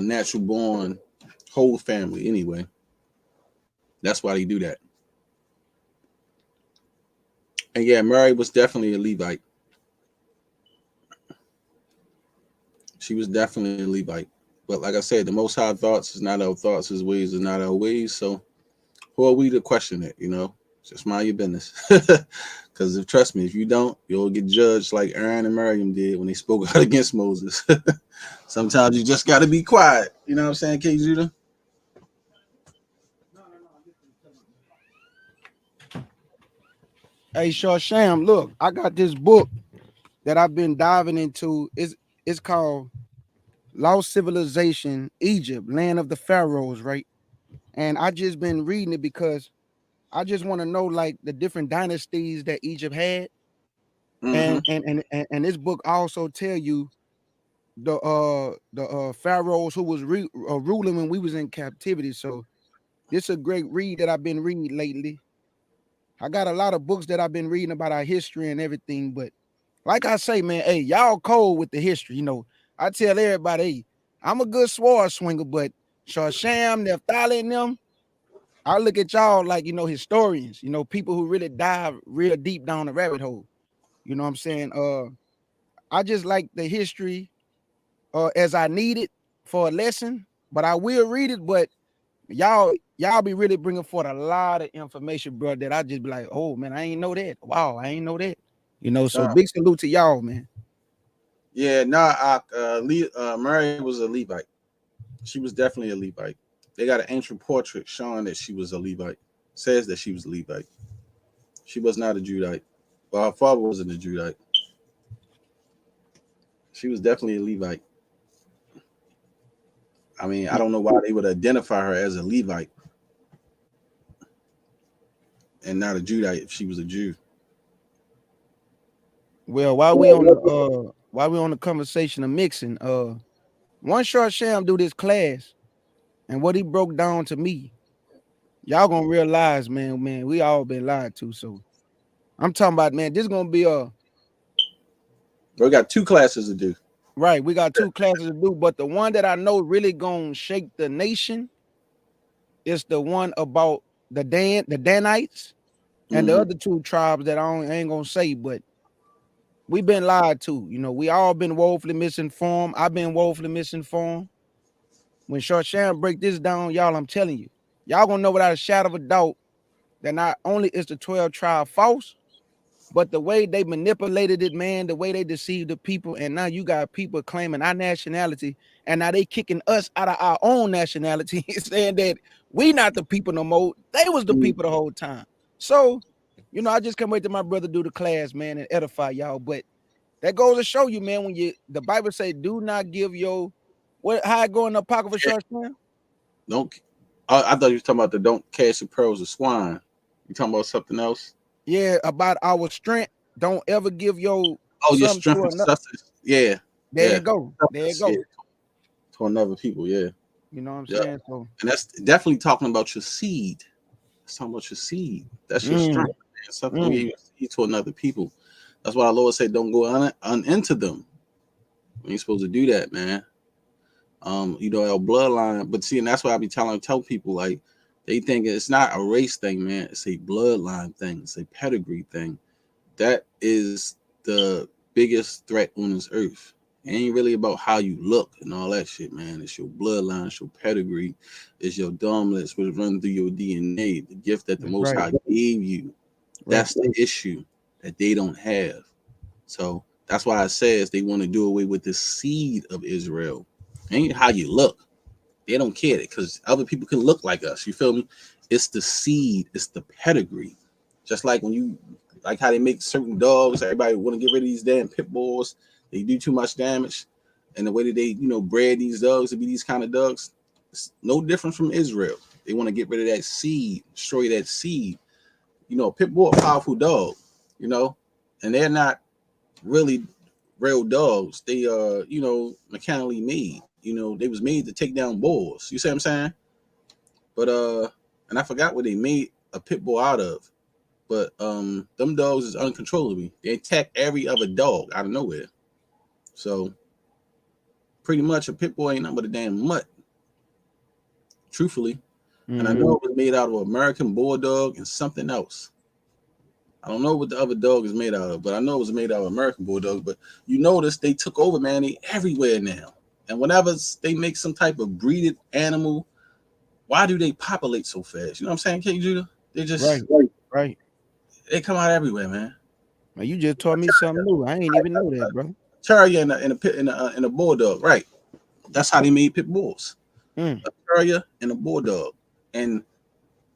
natural born whole family anyway. That's why they do that. And yeah, Mary was definitely a Levite. She was definitely a Levite. But like I said, the Most High thoughts is not our thoughts, his ways is not our ways. So who are we to question it, you know? Just mind your business. Because trust me, if you don't, you'll get judged like Aaron and Miriam did when they spoke out against Moses. Sometimes you just got to be quiet. You know what I'm saying, K. Judah? Hey, Shar Sham, look, I got this book that I've been diving into. It's called Lost Civilization, Egypt, Land of the Pharaohs, right? And I just been reading it because I just want to know like the different dynasties that Egypt had. Mm-hmm. And this book also tell you the pharaohs who was ruling when we was in captivity. So this is a great read that I've been reading lately. I got a lot of books that I've been reading about our history and everything, but like I say, man, hey, y'all cold with the history. You know, I tell everybody, hey, I'm a good sword swinger, but Shar Sham, Naphtali, and them, I look at y'all like, you know, historians, you know, people who really dive real deep down the rabbit hole. You know what I'm saying? I just like the history as I need it for a lesson, but I will read it. But y'all be really bringing forth a lot of information, bro, that I just be like, oh man, I ain't know that. Wow, I ain't know that. You know, so big salute to y'all, man. Yeah, Mary was a Levite. She was definitely a Levite. They got an ancient portrait showing that she was a Levite. Says that she was a Levite. She was not a Judite. Well, her father wasn't a Judite. She was definitely a Levite. I mean, I don't know why they would identify her as a Levite and not a Judite if she was a Jew. Well, while we on the conversation of mixing, one Shar Sham do this class, and what he broke down to me, y'all gonna realize, man, we all been lied to. So I'm talking about, man, this gonna be We got 2 classes to do. right. We got 2 classes to do, but the one that I know really gonna shake the nation is the one about the Danites and the other 2 tribes that I ain't gonna say, but we've been lied to. You know, we all been woefully misinformed. I've been woefully misinformed. When Shar Sham break this down, y'all, I'm telling you, y'all gonna know without a shadow of a doubt that not only is the 12 tribe false, but the way they manipulated it, man, the way they deceived the people, and now you got people claiming our nationality, and now they kicking us out of our own nationality, saying that we not the people no more. They was the people the whole time. So, you know, I just can't wait till my brother do the class, man, and edify y'all. But that goes to show you, man, when the Bible say, do not give your how it go in the pocket for Shar Sham? Don't. I thought you were talking about the don't cast your pearls of swine. You talking about something else? Yeah, about our strength. Don't ever give your your strength and substance. Yeah. There you go. There you go. Yeah. To another people, yeah. You know what I'm saying? So, and that's definitely talking about your seed. It's talking about your seed. That's your strength. Man. Something you seed to another people. That's why our Lord said, don't go into them. We ain't supposed to do that, man. You know, our bloodline. But see, and that's why I be tell people, like, they think it's not a race thing, man. It's a bloodline thing. It's a pedigree thing. That is the biggest threat on this earth. It ain't really about how you look and all that shit, man. It's your bloodline, it's your pedigree, it's your dominance, which run through your DNA, the gift that the Most High gave you. That's the issue that they don't have. So that's why it says they want to do away with the seed of Israel. It ain't how you look. They don't care because other people can look like us. You feel me? It's the seed, it's the pedigree. Just like when you like how they make certain dogs, everybody want to get rid of these damn pit bulls. They do too much damage. and the way that they, bred these dogs to be these kind of dogs, it's no different from Israel. They want to get rid of that seed, destroy that seed. Pit bull, a powerful dog, and they're not really real dogs. They mechanically made. They was made to take down bulls. You see what I'm saying? But and I forgot what they made a pit bull out of. But them dogs is uncontrollable. They attack every other dog out of nowhere. So pretty much a pit bull ain't nothing but a damn mutt. Truthfully. Mm-hmm. And I know it was made out of American Bulldog and something else. I don't know what the other dog is made out of, but I know it was made out of American Bulldog. But you notice they took over, man. They everywhere now. And whenever they make some type of breeded animal, why do they populate so fast? You know what I'm saying, King Judah? They just right. They come out everywhere, man. Well, you just taught me something new. I ain't even know that, bro. Terrier and a bulldog, right? That's how they made pit bulls. A terrier and a bulldog, and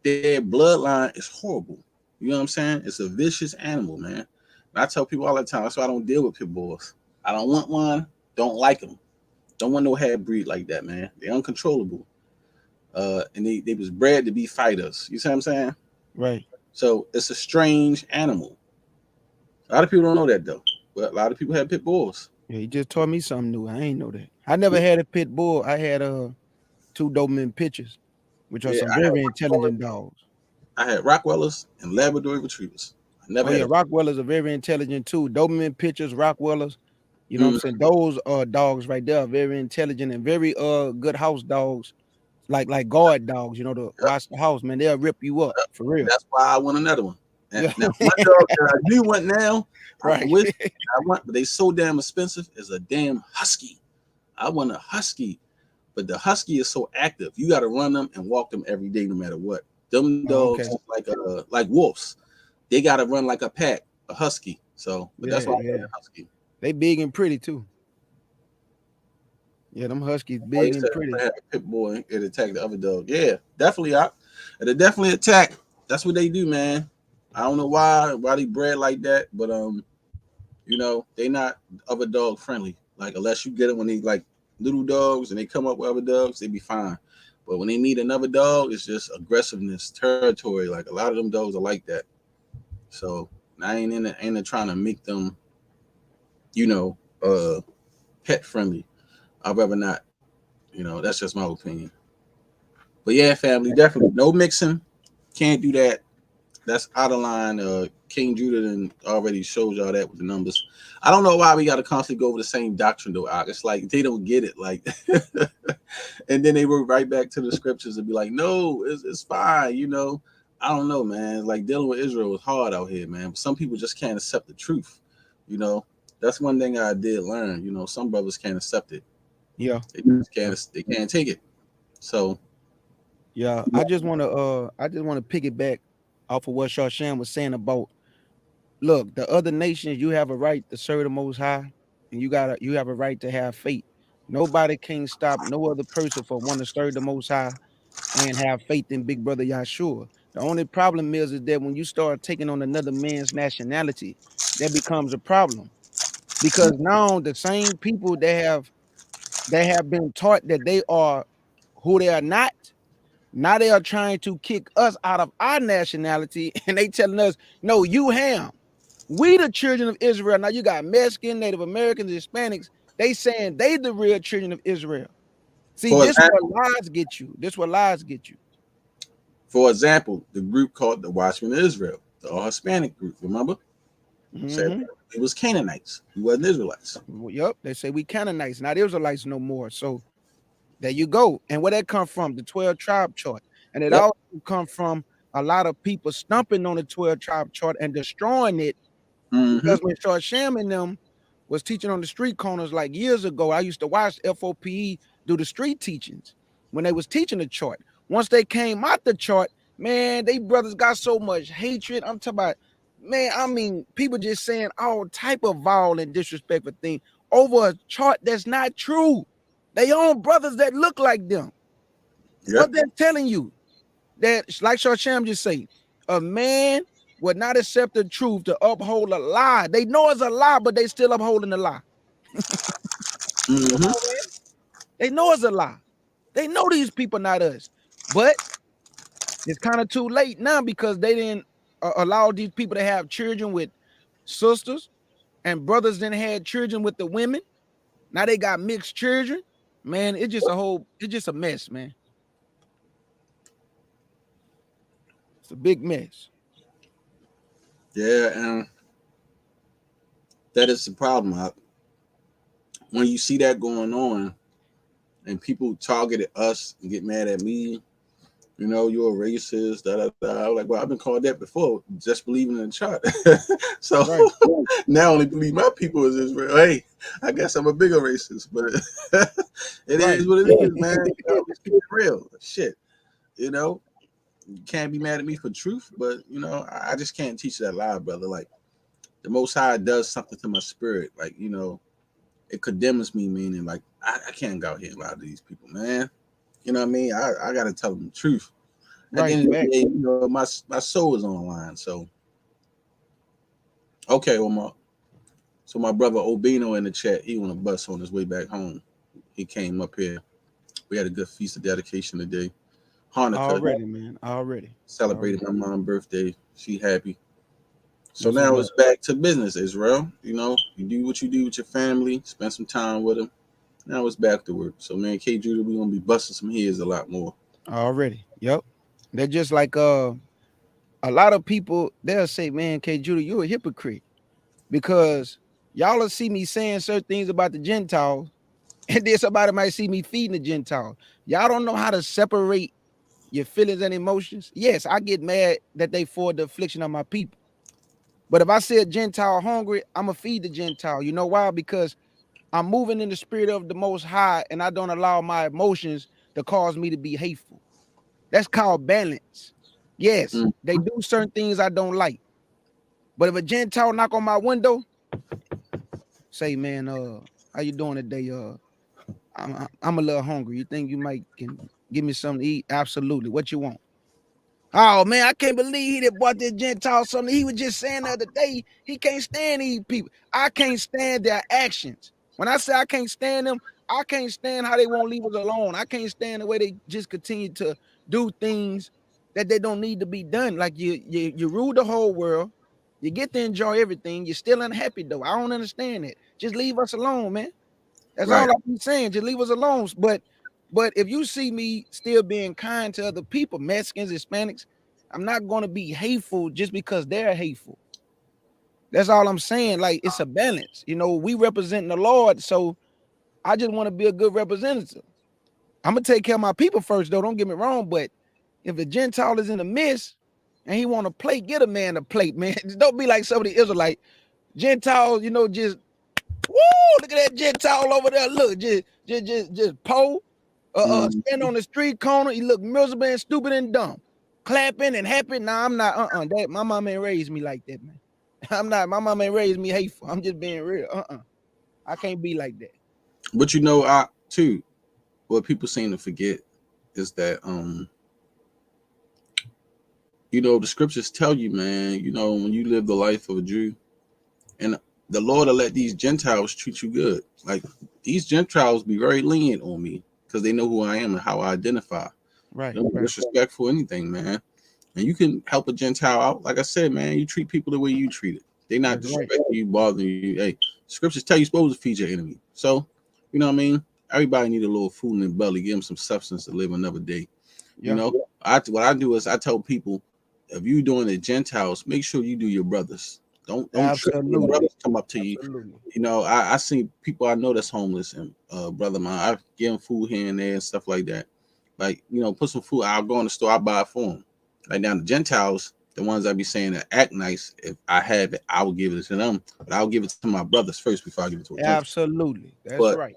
their bloodline is horrible. You know what I'm saying? It's a vicious animal, man. And I tell people all the time, that's why I don't deal with pit bulls. I don't want one. Don't like them. Don't want no half breed like that, man. They're uncontrollable. And they was bred to be fighters. You see what I'm saying? Right. So it's a strange animal. A lot of people don't know that though. But a lot of people have pit bulls. Yeah, you just taught me something new. I ain't know that. I never had a pit bull. I had 2 Doberman Pinschers, which are some very intelligent dogs. I had Rottweilers and Labrador Retrievers. Rottweilers are very intelligent too. Doberman Pinschers, Rottweilers. You know what I'm saying? Those dogs right there are very intelligent and very good house dogs, like guard dogs. To watch the house, man. They'll rip you up for real. That's why I want another one. And now, one dog that I do want now, right? But they so damn expensive, is a damn husky. I want a husky, but the husky is so active. You got to run them and walk them every day, no matter what. Them dogs like wolves. They got to run like a pack, a husky. So, but that's why I want a husky. They big and pretty too. Yeah, them huskies big and pretty. A pit bull, it attack the other dog. Yeah, definitely. It'll definitely attack. That's what they do, man. I don't know why they bred like that, but they not other dog friendly. Like unless you get them when they like little dogs and they come up with other dogs, they be fine. But when they meet another dog, it's just aggressiveness, territory. Like a lot of them dogs are like that. So I ain't in it trying to make them, pet friendly. I'd rather not. That's just my opinion. But yeah, family, definitely no mixing. Can't do that. That's out of line. King Judah already showed y'all that with the numbers. I don't know why we got to constantly go over the same doctrine, though. It's like they don't get it. Like, and then they were right back to the scriptures and be like, no, it's fine. I don't know, man. Like dealing with Israel is hard out here, man. But some people just can't accept the truth. That's one thing I did learn. Some brothers can't accept it. Yeah, they just can't. They can't take it. So, yeah, I just want to piggyback off of what Shar Sham was saying about, look, the other nations, you have a right to serve the Most High, and you have a right to have faith. Nobody can stop no other person from wanting to serve the Most High and have faith in Big Brother Yahshua. The only problem is that when you start taking on another man's nationality, that becomes a problem, because now the same people that have been taught that they are who they are not. Now they are trying to kick us out of our nationality, and they telling us, no, you Ham. We the children of Israel. Now you got Mexican, Native Americans, Hispanics. They saying they the real children of Israel. See, this is what lies get you. This is what lies get you. For example, the group called the Watchmen of Israel, the all Hispanic group, remember? Said it was Canaanites. It wasn't Israelites. Yep, they say we Canaanites, not Israelites no more. So there you go. And where that come from? The 12 tribe chart. And it also come from a lot of people stumping on the 12 tribe chart and destroying it. Because when Shar Sham and them was teaching on the street corners like years ago, I used to watch F.O.P.E do the street teachings when they was teaching the chart. Once they came out the chart, man, they brothers got so much hatred. I'm talking about, man, I mean, people just saying all type of vile and disrespectful thing over a chart that's not true. They own brothers that look like them. What they're telling you, that like Shar Sham just say, a man would not accept the truth to uphold a lie. They know it's a lie, but they still upholding the lie. Come on, man. They know it's a lie. They know these people not us. But it's kind of too late now because they didn't allow these people to have children with sisters, and brothers then had children with the women. Now they got mixed children. Man, it's just a mess, man. It's a big mess. Yeah, and that is the problem. When you see that going on and people target at us and get mad at me, you know, you're a racist, da, da, da. I was like, well, I've been called that before, just believing in the chart. So now I only believe my people is Israel. Hey, I guess I'm a bigger racist, but it is what it is, man. You know, let's keep it real. Shit. You know, you can't be mad at me for truth, but, you know, I just can't teach that lie, brother. Like, the Most High does something to my spirit. Like, you know, it condemns me, meaning, like, I can't go out here and lie to these people, man. You know what I mean? I got to tell them the truth. At the end of the day, you know, my soul is on the line. So, okay, well, so my brother Obino in the chat, he on a bus on his way back home. He came up here. We had a good feast of dedication today. Hanukkah. Already, man. Already. Celebrated my mom's birthday. She happy. So now it's back to business, Israel. You know, you do what you do with your family, spend some time with them. Now it's back to work. So, man, K. Judah, we're going to be busting some heads a lot more. Already. Yep. They're just like a lot of people, they'll say, man, K. Judah, you're a hypocrite because y'all will see me saying certain things about the Gentiles, and then somebody might see me feeding the Gentiles. Y'all don't know how to separate your feelings and emotions. Yes, I get mad that they forward the affliction of my people. But if I see a Gentile hungry, I'm going to feed the Gentile. You know why? Because I'm moving in the spirit of the Most High, and I don't allow my emotions to cause me to be hateful. That's called balance. Yes, they do certain things I don't like. But if a Gentile knock on my window, say, man, how you doing today? I'm a little hungry. You think you might can give me something to eat? Absolutely. What you want? Oh man, I can't believe he bought this Gentile something. He was just saying the other day he can't stand these people. I can't stand their actions. When I say I can't stand them, I can't stand how they won't leave us alone. I can't stand the way they just continue to do things that they don't need to be done. Like you rule the whole world. You get to enjoy everything. You're still unhappy though. I don't understand it. Just leave us alone, man. That's all I'm saying. Just leave us alone. But if you see me still being kind to other people, Mexicans, Hispanics, I'm not going to be hateful just because they're hateful. That's all I'm saying. Like, it's a balance. You know, we represent the Lord, so I just want to be a good representative. I'm going to take care of my people first, though. Don't get me wrong. But if the Gentile is in the midst and he want a plate, get a man a plate, man. Don't be like some of the Israelite Gentiles, you know, just, woo, look at that Gentile over there. Look, just po. Stand on the street corner, you look miserable and stupid and dumb, clapping and happy. Nah, I'm not. That my mom ain't raised me like that, man. I'm not. My mom ain't raised me hateful. I'm just being real. I can't be like that. But you know, too, what people seem to forget is that you know, the scriptures tell you, man. You know, when you live the life of a Jew, and the Lord will let these Gentiles treat you good. Like these Gentiles be very lenient on me. Because they know who I am and how I identify. Right. Don't disrespectful anything, man. And you can help a Gentile out. Like I said, man, you treat people the way you treat it. They're not disrespecting you, bothering you. Hey, scriptures tell you supposed to feed your enemy. So, you know what I mean? Everybody need a little food in their belly, give them some substance to live another day. You know, what I do is I tell people, if you doing the Gentiles, make sure you do your brothers. Don't trip when your brothers come up to you. You know, I see people I know that's homeless and brother mine. I give them food here and there and stuff like that. Like, you know, put some food. I'll go in the store, I'll buy it for them. Like now the Gentiles, the ones I be saying that act nice, if I have it, I will give it to them. But I'll give it to my brothers first before I give it to a Gentile. Absolutely. That's right.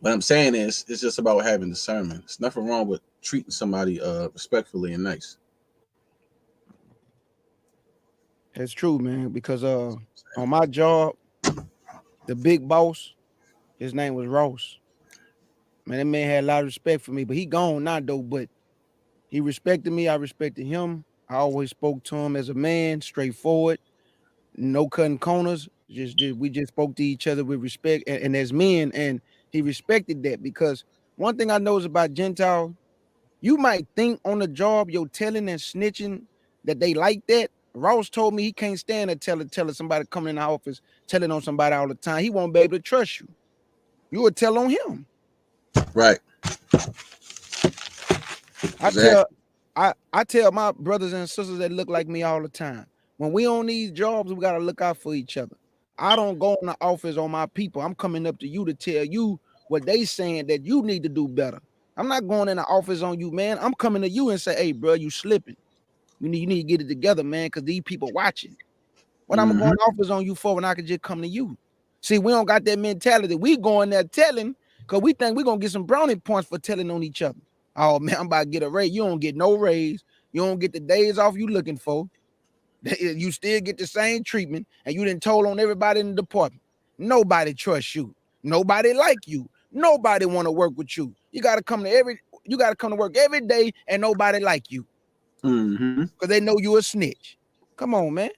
What I'm saying is it's just about having discernment. There's nothing wrong with treating somebody respectfully and nice. It's true, man, because on my job, the big boss, his name was Ross. Man, that man had a lot of respect for me, but he gone now, though. But he respected me. I respected him. I always spoke to him as a man, straightforward, no cutting corners. Just we just spoke to each other with respect and as men, and he respected that, because one thing I know is about Gentile, you might think on the job you're telling and snitching that they like that. Ross told me he can't stand a telling somebody coming in the office, telling on somebody all the time. He won't be able to trust you. You would tell on him. Right. Exactly. I tell my brothers and sisters that look like me all the time, when we on these jobs, we gotta look out for each other. I don't go in the office on my people. I'm coming up to you to tell you what they saying that you need to do better. I'm not going in the office on you, man. I'm coming to you and say, hey, bro, you slipping. You need to get it together, man, because these people watching. What I'm going to office on you for when I can just come to you? See, we don't got that mentality. We going there telling because we think we're going to get some brownie points for telling on each other. Oh, man, I'm about to get a raise. You don't get no raise. You don't get the days off you looking for. You still get the same treatment, and you done told on everybody in the department. Nobody trusts you. Nobody like you. Nobody want to work with you. You got to come to work every day, and nobody like you. Because they know you a snitch. Come on, man.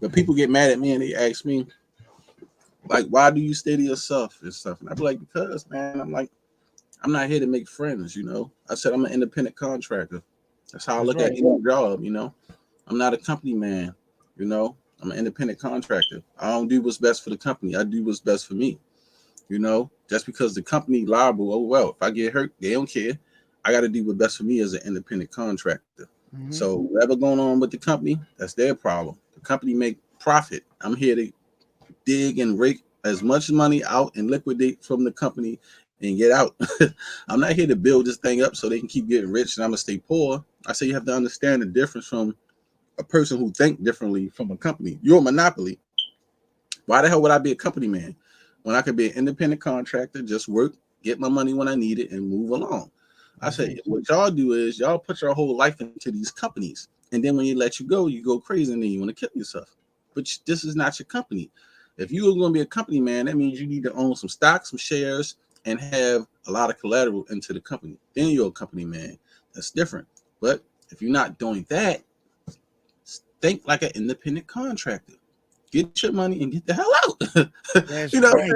But people get mad at me and they ask me, like, why do you stay to yourself and stuff? And I be like, because, man, I'm not here to make friends, you know. I said I'm an independent contractor. That's how I look at any job, you know. I'm not a company man, you know. I'm an independent contractor. I don't do what's best for the company. I do what's best for me, you know. Just because the company liable, oh, well, if I get hurt, they don't care. I got to do what's best for me as an independent contractor. So whatever going on with the company, that's their problem. The company make profit. I'm here to dig and rake as much money out and liquidate from the company and get out. I'm not here to build this thing up so they can keep getting rich and I'm gonna stay poor. I say you have to understand the difference from a person who think differently from a company. You're a monopoly. Why the hell would I be a company man when I could be an independent contractor, just work, get my money when I need it, and move along? I say what y'all do is y'all put your whole life into these companies, and then when you let you go crazy and then you want to kill yourself. But this is not your company. If you are going to be a company man, that means you need to own some stocks, some shares, and have a lot of collateral into the company. Then you're a company man. That's different. But if you're not doing that, think like an independent contractor. Get your money and get the hell out. That's you know, right.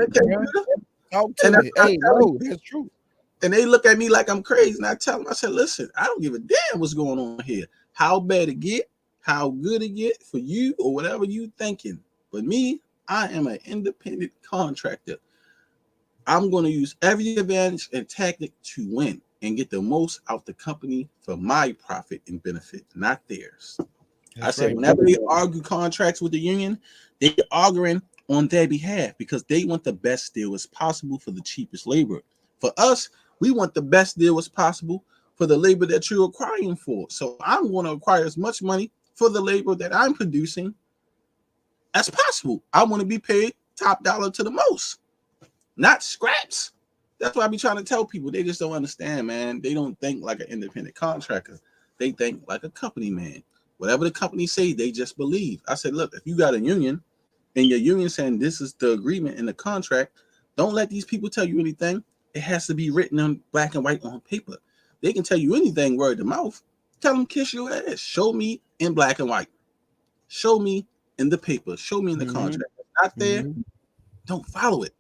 Talk to me. Hey, no, that's true. And they look at me like I'm crazy. And I tell them, I said, listen, I don't give a damn what's going on here. How bad it get, how good it get for you or whatever you thinking. But me, I am an independent contractor. I'm going to use every advantage and tactic to win and get the most out the company for my profit and benefit, not theirs. I said, whenever they argue contracts with the union, they're arguing on their behalf because they want the best deal as possible for the cheapest labor. For us, we want the best deal as possible for the labor that you're acquiring for. So I'm going to acquire as much money for the labor that I'm producing as possible. I want to be paid top dollar to the most, not scraps. That's why I be trying to tell people. They just don't understand, man. They don't think like an independent contractor. They think like a company man. Whatever the company say, they just believe. I said, look, if you got a union and your union saying this is the agreement in the contract, don't let these people tell you anything. It has to be written on black and white on paper. They can tell you anything word to mouth. Tell them kiss your ass. Show me in black and white. Show me in the paper. Show me in the contract. If it's not there, don't follow it.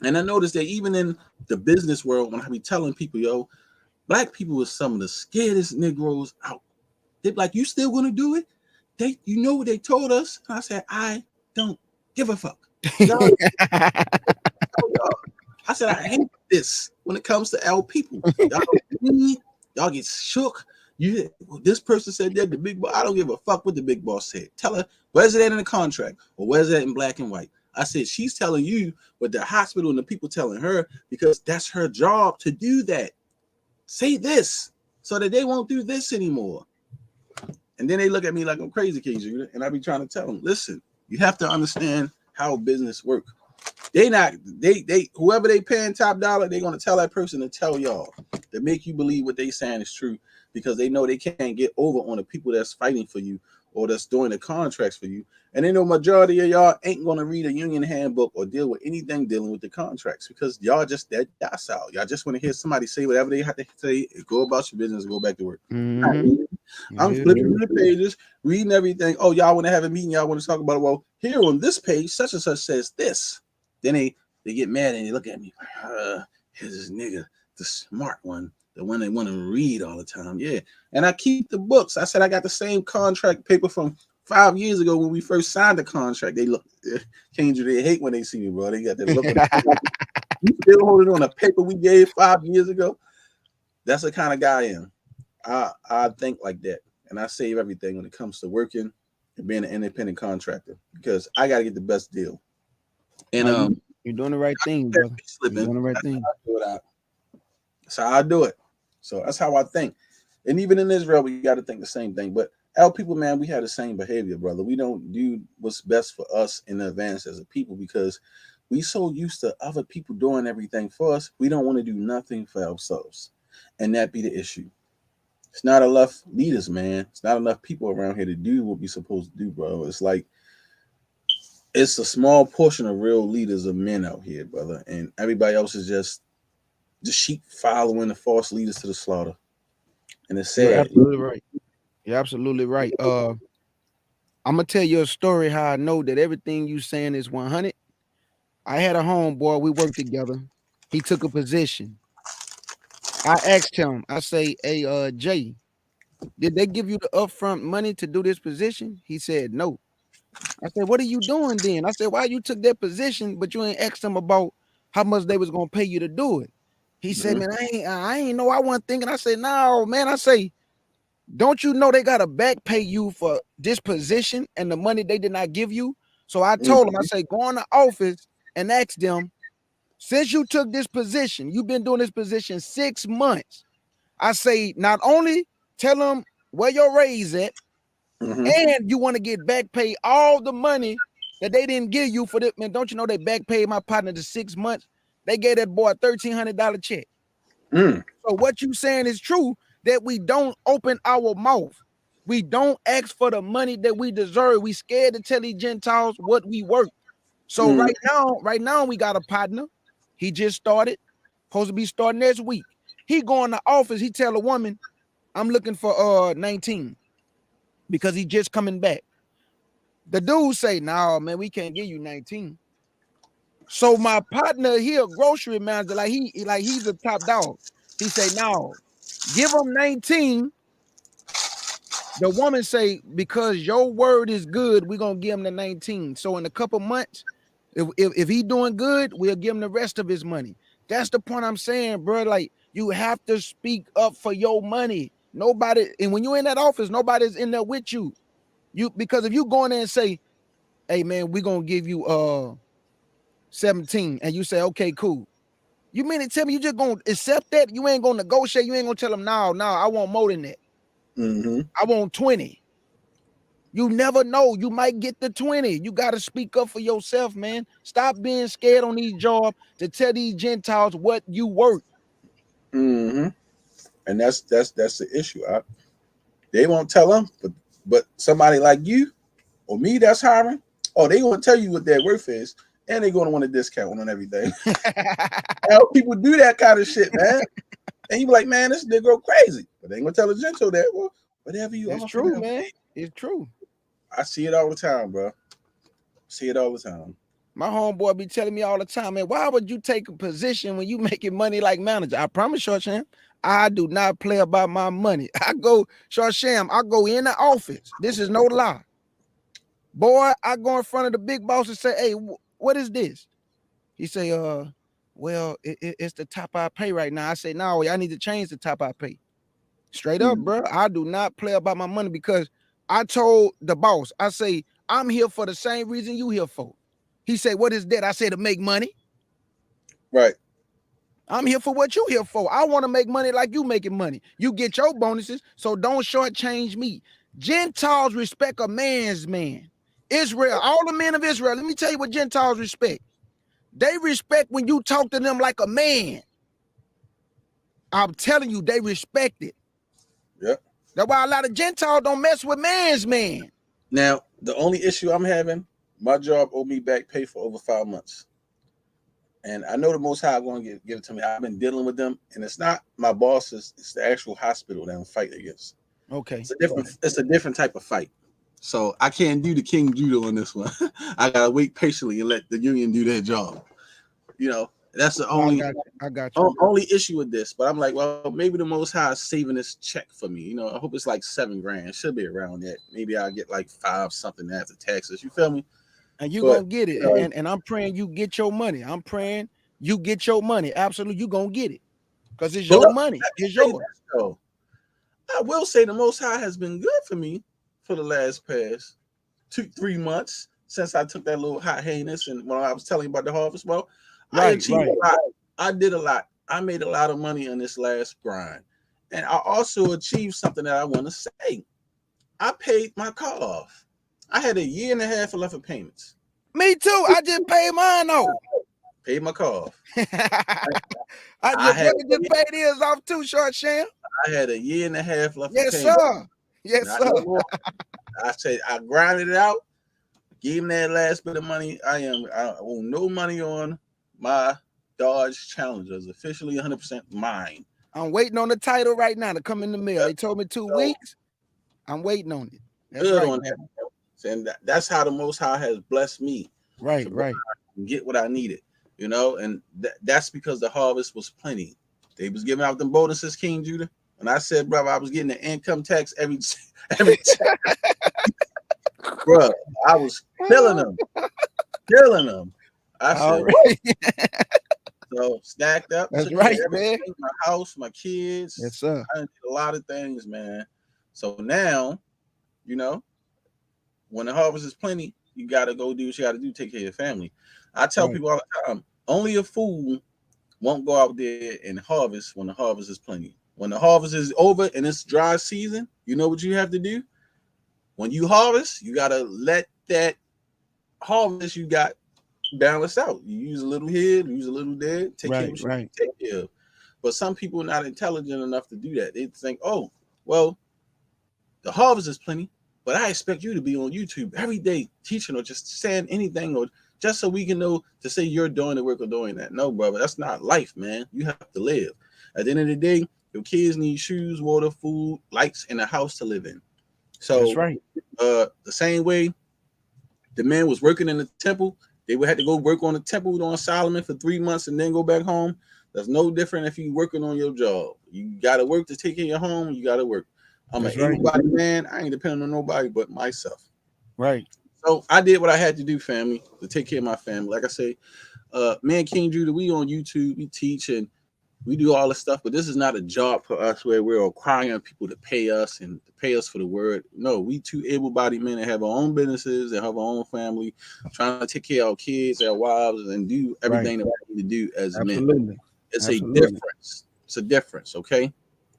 And I noticed that even in the business world, when I be telling people, yo, black people are some of the scaredest Negroes out. They're like, you still gonna do it? You know what they told us? And I said, I don't give a fuck. I said, I hate this when it comes to our people. Y'all get shook. This person said that, the big boss. I don't give a fuck what the big boss said. Tell her, where's it at in the contract? Or where's it in black and white? I said, she's telling you what the hospital and the people telling her because that's her job to do that. Say this so that they won't do this anymore. And then they look at me like I'm crazy, KJ, and I be trying to tell them, listen, you have to understand how business work. Whoever they paying top dollar, they're gonna tell that person to tell y'all to make you believe what they saying is true because they know they can't get over on the people that's fighting for you or that's doing the contracts for you And they know majority of y'all ain't gonna read a union handbook or deal with anything dealing with the contracts because y'all just that docile. Y'all just want to hear somebody say whatever they have to say, go about your business, go back to work. I'm flipping through the pages, reading everything. Oh, y'all want to have a meeting? Y'all want to talk about it? Well, here on this page, such and such says this. Then they get mad and they look at me. Here's this nigga, the smart one, the one they want to read all the time. Yeah, and I keep the books. I said I got the same contract paper from 5 years ago when we first signed the contract. They look, Kendra, they hate when they see me, bro. They got that look. You still holding on a paper we gave 5 years ago? That's the kind of guy I am. I think like that, and I save everything when it comes to working and being an independent contractor because I got to get the best deal. And you're doing the right thing, brother. You're doing the right thing. That's how I do it. So that's how I think. And even in Israel, we got to think the same thing. But our people, man, we have the same behavior, brother. We don't do what's best for us in advance as a people because we so used to other people doing everything for us. We don't want to do nothing for ourselves, and that be the issue. It's not enough leaders, man. It's not enough people around here to do what we're supposed to do, bro. It's like it's a small portion of real leaders of men out here, brother, and everybody else is just the sheep following the false leaders to the slaughter. And it's sad. You're absolutely right. You're absolutely right. I'm gonna tell you a story how I know that everything you saying is 100. I had a homeboy. We worked together. He took a position. I asked him. I say, "Hey, Jay, did they give you the upfront money to do this position?" He said, "No." I said, "What are you doing then?" I said, "Why you took that position, but you ain't asked them about how much they was gonna pay you to do it?" He said, "Man, I ain't know. I wasn't thinking." I said, "No, man." I say, "Don't you know they gotta back pay you for this position and the money they did not give you?" So I told him, I say, "Go in the office and ask them, since you took this position, you've been doing this position 6 months. I say, not only tell them where your raise at, and you want to get back pay all the money that they didn't give you for that. Man, don't you know they back paid my partner to 6 months? They gave that boy a $1,300 check." So what you saying is true, that we don't open our mouth. We don't ask for the money that we deserve. We scared to tell these Gentiles what we work. So right now we got a partner. He just started, supposed to be starting next week. He go in the office, he tell a woman, "I'm looking for 19 because he just coming back." The dude say, "No, man, we can't give you 19. So my partner, he a grocery manager, like he's a top dog. He say, "No, give him 19. The woman say, "Because your word is good, we're gonna give him the 19. So in a couple months, if he doing good, we'll give him the rest of his money." That's the point I'm saying, bro. Like, you have to speak up for your money. Nobody, and when you're in that office, nobody's in there with you. Because if you go in there and say, "Hey man, we're gonna give you 17," and you say, "Okay, cool." You mean to tell me you just gonna accept that? You ain't gonna negotiate, you ain't gonna tell them, no, I want more than that. I want 20. You never know. You might get the 20. You got to speak up for yourself, man. Stop being scared on these jobs to tell these Gentiles what you work. And that's the issue. They won't tell them, but somebody like you or me that's hiring, they gonna tell you what their worth is, and they're gonna want a discount on everything. How people do that kind of shit, man. And you be like, "Man, this nigga crazy," but they ain't gonna tell a Gentile that. Well, whatever you. It's true, man. It's true. I see it all the time, bro. See it all the time. My homeboy be telling me all the time, "Man, why would you take a position when you making money like manager?" I promise, Shar Sham, I do not play about my money. I go, Shar Sham, I go in the office. This is no lie. Boy, I go in front of the big boss and say, "Hey, what is this?" He say, "Well, it's the top I pay right now." I say, "No, I need to change the top I pay." Straight up, bro. I do not play about my money because I told the boss, I say, "I'm here for the same reason you here for." He said, "What is that?" I said, "To make money." Right. I'm here for what you here for. I want to make money like you making money. You get your bonuses, so don't shortchange me. Gentiles respect a man's man. Israel, all the men of Israel, let me tell you what Gentiles respect. They respect when you talk to them like a man. I'm telling you, they respect it. Yep. That's why a lot of Gentiles don't mess with man's man. Now, The only issue I'm having, my job owed me back pay for over 5 months. And I know the Most High going to give it to me. I've been dealing with them, and it's not my bosses; it's the actual hospital that I'm fighting against. Okay. It's a different type of fight. So I can't do the King Judah on this one. I gotta wait patiently and let the union do their job. You know, that's the only I got you. Only issue with this. But I'm like, well, maybe the Most High is saving this check for me. You know, I hope it's like $7,000. It should be around that. Maybe I'll get like 5 something after taxes. You feel me? And you're gonna get it. And I'm praying you get your money. I'm praying you get your money. Absolutely, you're gonna get it. Because it's your money. It's yours. I will say the Most High has been good for me for the last past 2-3 months since I took that little hot heinous. And when I was telling you about the harvest, well, I achieved a lot. I did a lot. I made a lot of money on this last grind. And I also achieved something that I want to say. I paid my car off. I had 1.5 years left of payments. Me too. I just paid mine off. Paid my car off. I just paid his off too, Shar Sham. I had 1.5 years left of payments. Sir. Yes, sir. I said I grinded it out, gave him that last bit of money. I owe no money on my Dodge Challenger. It's officially 100% mine. I'm waiting on the title right now to come in the mail. They told me 2 weeks. I'm waiting on it. That's good right, on that. And that's how the Most High has blessed me. Right. Get what I needed, you know, and that's because the harvest was plenty. They was giving out them bonuses, King Judah. And I said, brother, I was getting the income tax every bro, I was killing them. I said, so stacked up. That's right, man. My house, my kids. Yes, sir. I did a lot of things, man. So now, you know, when the harvest is plenty, you got to go do what you got to do, take care of your family. I tell people all the time, only a fool won't go out there and harvest when the harvest is plenty. When the harvest is over and it's dry season, you know what you have to do? When you harvest, you got to let that harvest you got balance out. You use a little here, use a little there, take care of. But some people are not intelligent enough to do that. They think, oh, well, the harvest is plenty, but I expect you to be on YouTube every day teaching or just saying anything or just so we can know to say you're doing the work or doing that. No, brother, that's not life, man. You have to live. At the end of the day, your kids need shoes, water, food, lights, and a house to live in. So that's right. The same way the man was working in the temple, they would have to go work on the temple on Solomon for 3 months and then go back home. That's no different if you're working on your job. You got to work to take care of your home. You got to work. I'm an able-bodied man. I ain't depending on nobody but myself. Right. So I did what I had to do, family, to take care of my family. Like I say, me and King Judah, we on YouTube, we teach and we do all this stuff, but this is not a job for us where we're requiring people to pay us and to pay us for the word. No, we 2 able-bodied men that have our own businesses and have our own family, trying to take care of our kids, our wives, and do everything that we need to do as men. It's a difference. It's a difference, okay?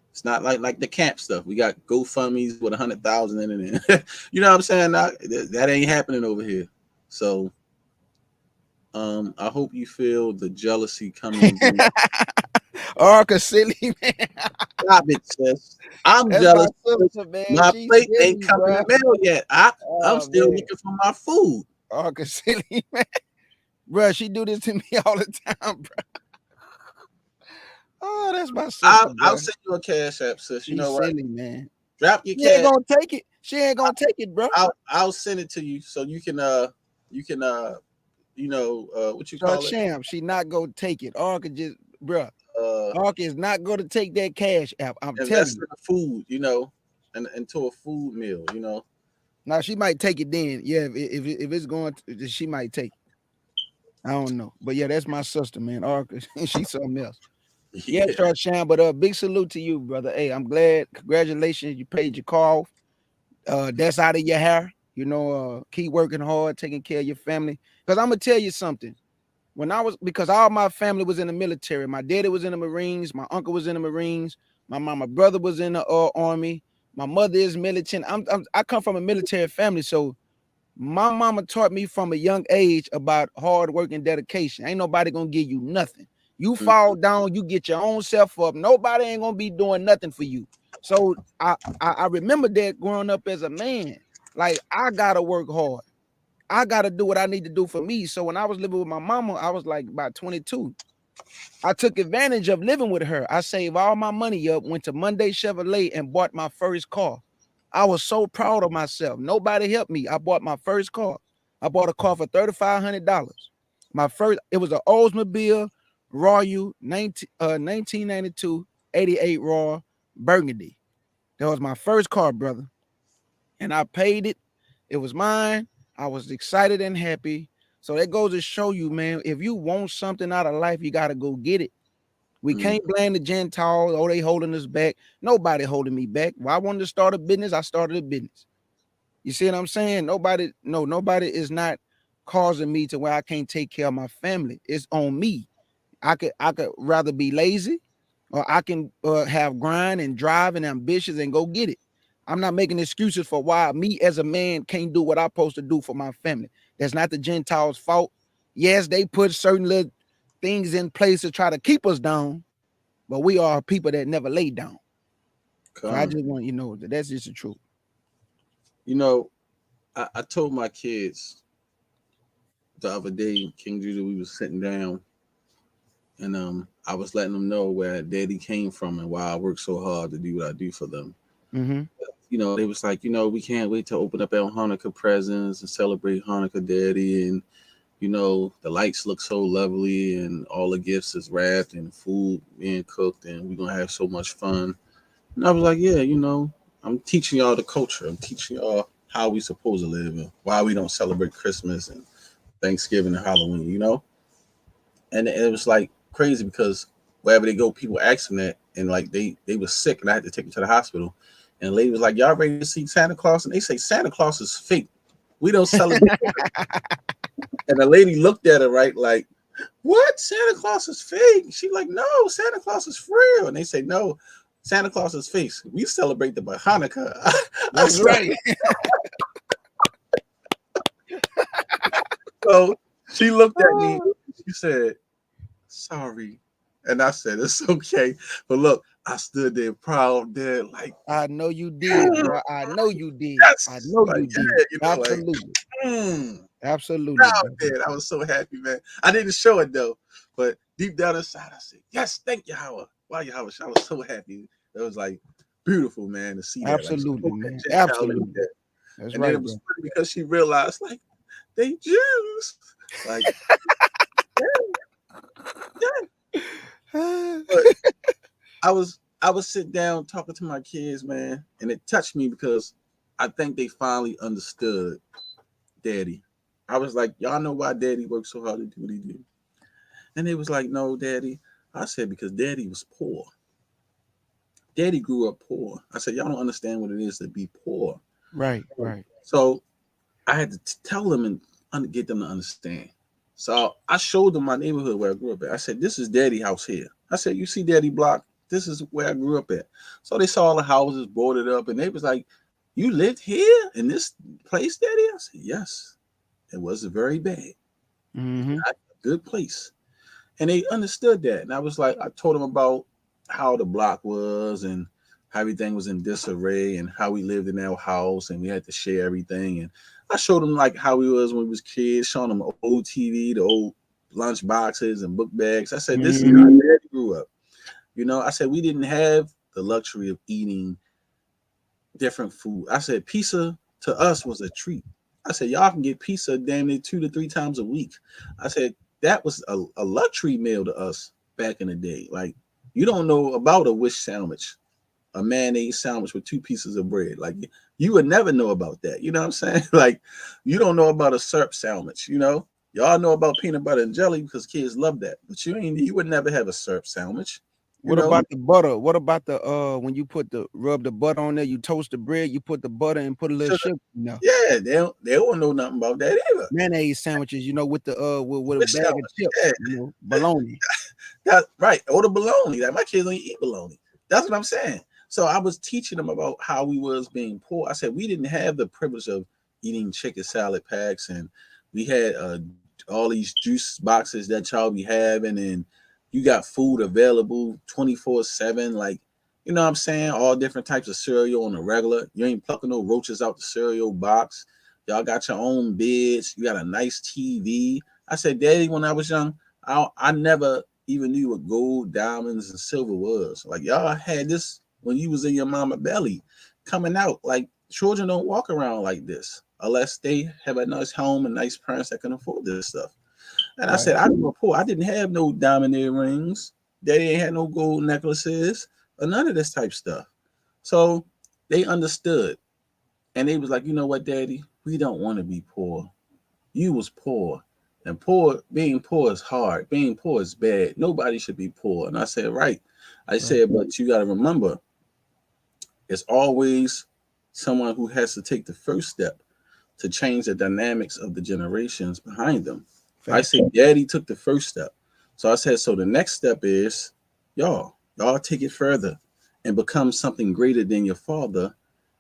It's not like the camp stuff. We got GoFundMe's with 100,000 in it. You know what I'm saying? That ain't happening over here. So I hope you feel the jealousy coming. Silly man. Stop it, sis. I'm jealous. My plate ain't coming in the mail yet. I'm still looking for my food. Silly man. Bro, she do this to me all the time, bro. Oh, that's my sister. I'll send you a cash app, sis. You know what? Silly, man. Drop your cash. She ain't gonna take it. She ain't gonna take it, bro. I'll send it to you so you can what you call it? Sham, she not gonna take it. Ark just, bro. Ark is not gonna take that cash app. I'm telling you. Food, you know, and into a food meal, you know. Now she might take it then. Yeah, if it's going to, she might take it. I don't know. But yeah, that's my sister, man. Ark, she's something else. Yeah, Shar Sham, but big salute to you, brother. Hey, I'm glad. Congratulations, you paid your car off. That's out of your hair. You know, keep working hard, taking care of your family. Because I'm gonna tell you something. Because all my family was in the military. My daddy was in the Marines. My uncle was in the Marines. My brother was in the Army. My mother is militant. I come from a military family, so my mama taught me from a young age about hard work and dedication. Ain't nobody gonna give you nothing. You fall down, you get your own self up. Nobody ain't gonna be doing nothing for you. So I remember that growing up as a man. Like, I gotta work hard. I gotta do what I need to do for me. So when I was living with my mama, I was like about 22. I took advantage of living with her. I saved all my money up, went to Monday Chevrolet and bought my first car. I was so proud of myself. Nobody helped me. I bought my first car. I bought a car for $3,500. My first, it was an Oldsmobile Royal 1992 88 Raw Burgundy. That was my first car, brother. And I paid it. It was mine. I was excited and happy. So that goes to show you, man, if you want something out of life, you got to go get it. We can't blame the Gentiles. Oh, they holding us back. Nobody holding me back. Well, I wanted to start a business. I started a business. You see what I'm saying? Nobody is not causing me to where I can't take care of my family. It's on me. I could rather be lazy, or I can have grind and drive and ambitious and go get it. I'm not making excuses for why me as a man can't do what I'm supposed to do for my family. That's not the Gentiles' fault. Yes, they put certain little things in place to try to keep us down, but we are people that never lay down. So I just want you to know that that's just the truth. You know, I told my kids the other day, King Judah, we was sitting down, and I was letting them know where Daddy came from and why I work so hard to do what I do for them. Mm-hmm. You know, they was like, we can't wait to open up our Hanukkah presents and celebrate Hanukkah, Daddy, and the lights look so lovely and all the gifts is wrapped and food being cooked and we're gonna have so much fun. And I was like, yeah, I'm teaching y'all the culture. I'm teaching y'all how we supposed to live and why we don't celebrate Christmas and Thanksgiving and Halloween, And it was like crazy because wherever they go, people ask them that, and like they were sick and I had to take them to the hospital. And the lady was like, y'all ready to see Santa Claus? And they say Santa Claus is fake. We don't celebrate. And the lady looked at her right like, what? Santa Claus is fake? She like, no, Santa Claus is real. And they say, no, Santa Claus is fake. We celebrate the Hanukkah. That's right. So she looked at me. She said, sorry. And I said, it's okay. But look, I stood there proud there. Like, I know you did, bro. I know you did. Yes. I know like, you did. Absolutely. Absolutely. Absolutely. I was so happy, man. I didn't show it though. But deep down inside, I said, yes, thank you, Howard. Wow, Yahweh. I was so happy. It was like beautiful, man, to see that. Absolutely, man. Absolutely. That's and right, then it was funny because she realized, like, they Jews. Like, But I was sitting down talking to my kids, man, and it touched me because I think they finally understood Daddy. I was like, y'all know why Daddy worked so hard to do what he did? And they was like, no, Daddy. I said, because Daddy was poor. Daddy grew up poor. I said, y'all don't understand what it is to be poor. Right. So I had to tell them and get them to understand. So I showed them my neighborhood where I grew up at. I said, this is Daddy house here. I said, you see Daddy block? This is where I grew up at. So they saw all the houses boarded up, and they was like, you lived here in this place, Daddy? I said, yes. It wasn't very bad. Mm-hmm. Not a good place. And they understood that. And I was like, I told them about how the block was and how everything was in disarray and how we lived in our house and we had to share everything. And I showed them like how we was when we was kids, showing them old TV, the old lunch boxes and book bags. I said, this is how Daddy grew up. I said, we didn't have the luxury of eating different food. I said, pizza to us was a treat. I said, y'all can get pizza damn near 2 to 3 times a week. I said, that was a luxury meal to us back in the day. Like, you don't know about a wish sandwich, a mayonnaise sandwich with 2 pieces of bread. Like, you would never know about that. You know what I'm saying? Like, you don't know about a syrup sandwich, Y'all know about peanut butter and jelly because kids love that. But you would never have a syrup sandwich. What about the butter? What about the when you rub the butter on there, you toast the bread, you put the butter and put a little sugar? No. Yeah, they don't know nothing about that either. Mayonnaise sandwiches, with the with a bag of chips, bologna. That's right. Or the bologna. Like, my kids don't eat bologna. That's what I'm saying. So I was teaching them about how we was being poor. I said we didn't have the privilege of eating chicken salad packs, and we had all these juice boxes that y'all be having, and you got food available 24/7. Like, You know what I'm saying? All different types of cereal on the regular. You ain't plucking no roaches out the cereal box. Y'all got your own beds. You got a nice TV. I said, Daddy, when I was young, I never even knew what gold, diamonds, and silver was. Like, y'all had this when you was in your mama belly coming out. Like, children don't walk around like this unless they have a nice home and nice parents that can afford this stuff. And I said, I grew up poor. I didn't have no diamond earrings. Daddy ain't had no gold necklaces or none of this type stuff. So they understood. And they was like, you know what, Daddy? We don't want to be poor. You was poor. And being poor is hard. Being poor is bad. Nobody should be poor. And I said, right. I said, but you got to remember, it's always someone who has to take the first step to change the dynamics of the generations behind them. I said, Daddy took the first step. So I said, so the next step is y'all take it further and become something greater than your father.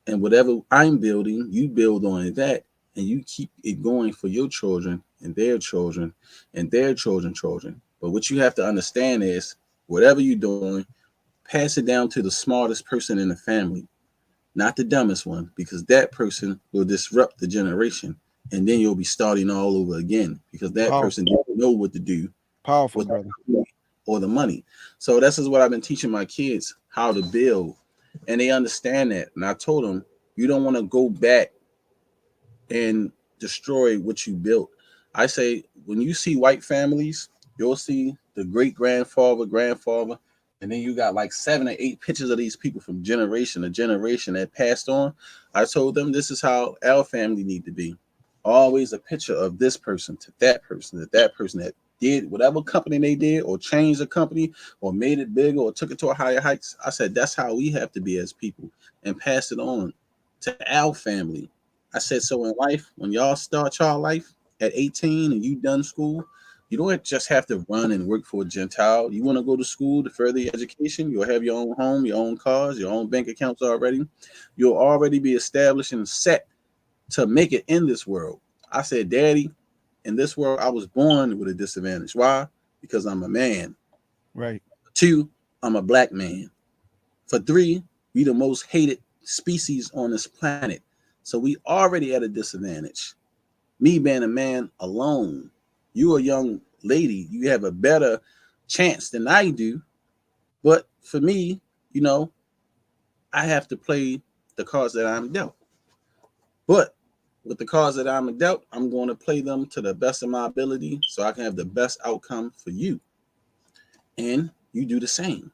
And whatever I'm building, you build on that, and you keep it going for your children and their children and their children. But what you have to understand is whatever you're doing, pass it down to the smartest person in the family, not the dumbest one, because that person will disrupt the generation. And then you'll be starting all over again because that person didn't know what to do. Powerful, brother. Or the money. So this is what I've been teaching my kids, how to build. And they understand that. And I told them, you don't want to go back and destroy what you built. I say, when you see white families, you'll see the great grandfather, and then you got like 7 or 8 pictures of these people from generation to generation that passed on. I told them this is how our family need to be. Always a picture of this person to that person that did whatever company they did or changed the company or made it bigger or took it to a higher heights. I said, that's how we have to be as people and pass it on to our family. I said, so in life, when y'all start y'all life at 18 and you done school, you don't just have to run and work for a Gentile. You want to go to school to further your education. You'll have your own home, your own cars, your own bank accounts already. You'll already be established and set to make it in this world. I said, Daddy, in this world, I was born with a disadvantage. Why? Because I'm a man. Right. 2, I'm a black man. For 3, we the most hated species on this planet. So we already at a disadvantage. Me being a man alone, you a young lady, you have a better chance than I do. But for me, you know, I have to play the cards that I'm dealt. But with the cards that I'm dealt, I'm going to play them to the best of my ability so I can have the best outcome for you. And you do the same,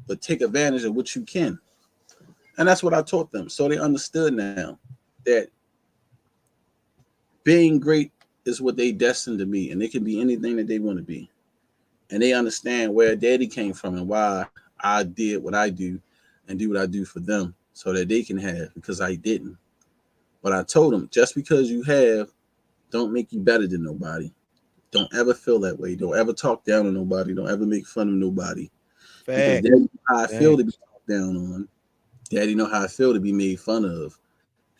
but take advantage of what you can. And that's what I taught them. So they understood now that being great is what they destined to be, and they can be anything that they want to be. And they understand where Daddy came from and why I did what I do and do what I do for them so that they can have, because I didn't. But I told them, just because you have, don't make you better than nobody. Don't ever feel that way. Don't ever talk down on nobody. Don't ever make fun of nobody. Because Daddy know how I feel to be talked down on. Daddy know how I feel to be made fun of.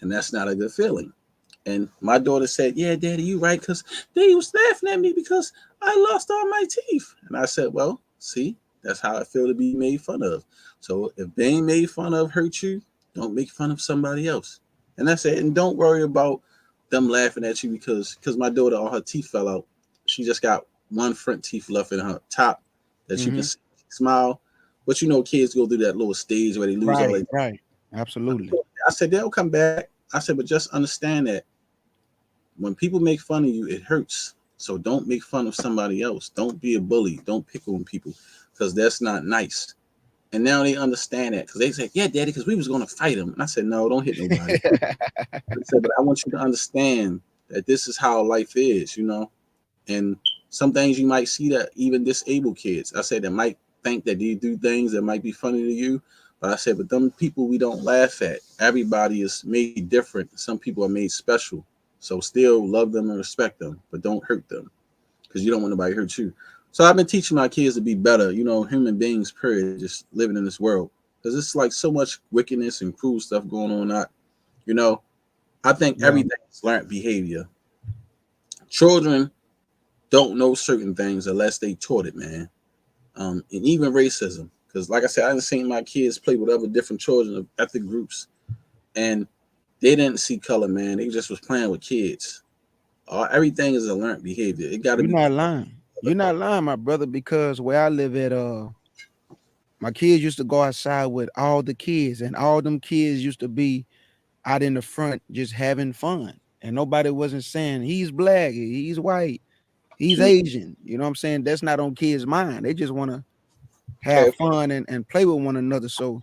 And that's not a good feeling. And my daughter said, yeah, Daddy, you right, because they was laughing at me because I lost all my teeth. And I said, well, see, that's how I feel to be made fun of. So if being made fun of hurt you, don't make fun of somebody else. And that's it. And don't worry about them laughing at you because my daughter, all her teeth fell out. She just got one front teeth left in her top that you can smile. But you know, kids go through that little stage where they lose all their. Right. Absolutely. I said, they'll come back. I said, but just understand that when people make fun of you, it hurts. So don't make fun of somebody else. Don't be a bully. Don't pick on people because that's not nice. And now they understand that because they say, yeah, Daddy, because we was going to fight him. And I said, no, don't hit nobody. I said, but I want you to understand that this is how life is, you know. And some things you might see that even disabled kids, I said, that might think that they do things that might be funny to you. But I said, but them people we don't laugh at. Everybody is made different. Some people are made special. So still love them and respect them, but don't hurt them because you don't want nobody to hurt you. So I've been teaching my kids to be better, you know, human beings, period, just living in this world. Because it's like so much wickedness and cruel stuff going on. You know, I think everything is learned behavior. Children don't know certain things unless they taught it, man. And even racism. Because like I said, I done seen my kids play with other different children of ethnic groups, and they didn't see color, man. They just was playing with kids. Everything is a learned behavior. It got to You're be. not lying. You're not lying, my brother, because where I live at, my kids used to go outside with all the kids, and all them kids used to be out in the front just having fun. And nobody wasn't saying he's black, he's white, he's Asian. You know what I'm saying? That's not on kids' mind. They just want to have fun and play with one another. So,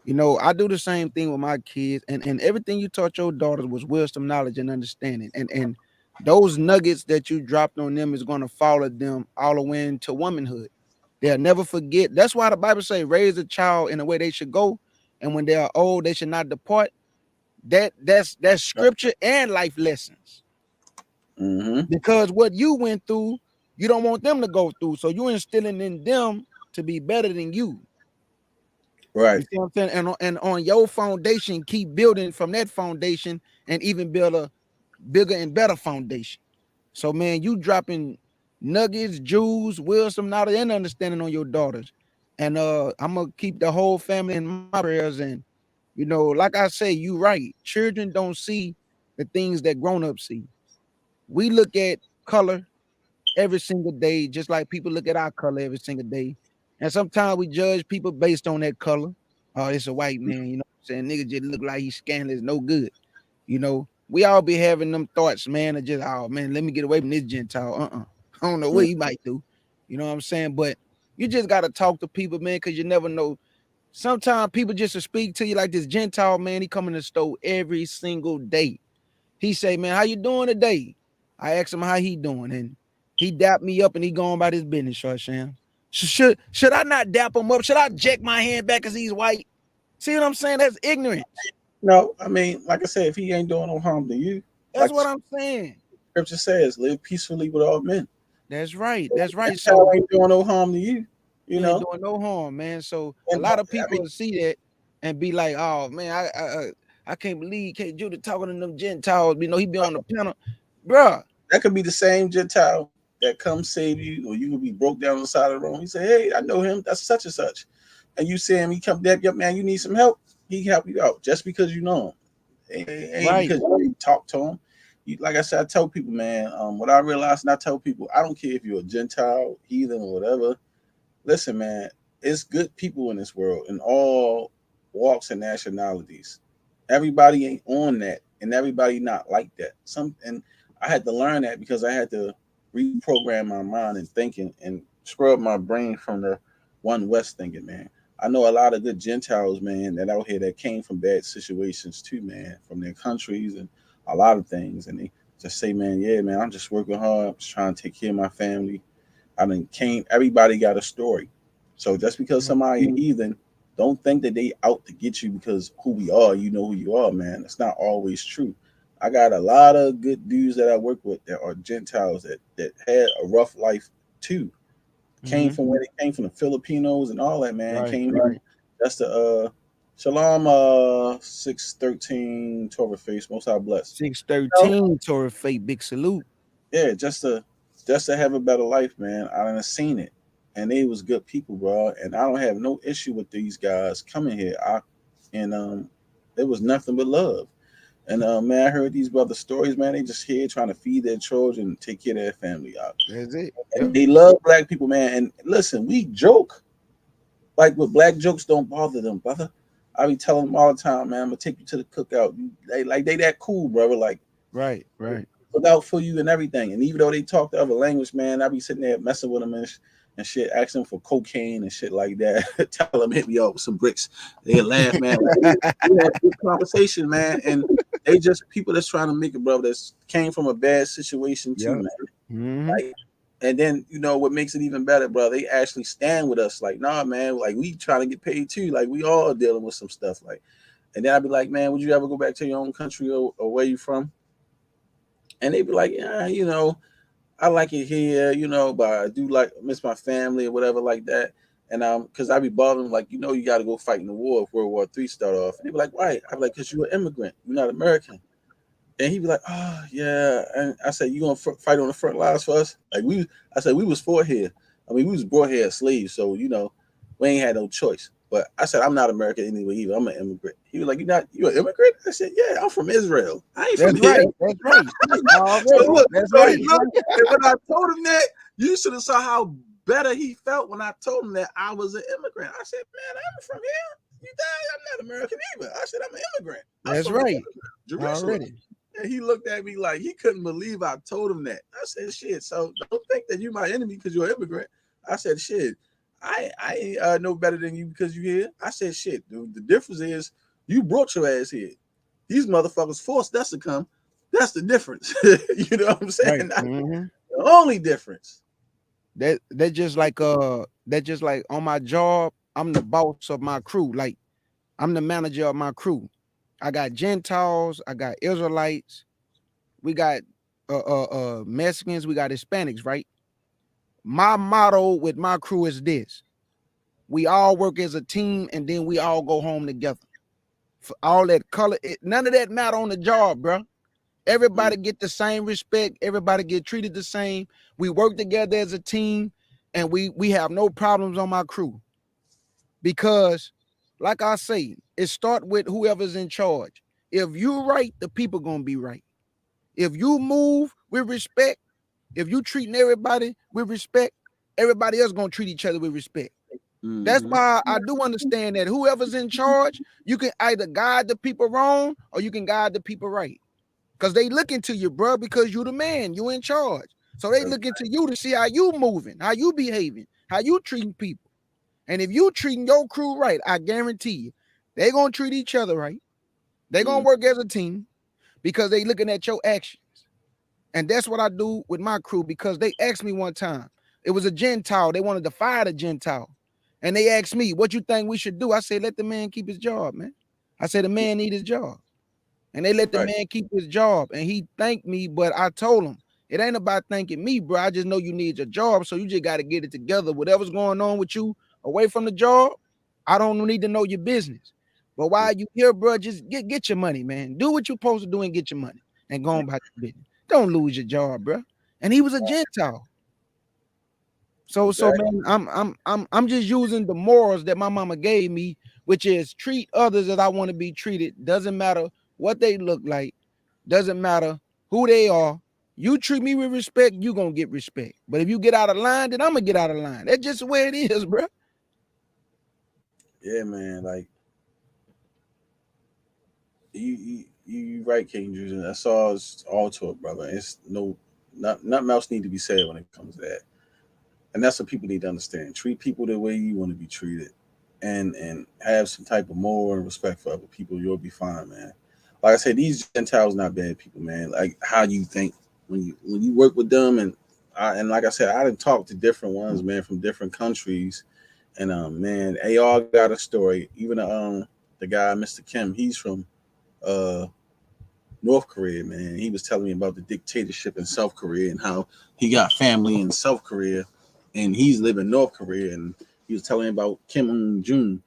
you know, I do the same thing with my kids, and everything you taught your daughters was wisdom, knowledge, and understanding. And those nuggets that you dropped on them is going to follow them all the way into womanhood. They'll never forget. That's why the Bible say, raise a child in the way they should go, and when they are old, they should not depart. That's scripture and life lessons. Because what you went through, you don't want them to go through. So you're instilling in them to be better than you. Right. You see what I'm saying? And on your foundation, keep building from that foundation and even build a bigger and better foundation. So, man, you dropping nuggets, jewels, wisdom, knowledge, and understanding on your daughters. And I'm gonna keep the whole family in my prayers. And you know, like I say, you right. Children don't see the things that grown-ups see. We look at color every single day, just like people look at our color every single day. And sometimes we judge people based on that color. Oh, it's a white man, you know what I'm saying? Nigga just look like he's scandalous, no good. You know, we all be having them thoughts, man, of just, oh man, let me get away from this Gentile. I don't know what he might do. You know what I'm saying? But you just gotta talk to people, man, because you never know. Sometimes people just to speak to you like this Gentile, man, he come in the store every single day. He say, man, how you doing today? I asked him how he doing, and he dapped me up and he going about his business, Shar Sham. Should I not dap him up? Should I jack my hand back because he's white? See what I'm saying? That's ignorant. No, I mean, like I said, if he ain't doing no harm to you, That's like what I'm saying. Scripture says, live peacefully with all men. That's right. That's right. So ain't doing no harm to you. You know, ain't doing no harm, man. So and a lot of people see that and be like, "Oh man, I can't believe K. Judah talking to them Gentiles. You know, he be on the panel, bruh." That could be the same Gentile that comes save you, or you could be broke down on the side of the road. He say, "Hey, I know him. That's such and such," and you see him. He come dap you up, man. You need some help. He help you out just because you know him. Ain't because you talk to him. Like I said, I tell people, man, what I realized, and I tell people, I don't care if you're a Gentile, heathen, or whatever. Listen, man, it's good people in this world in all walks and nationalities. Everybody ain't on that, and everybody not like that. And I had to learn that because I had to reprogram my mind and thinking and scrub my brain from the one West thinking, man. I know a lot of good Gentiles, man, that out here that came from bad situations too, man, from their countries and a lot of things. And they just say, man, yeah, man, I'm just working hard. I'm just trying to take care of my family. I mean, everybody got a story. So just because somebody heathen, don't think that they out to get you because who we are, you know who you are, man. It's not always true. I got a lot of good dudes that I work with that are Gentiles that had a rough life too. Came from where they came from, the Filipinos and all that, man. That's the Shalom 613 Torah face, most high blessed. 613 Torah fate, big salute. Yeah, just to have a better life, man. I done seen it. And they was good people, bro. And I don't have no issue with these guys coming here. It was nothing but love. And man, I heard these brother stories, man. They just here trying to feed their children and take care of their family out. That's it. And they love black people, man. And listen, we joke. Like with black jokes don't bother them, brother. I be telling them all the time, man, I'm gonna take you to the cookout. They that cool, brother. Like right. Look out for you and everything. And even though they talk the other language, man, I be sitting there messing with them and shit, asking them for cocaine and shit like that. Tell them hit me up with some bricks. They laugh, man. We have good conversation, man. And they just people that's trying to make it, brother. That came from a bad situation too, man. Like, and then you know what makes it even better, bro? They actually stand with us. Like, nah, man. Like we trying to get paid too. Like we all dealing with some stuff. Like, and then I'd be like, man, would you ever go back to your own country or where you from? And they'd be like, yeah, you know, I like it here, you know, but I do miss my family or whatever like that. And because I be bothering like, you know, you got to go fight in the war if World War III start off. And they be like, why? I be like, because you're an immigrant, you're not American. And he'd be like, oh yeah. And I said, you gonna fight on the front lines for us? Like I said, we was fought here. I mean, we was brought here as slaves, so you know, We ain't had no choice. But I said, I'm not American anyway either. I'm an immigrant. He was like, you an immigrant? I said, yeah, I'm from Israel. I ain't from That's here. right. That's right. So look, That's so he right. looked, and when I told him that, you should have saw how better he felt when I told him that I was an immigrant. I said, man, I'm from here. I'm not American either. I said, I'm an immigrant. I'm That's from right. Jerusalem. Already. And he looked at me like he couldn't believe I told him that. I said, shit, so don't think that you're my enemy because you're an immigrant. I said, shit, I ain't know better than you because you're here. I said, shit, the difference is you brought your ass here. These motherfuckers forced us to come. That's the difference. You know what I'm saying? Right. Mm-hmm. The only difference. That just like on my job, I'm the boss of my crew. Like I'm the manager of my crew. I got Gentiles, I got Israelites, we got Mexicans, we got Hispanics, right? My motto with my crew is this: we all work as a team and then we all go home together. For all that color, none of that matter on the job, bro. Everybody get the same respect, everybody get treated the same. We work together as a team, and we have no problems on my crew. Because, like I say, it start with whoever's in charge. If you right, the people gonna be right. If you move with respect, if you treating everybody with respect, everybody else gonna treat each other with respect. That's why I do understand that whoever's in charge, you can either guide the people wrong or you can guide the people right. Because they looking to you, bro, because you the man, you in charge. So they looking to you to see how you moving, how you behaving, how you treating people. And if you treating your crew right, I guarantee you, they gonna treat each other right. They gonna work as a team because they looking at your actions. And that's what I do with my crew, because they asked me one time. It was a Gentile. They wanted to fire the Gentile. And they asked me, what you think we should do? I said, let the man keep his job, man. I said, the man need his job. And they let the man keep his job. And he thanked me, but I told him, it ain't about thanking me, bro. I just know you need your job, so you just got to get it together. Whatever's going on with you away from the job, I don't need to know your business. But while you here, bro, just get your money, man. Do what you're supposed to do and get your money and go on about your business. Don't lose your job, bro. And he was a Gentile. So man, I'm just using the morals that my mama gave me, which is treat others as I want to be treated. Doesn't matter what they look like, doesn't matter who they are. You treat me with respect, you gonna get respect. But if you get out of line, then I'm gonna get out of line. That's just the way it is, bro. Yeah, man. Like you right, King Juice. That's all to it, brother. It's nothing else need to be said when it comes to that. And that's what people need to understand. Treat people the way you want to be treated, and have some type of moral and respect for other people. You'll be fine, man. Like I said, these Gentiles not bad people, man. Like how you think when you work with them, and like I said, I done talked to different ones, man, from different countries, and man, they all got a story. Even the guy, Mr. Kim, he's from North Korea, man. He was telling me about the dictatorship in South Korea and how he got family in South Korea and he's living in North Korea. And he was telling me about Kim Un-jun.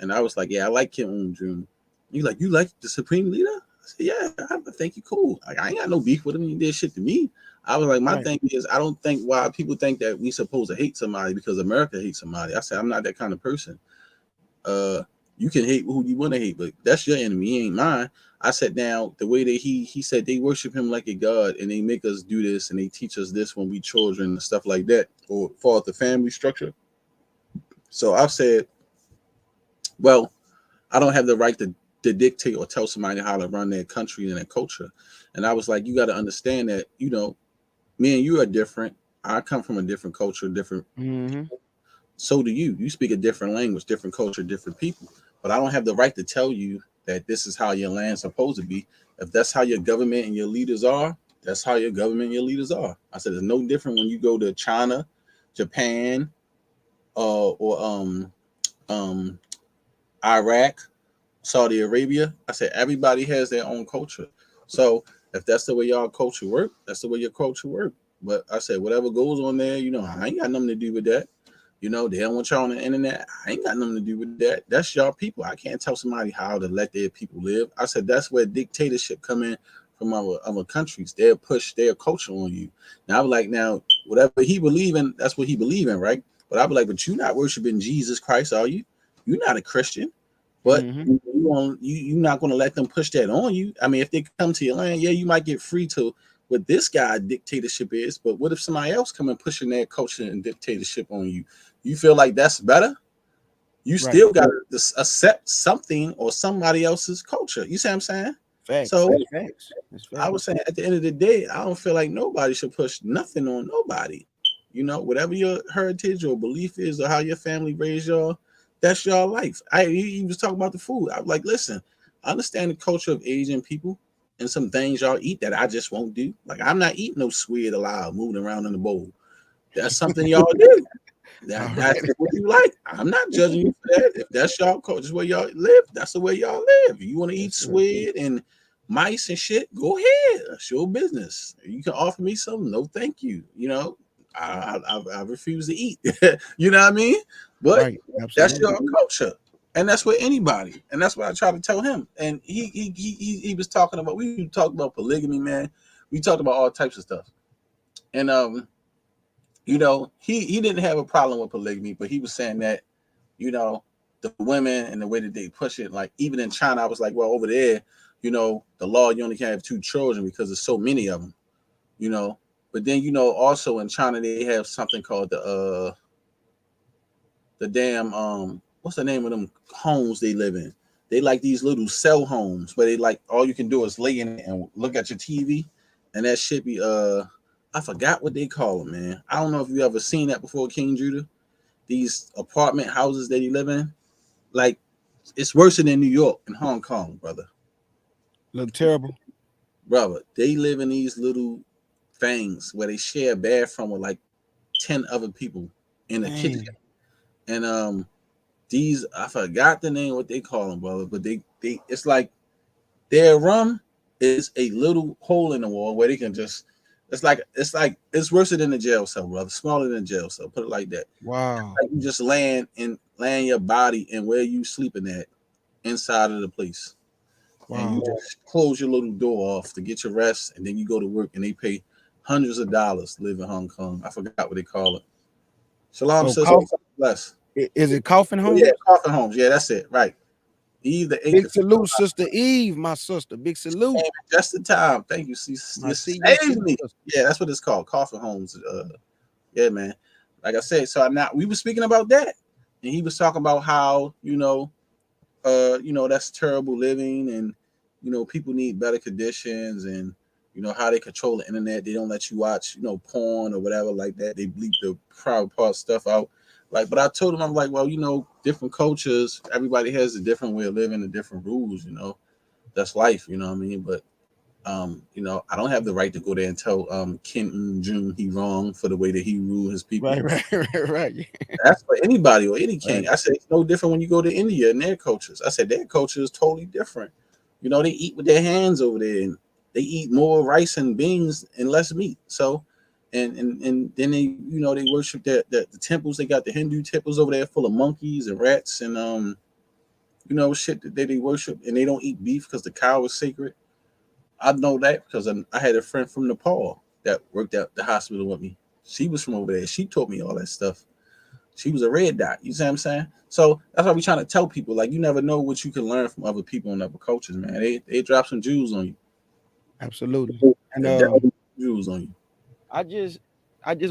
And I was like, yeah, I like Kim Un-jun. He's like, you like the supreme leader? I said, yeah, I think he's cool. Like, I ain't got no beef with him. He did shit to me. I was like, my thing is, I don't think why people think that we supposed to hate somebody because America hates somebody. I said, I'm not that kind of person. You can hate who you want to hate, but that's your enemy. He ain't mine. I said, now the way that he said they worship him like a god and they make us do this and they teach us this when we children and stuff like that, or fall out the family structure. So I've said, well, I don't have the right to dictate or tell somebody how to run their country and their culture. And I was like, you got to understand that, you know, me and you are different. I come from a different culture, different. So do you. You speak a different language, different culture, different people. But I don't have the right to tell you that this is how your land's supposed to be. If that's how your government and your leaders are, that's how your government and your leaders are. I said, it's no different when you go to China, Japan, or Iraq, Saudi Arabia. I said, everybody has their own culture. So if that's the way y'all culture work, that's the way your culture work. But I said, whatever goes on there, you know, I ain't got nothing to do with that. You know, they don't want y'all on the internet. I ain't got nothing to do with that. That's y'all people. I can't tell somebody how to let their people live. I said, that's where dictatorship come in from other countries. They'll push their culture on you. Now, I'm like, now, whatever he believe in, that's what he believe in, right? But I'd be like, but you're not worshiping Jesus Christ, are you? You're not a Christian. But Mm-hmm. you're not going to let them push that on you. I mean, if they come to your land, yeah, you might get free to what this guy dictatorship is. But what if somebody else come and pushing their culture and dictatorship on you? You feel like that's better? You Right. still got to accept something or somebody else's culture. You see what I'm saying? Facts. So That's facts. That's I facts. was saying at the end of the day, I don't feel like nobody should push nothing on nobody. You know, whatever your heritage or belief is or how your family raised y'all, that's your life. He was talking about the food. I was like, listen, I understand the culture of Asian people and some things y'all eat that I just won't do. Like I'm not eating no squid alive moving around in the bowl. That's something y'all do. All That's right. what you like. I'm not judging you for that. If that's y'all culture, where y'all live, that's the way y'all live. If you want to eat Yes, sir. squid and mice and shit, go ahead. That's your business. You can offer me something. No, thank you. You know, I refuse to eat. You know what I mean? But Right. that's Absolutely. your culture, and that's with anybody. And that's what I try to tell him. And he was talking about. We talked about polygamy, man. We talked about all types of stuff. And you know, he didn't have a problem with polygamy, but he was saying that, you know, the women and the way that they push it, like even in China, I was like, well, over there, you know, the law you only can have 2 children because there's so many of them, you know. But then, you know, also in China they have something called the damn what's the name of them homes they live in? They like these little cell homes where they like all you can do is lay in it and look at your TV, and that should be I forgot what they call them, man. I don't know if you ever seen that before, King Judah. These apartment houses that he live in, like it's worse than New York and Hong Kong, brother. Look terrible. Brother, they live in these little things where they share a bathroom with like 10 other people in a kitchen. Dang. And these I forgot the name what they call them, brother, but they it's like their room is a little hole in the wall where they can just it's worse than the jail cell, brother. Smaller than a jail cell. Put it like that. Wow. Like you just laying your body and where you sleeping at inside of the place. And you Wow. just close your little door off to get your rest, and then you go to work and they pay hundreds of dollars to live in Hong Kong. I forgot what they call it. Shalom, Oh, sister. Bless. is it Coffin Oh, yeah, Homes? coffin homes. Yeah, that's it. Right. Eve the eighth Big of salute, Sister Eve, my sister. Big salute. just in time. Thank you. I You see you, saved me. sister. Yeah, that's what it's called. Coffin homes. Yeah, man. Like I said, so now we were speaking about that, and he was talking about how that's terrible living, and people need better conditions, and how they control the internet. They don't let you watch porn or whatever like that. They bleep the private part stuff out. Like, but I told him, I'm like, well, different cultures, everybody has a different way of living and different rules. That's life. You know what I mean? But I don't have the right to go there and tell Kim Jong he wrong for the way that he rule his people. Right, right. That's for anybody or any king. Right. I said it's no different when you go to India and their cultures. I said their culture is totally different. They eat with their hands over there, and they eat more rice and beans and less meat. So, and then they worship the temples. They got the Hindu temples over there full of monkeys and rats and shit that they worship, and they don't eat beef because the cow is sacred. I know that because I had a friend from Nepal that worked at the hospital with me. She was from over there. She taught me all that stuff. She was a red dot. You see what I'm saying? So that's why we trying to tell people, like, you never know what you can learn from other people in other cultures, man. They drop some jewels on you. Absolutely. And They definitely jewels on you. I just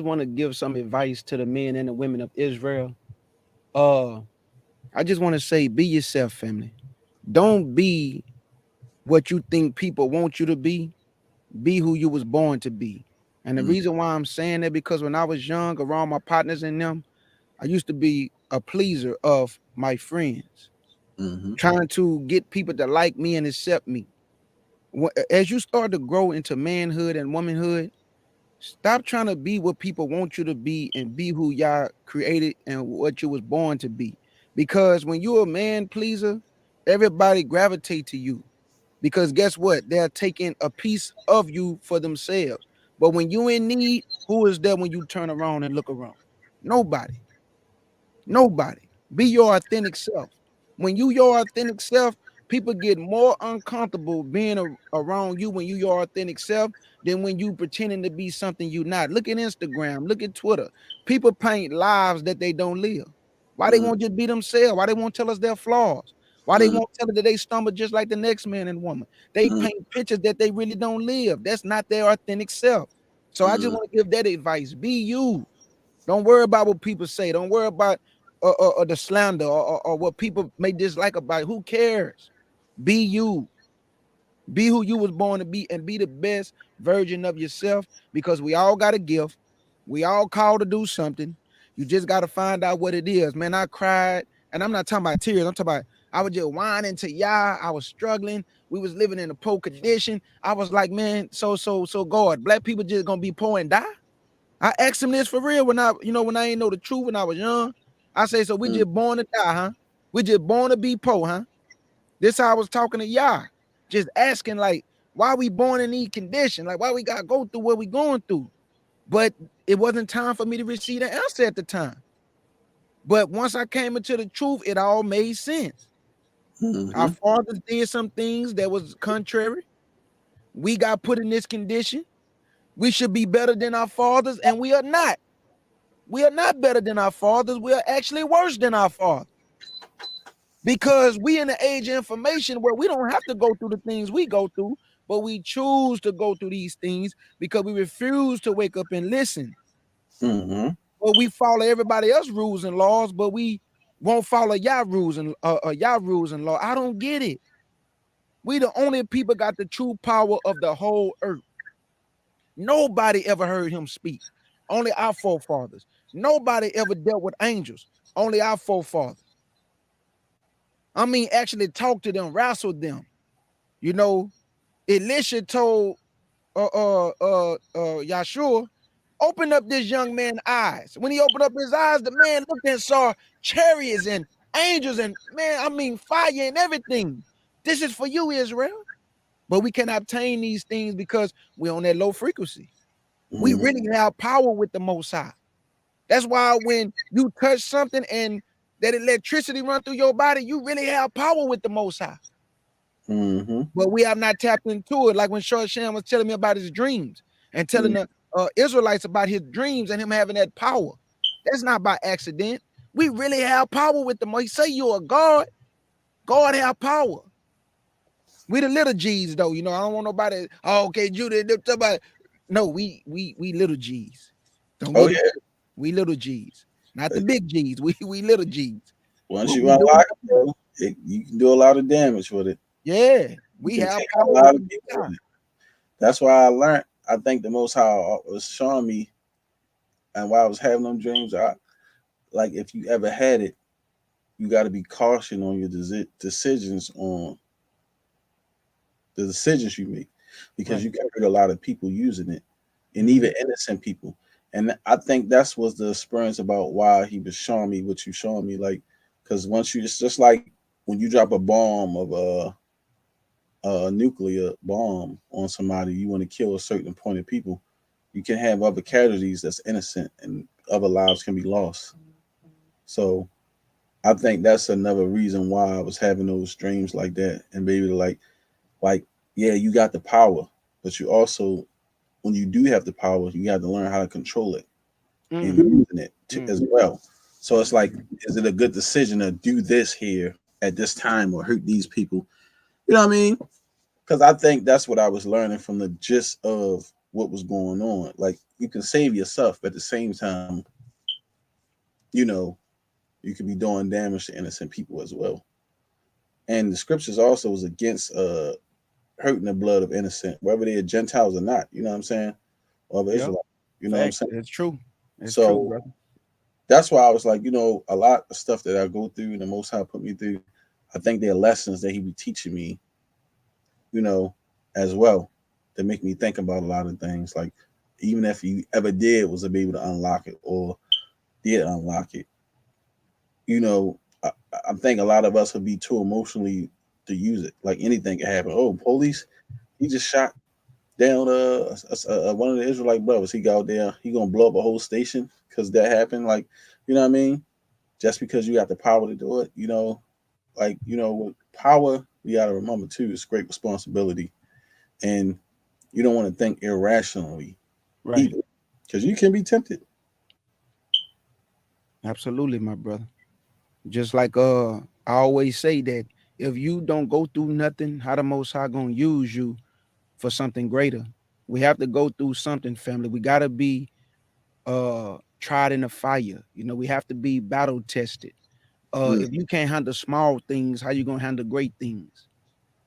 want to give some advice to the men and the women of Israel. I just want to say, be yourself, family. Don't be what you think people want you to be. Be who you was born to be. And the reason why I'm saying that, because when I was young, around my partners and them, I used to be a pleaser of my friends, trying to get people to like me and accept me. As you start to grow into manhood and womanhood, stop trying to be what people want you to be and be who y'all created and what you was born to be. Because when you're a man pleaser, everybody gravitate to you. Because guess what? They're taking a piece of you for themselves. But when you in need, who is there when you turn around and look around? Nobody. Nobody. Be your authentic self. When you your authentic self, people get more uncomfortable being around you when you your authentic self than when you pretending to be something you not. Look at Instagram, look at Twitter. People paint lives that they don't live. Why they won't just be themselves? Why they won't tell us their flaws? Why they won't tell us that they stumble just like the next man and woman? They paint pictures that they really don't live. That's not their authentic self. So I just want to give that advice. Be you. Don't worry about what people say. Don't worry about the slander or what people may dislike about it. Who cares? Be you. Be who you was born to be and be the best version of yourself, because we all got a gift. We all called to do something. You just got to find out what it is. Man, I cried, and I'm not talking about tears. I'm talking about I was just whining to Yah. I was struggling. We was living in a poor condition. I was like, man, so God, black people just gonna be poor and die? I asked him this for real when I ain't know the truth when I was young. I say, so we just born to die, huh? We just born to be poor, huh? This how I was talking to Yah, just asking like, why we born in these conditions? Like, why we gotta go through what we going through? But it wasn't time for me to receive the answer at the time. But once I came into the truth, it all made sense. Our fathers did some things that was contrary. We got put in this condition. We should be better than our fathers, and we are not. We are not better than our fathers. We are actually worse than our fathers. Because we in the age of information where we don't have to go through the things we go through, but we choose to go through these things because we refuse to wake up and listen. Or we follow everybody else's rules and laws, but we won't follow Yah rules and law. I don't get it. We the only people got the true power of the whole earth. Nobody ever heard him speak. Only our forefathers. Nobody ever dealt with angels. Only our forefathers. I mean, actually talked to them, wrestled them. You know, Elisha told Yahshua, open up this young man's eyes. When he opened up his eyes, the man looked and saw chariots and angels and, man, I mean, fire and everything. This is for you, Israel. But we cannot obtain these things because we're on that low frequency. We really have power with the Most High. That's why when you touch something and that electricity run through your body, you really have power with the Most High. But we have not tapped into it. Like when Shar Sham was telling me about his dreams and telling the Israelites about his dreams and him having that power. That's not by accident. We really have power with the Most. He say you're a God. God have power. We the little G's though. You know, I don't want nobody. Oh, okay, Judah. No, we little G's. Don't get it. We little G's, not the big G's. We little G's. Once you unlock it, bro, you can do a lot of damage with it. Yeah, we have a power. lot of people with it. That's why I learned. I think the Most High was showing me, and while I was having them dreams, like if you ever had it, you got to be cautious on your decisions on the decisions you make, because you can hurt a lot of people using it, and even innocent people. And I think that's was the experience about why he was showing me what you showing me, like, because once you, it's just like when you drop a bomb of a nuclear bomb on somebody, you want to kill a certain point of people, you can have other casualties that's innocent and other lives can be lost. So I think that's another reason why I was having those dreams like that, and maybe like, yeah, you got the power, but you also, when you do have the power, you got to learn how to control it and using it as well. So it's like, is it a good decision to do this here at this time or hurt these people? You know what I mean? Because I think that's what I was learning from the gist of what was going on. Like, you can save yourself, but at the same time, you know, you could be doing damage to innocent people as well. And the scriptures also was against hurting the blood of innocent, whether they are Gentiles or not. You know what I'm saying? Or Israelites. You know what I'm saying? It's true. It's so true, brother. That's why I was like, you know, a lot of stuff that I go through and the Most High put me through, I think they're lessons that he be teaching me, you know, as well, that make me think about a lot of things. Like, even if you ever did was to be able to unlock it or did unlock it, you know, I think a lot of us would be too emotionally to use it. Like, anything can happen. Oh, police, he just shot down one of the Israelite brothers. He got out there, he gonna blow up a whole station because that happened. Like, you know what I mean? Just because you got the power to do it, you know, like, you know, with power, we got to remember too, it's great responsibility, and you don't want to think irrationally Right. either, because you can be tempted. Absolutely, my brother. Just like I always say that if you don't go through nothing, how the Most High gonna use you for something greater? We have to go through something, family. We gotta be tried in the fire. You know, we have to be battle tested. Mm, If you can't handle small things, how you gonna handle great things?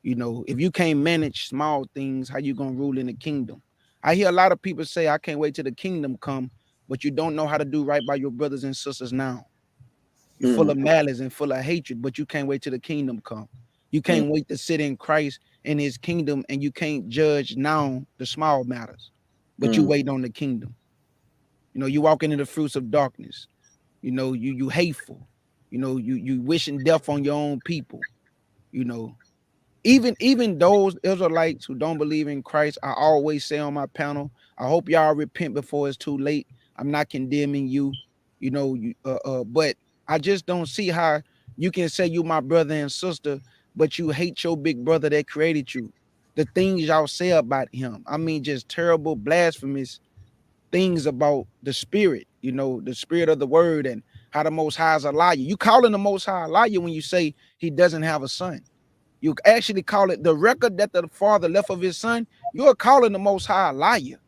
You know, if you can't manage small things, how you gonna rule in the kingdom? I hear a lot of people say, "I can't wait till the kingdom come," but you don't know how to do right by your brothers and sisters now. You're full mm, of malice and full of hatred, but you can't wait till the kingdom come. You mm, can't wait to sit in Christ in His kingdom, and you can't judge now the small matters, but you mm, wait on the kingdom. You know, you walk into the fruits of darkness. You know, you hateful. You know, you wishing death on your own people. You know, even those Israelites who don't believe in Christ, I always say on my panel, I hope y'all repent before it's too late. I'm not condemning you, you know, but I just don't see how you can say you my brother and sister, but you hate your big brother that created you. The things y'all say about him, I mean, just terrible, blasphemous things about the spirit, you know, the spirit of the word, and how the Most High is a liar. You calling the Most High a liar when you say he doesn't have a son. You actually call it the record that the father left of his son. You're calling the Most High a liar.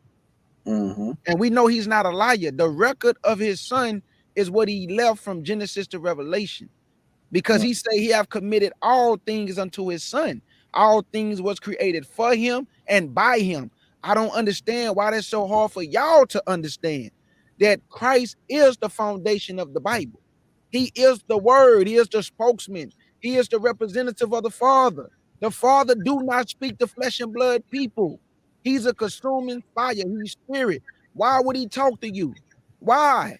mm-hmm, And we know he's not a liar. The record of his son is what he left from Genesis to Revelation, because mm, he say he have committed all things unto his son. All things was created for him and by him. I don't understand why that's so hard for y'all to understand that Christ is the foundation of the Bible. He is the word. He is the spokesman. He is the representative of the Father. The Father do not speak to flesh and blood people. He's a consuming fire. He's spirit. Why would he talk to you? Why?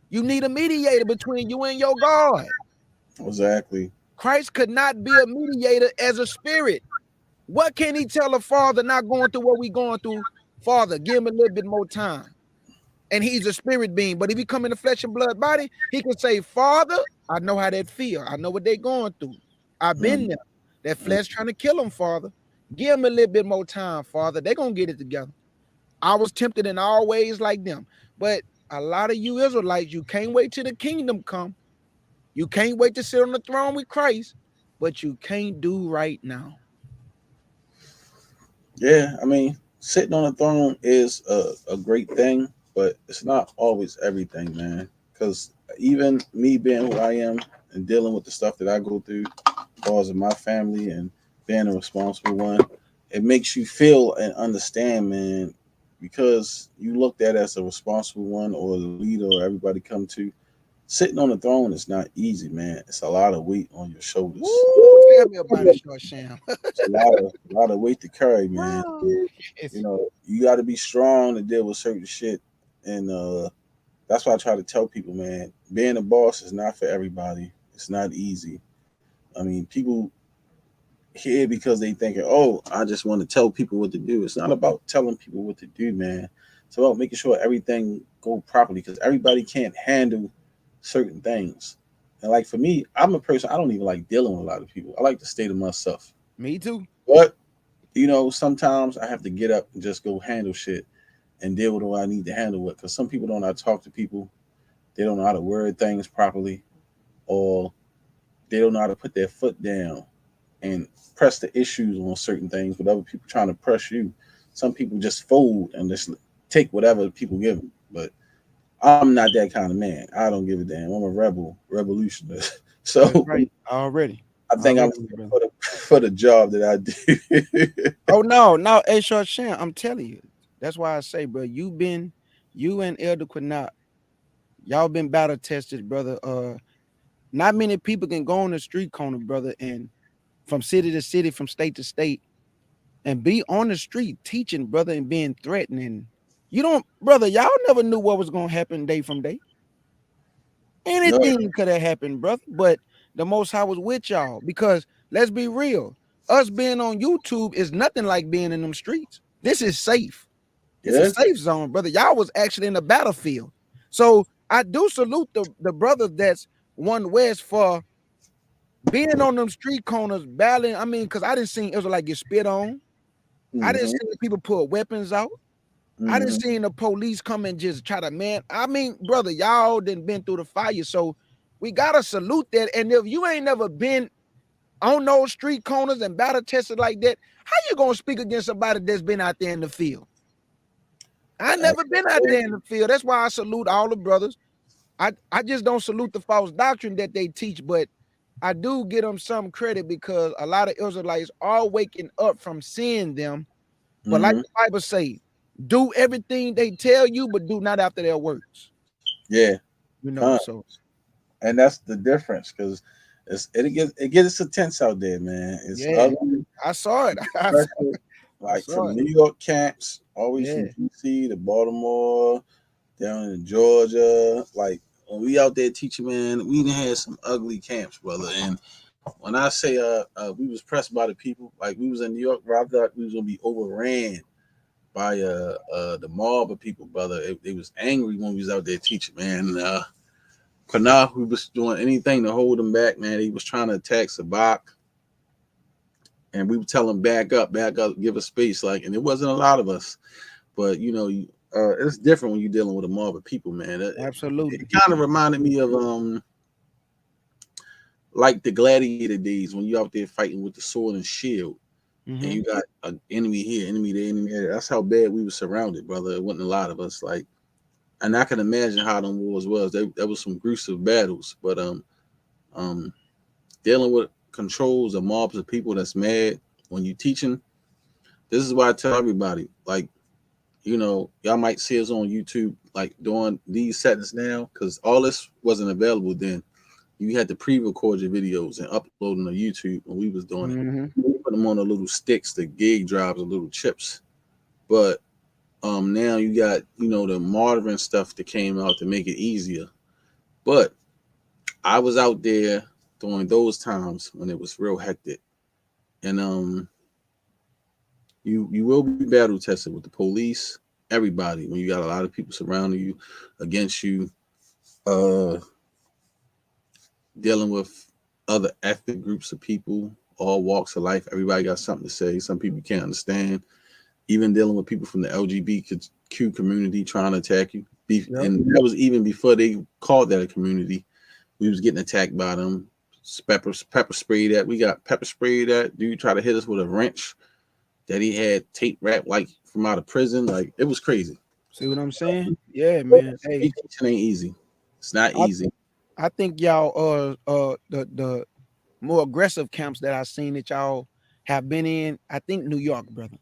You need a mediator between you and your God. exactly. Christ could not be a mediator as a spirit. What can he tell a father not going through what we going through? Father, give him a little bit more time. And he's a spirit being. But if he come in the flesh and blood body, he can say, Father, I know how that feel. I know what they're going through. I've been Mm, there. That mm. flesh trying to kill them, Father. Give him a little bit more time, Father. They're going to get it together. I was tempted in all ways like them. But a lot of you Israelites, you can't wait till the kingdom come. You can't wait to sit on the throne with Christ, but you can't do right now. Yeah, I mean, sitting on a throne is a great thing, but it's not always everything, man. Because even me being who I am and dealing with the stuff that I go through, because of my family and being a responsible one, it makes you feel and understand, man, because you looked at as a responsible one or the leader or everybody come to. Sitting on the throne is not easy, man. It's a lot of weight on your shoulders. Woo, tell me about it, Shar Sham. It's a lot of weight to carry, man. You know, you got to be strong to deal with certain shit, and that's why I try to tell people, man, being a boss is not for everybody. It's not easy. I mean, people here because they thinking, oh, I just want to tell people what to do. It's not about telling people what to do, man. It's about making sure everything go properly, because everybody can't handle certain things. And like for me, I'm a person, I don't even like dealing with a lot of people. I like to stay to myself. Me too. But you know, sometimes I have to get up and just go handle shit and deal with what I need to handle with. Because some people don't know how to talk to people, they don't know how to word things properly, or they don't know how to put their foot down and press the issues on certain things with other people trying to press you. Some people just fold and just take whatever people give them. But I'm not that kind of man. I don't give a damn. I'm a revolutionist. That's So right. Already. I think I'm Already, brother. for the job that I do. Oh no, hey Shar Sham, I'm telling you. That's why I say, bro, you and Elder Qanath, y'all been battle tested, brother. Not many people can go on the street corner, brother, and from city to city, from state to state, and be on the street teaching, brother, and being threatening. You don't, brother, y'all never knew what was gonna happen day from day. No, Anything could have happened, brother. But the Most High was with y'all, because let's be real, us being on YouTube is nothing like being in them streets. This is safe. It's a yeah, safe zone, brother. Y'all was actually in the battlefield. So I do salute the brother that's one West for being on them street corners, battling. I mean, because I didn't see Israelites get spit on. I didn't see people pull weapons out. I didn't see the police come and just try to, man. I mean, brother, y'all done been through the fire, so we gotta salute that. And if you ain't never been on those street corners and battle tested like that, how you gonna speak against somebody that's been out there in the field? I never been out there in the field. That's why I salute all the brothers. I just don't salute the false doctrine that they teach, but I do give them some credit because a lot of Israelites are waking up from seeing them. But like the Bible say, do everything they tell you, but do not after their works. Yeah, you know. So, and that's the difference because it gets intense out there, man. It's ugly. I saw it. Like from New York camps, always from DC to Baltimore, down in Georgia. Like when we out there teaching, man, we done had some ugly camps, brother. And when I say we was pressed by the people, like we was in New York, bro, I thought we was gonna be overran by the mob of people, brother. They was angry when we was out there teaching, man. Qanath, we was doing anything to hold them back, man. He was trying to attack Sabak, and we would tell him back up, give us space. Like, and it wasn't a lot of us, but you know, it's different when you're dealing with a mob of people, man. Absolutely. It kind of reminded me of like the gladiator days when you out there fighting with the sword and shield. And you got an enemy here, enemy there, enemy there. That's how bad we were surrounded, brother. It wasn't a lot of us. Like, and I can imagine how them wars was. There was some gruesome battles, but dealing with controls of mobs of people that's mad when you teaching. This is why I tell everybody, like, you know, y'all might see us on YouTube, like doing these settings now, because all this wasn't available then. You had to pre-record your videos and upload them to YouTube when we was doing it. We put them on the little sticks, the gig drives, the little chips. But now you got, you know, the modern stuff that came out to make it easier. But I was out there during those times when it was real hectic. And you will be battle tested with the police, everybody, when you got a lot of people surrounding you, against you, dealing with other ethnic groups of people, all walks of life. Everybody got something to say. Some people can't understand. Even dealing with people from the LGBTQ community trying to attack you. And that was even before they called that a community. We was getting attacked by them. Pepper spray that. We got pepper spray that. Dude tried to hit us with a wrench that he had tape wrapped like from out of prison. Like, it was crazy. See what I'm saying? Yeah, man. Hey, teaching ain't easy. It's not easy. I think y'all the more aggressive camps that I've seen that y'all have been in, I think New York, brother,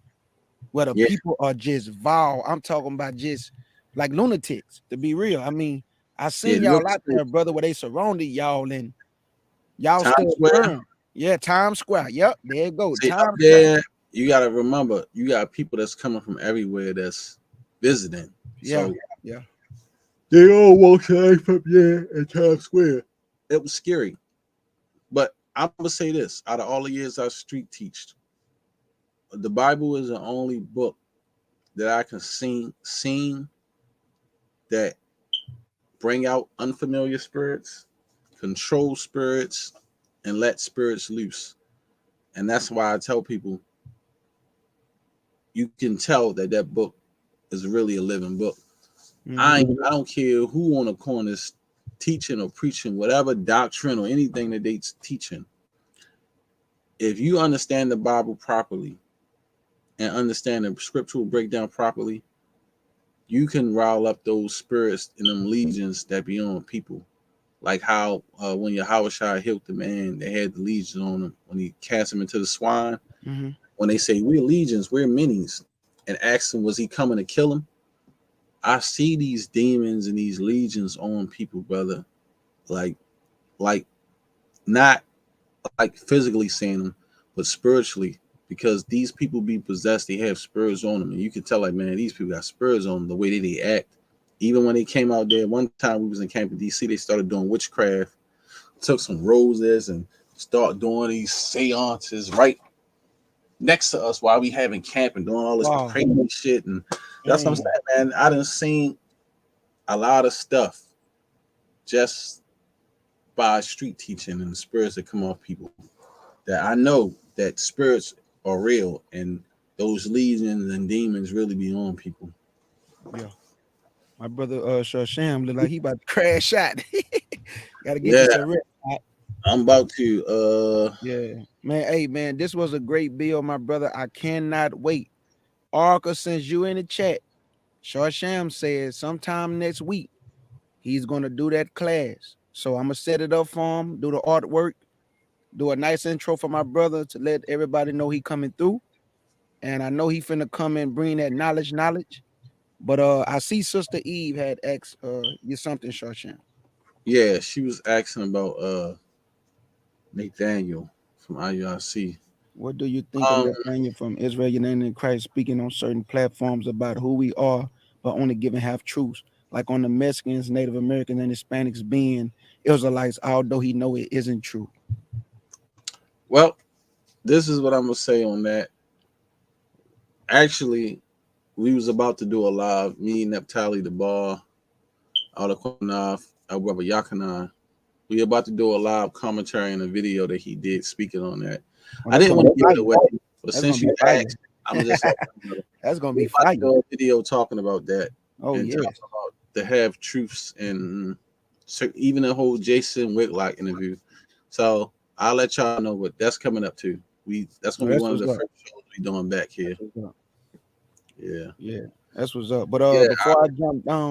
where the people are just vile. I'm talking about just like lunatics, to be real. I mean, I seen y'all out there, brother, where they surrounded y'all and y'all still firm. Yeah, Times Square. Yep, there you go. See, up there, you gotta remember, you got people that's coming from everywhere that's visiting. So, yeah. They all walk up there at Times Square. It was scary. But I'm gonna say this: out of all the years I street teached, the Bible is the only book that I can sing that bring out unfamiliar spirits, control spirits, and let spirits loose. And that's why I tell people, you can tell that book is really a living book. I don't care who on the corner is teaching or preaching whatever doctrine or anything that they teaching. If you understand the Bible properly and understand the scriptural breakdown properly, you can rile up those spirits and them legions that be on people. Like how when Yahawashi healed the man, they had the legions on him when he cast him into the swine. When they say we're legions, we're minis, and asked him, was he coming to kill him? I see these demons and these legions on people, brother, like not like physically seeing them, but spiritually, because these people be possessed. They have spirits on them, and you can tell, like, man, these people got spirits on them. The way that they act, even when they came out there. One time we was in camp in DC, they started doing witchcraft, took some roses and start doing these seances right next to us while we having camp and doing all this crazy shit. And that's what I'm saying, man. I done seen a lot of stuff just by street teaching and the spirits that come off people. That I know that spirits are real and those legions and demons really be on people. Yeah. My brother Shar Sham look like he about to crash out. Gotta get Yeah, you some rest. I'm about to Yeah, man. Hey, man, this was a great bill, my brother. I cannot wait. Arca sends you in the chat. Shar Sham says sometime next week he's gonna do that class. So I'm gonna set it up for him, do the artwork, do a nice intro for my brother to let everybody know he coming through. And I know he finna come and bring that knowledge. But I see Sister Eve had asked you something, Shar Sham. yeah, she was asking about Nathaniel from IUIC. What do you think of Um Nathaniel from Israel United in Christ speaking on certain platforms about who we are, but only giving half truths, like on the Mexicans, Native Americans, and Hispanics being Israelites, although he know it isn't true? well, this is what I'm gonna say on that. Actually, we was about to do a live, me, Neptali the bar, out of Qanath, our brother Yakana. We about to do a live commentary and a video that he did speaking on that. Oh, I that's didn't gonna want be to give it fire. away, but That's gonna since be you fire. asked, I'm just like, That's gonna we be about to fire. do a video talking about that Oh and yes. talking about the half truths and even the whole Jason Whitlock interview. So I'll let y'all know what that's coming up to. That's No, gonna be that's one of what's the up. first shows we doing back here. That's what's up. Yeah. Yeah, that's what's up. But Yeah.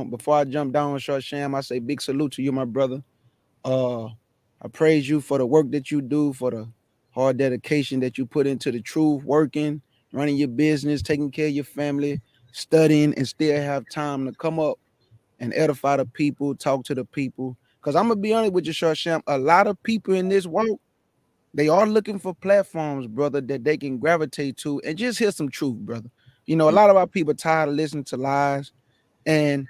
before I jump down, Short Sham, I say big salute to you, my brother. I praise you for the work that you do, for the hard dedication that you put into the truth, working, running your business, taking care of your family, studying, and still have time to come up and edify the people, talk to the people. Because I'm gonna be honest with you, Short Sham, a lot of people in this world, they are looking for platforms, brother, that they can gravitate to and just hear some truth, brother. You know, a lot of our people tired of listening to lies. And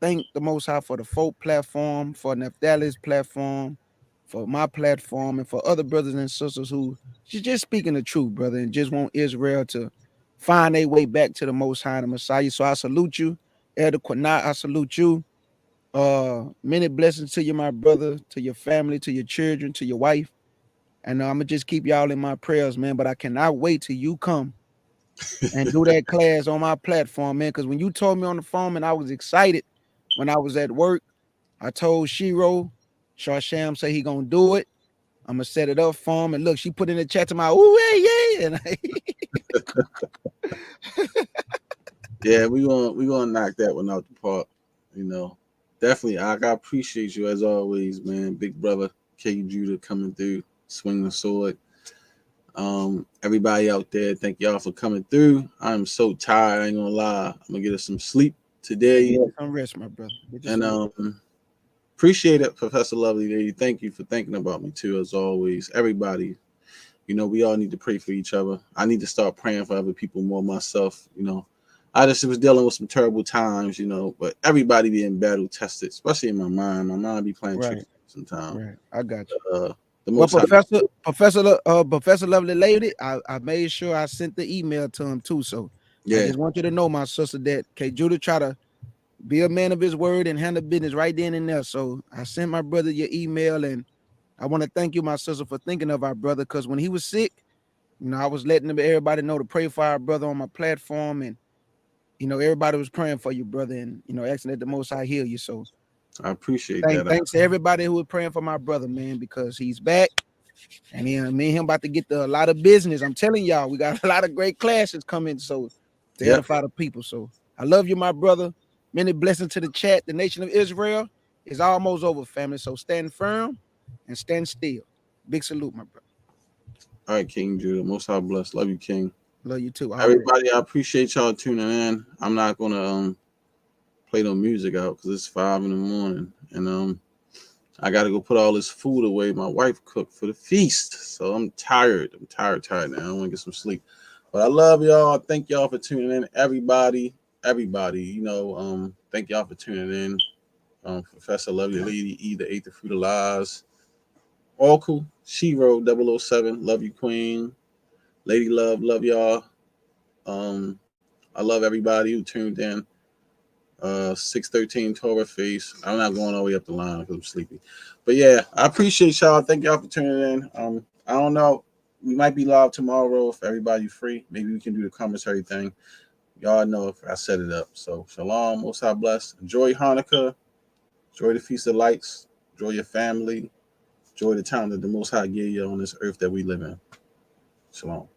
thank the Most High for the F.O.P.E platform, for Naphtali's platform, for my platform, and for other brothers and sisters who just speaking the truth, brother, and just want Israel to find their way back to the Most High, the Messiah. So I salute you, Elder Qanath. I salute you. Many blessings to you, my brother, to your family, to your children, to your wife. And I'm gonna just keep y'all in my prayers, man. But I cannot wait till you come and do that class on my platform, man. Because when you told me on the phone, and I was excited when I was at work, I told Shiro, Shar Sham say he gonna do it. I'm gonna set it up for him. And look, she put in the chat to my yeah. And Yeah, we gonna knock that one out the park. Definitely. I appreciate you as always, man. Big brother K Judah coming through, swinging the sword. Everybody out there, thank y'all for coming through. I'm so tired. I ain't gonna lie. I'm gonna get us some sleep today. some rest, my brother. And appreciate it, Professor Lovely Lady. Thank you for thinking about me too, as always. Everybody, we all need to pray for each other. I need to start praying for other people more myself. I just was dealing with some terrible times, but everybody being battle tested, especially in my mind. My mind be playing tricks sometimes. Right. I got you. The Well, most Professor Lovely Lady, I made sure I sent the email to him too. So I just want you to know, my sister, that K Judah try to be a man of his word and handle business right then and there. So I sent my brother your email, and I want to thank you, my sister, for thinking of our brother. Because when he was sick, I was letting everybody know to pray for our brother on my platform, and everybody was praying for you, brother, and asking that the Most High heal you. So I appreciate that. Thanks to everybody who was praying for my brother, man, because he's back. And me and him about to get a lot of business. I'm telling y'all, we got a lot of great classes coming. So to edify the people. So I love you, my brother. Many blessings to the chat. The nation of Israel is almost over, family. So stand firm and stand still. Big salute, my brother. All right, King Judah. Most High bless. Love you, King. Love you too. Everybody, I appreciate y'all tuning in. I'm not gonna play no music out because it's 5 a.m. and I gotta go put all this food away my wife cooked for the feast. So I'm tired. I'm tired now. I want to get some sleep. But I love y'all. Thank y'all for tuning in. Everybody. Thank y'all for tuning in. Professor Love Your Lady, E, the Eighth of Fruit of Lies. Oracle, Shiro 007, love you, Queen. Lady Love y'all. I love everybody who tuned in. 613 Torah Face. I'm not going all the way up the line because I'm sleepy. But yeah, I appreciate y'all. Thank y'all for tuning in. I don't know. We might be live tomorrow if everybody's free. Maybe we can do the commentary thing. Y'all know if I set it up. So shalom, most high bless. Enjoy Hanukkah. Enjoy the Feast of Lights. Enjoy your family. Enjoy the time that the Most High gave you on this earth that we live in. Shalom.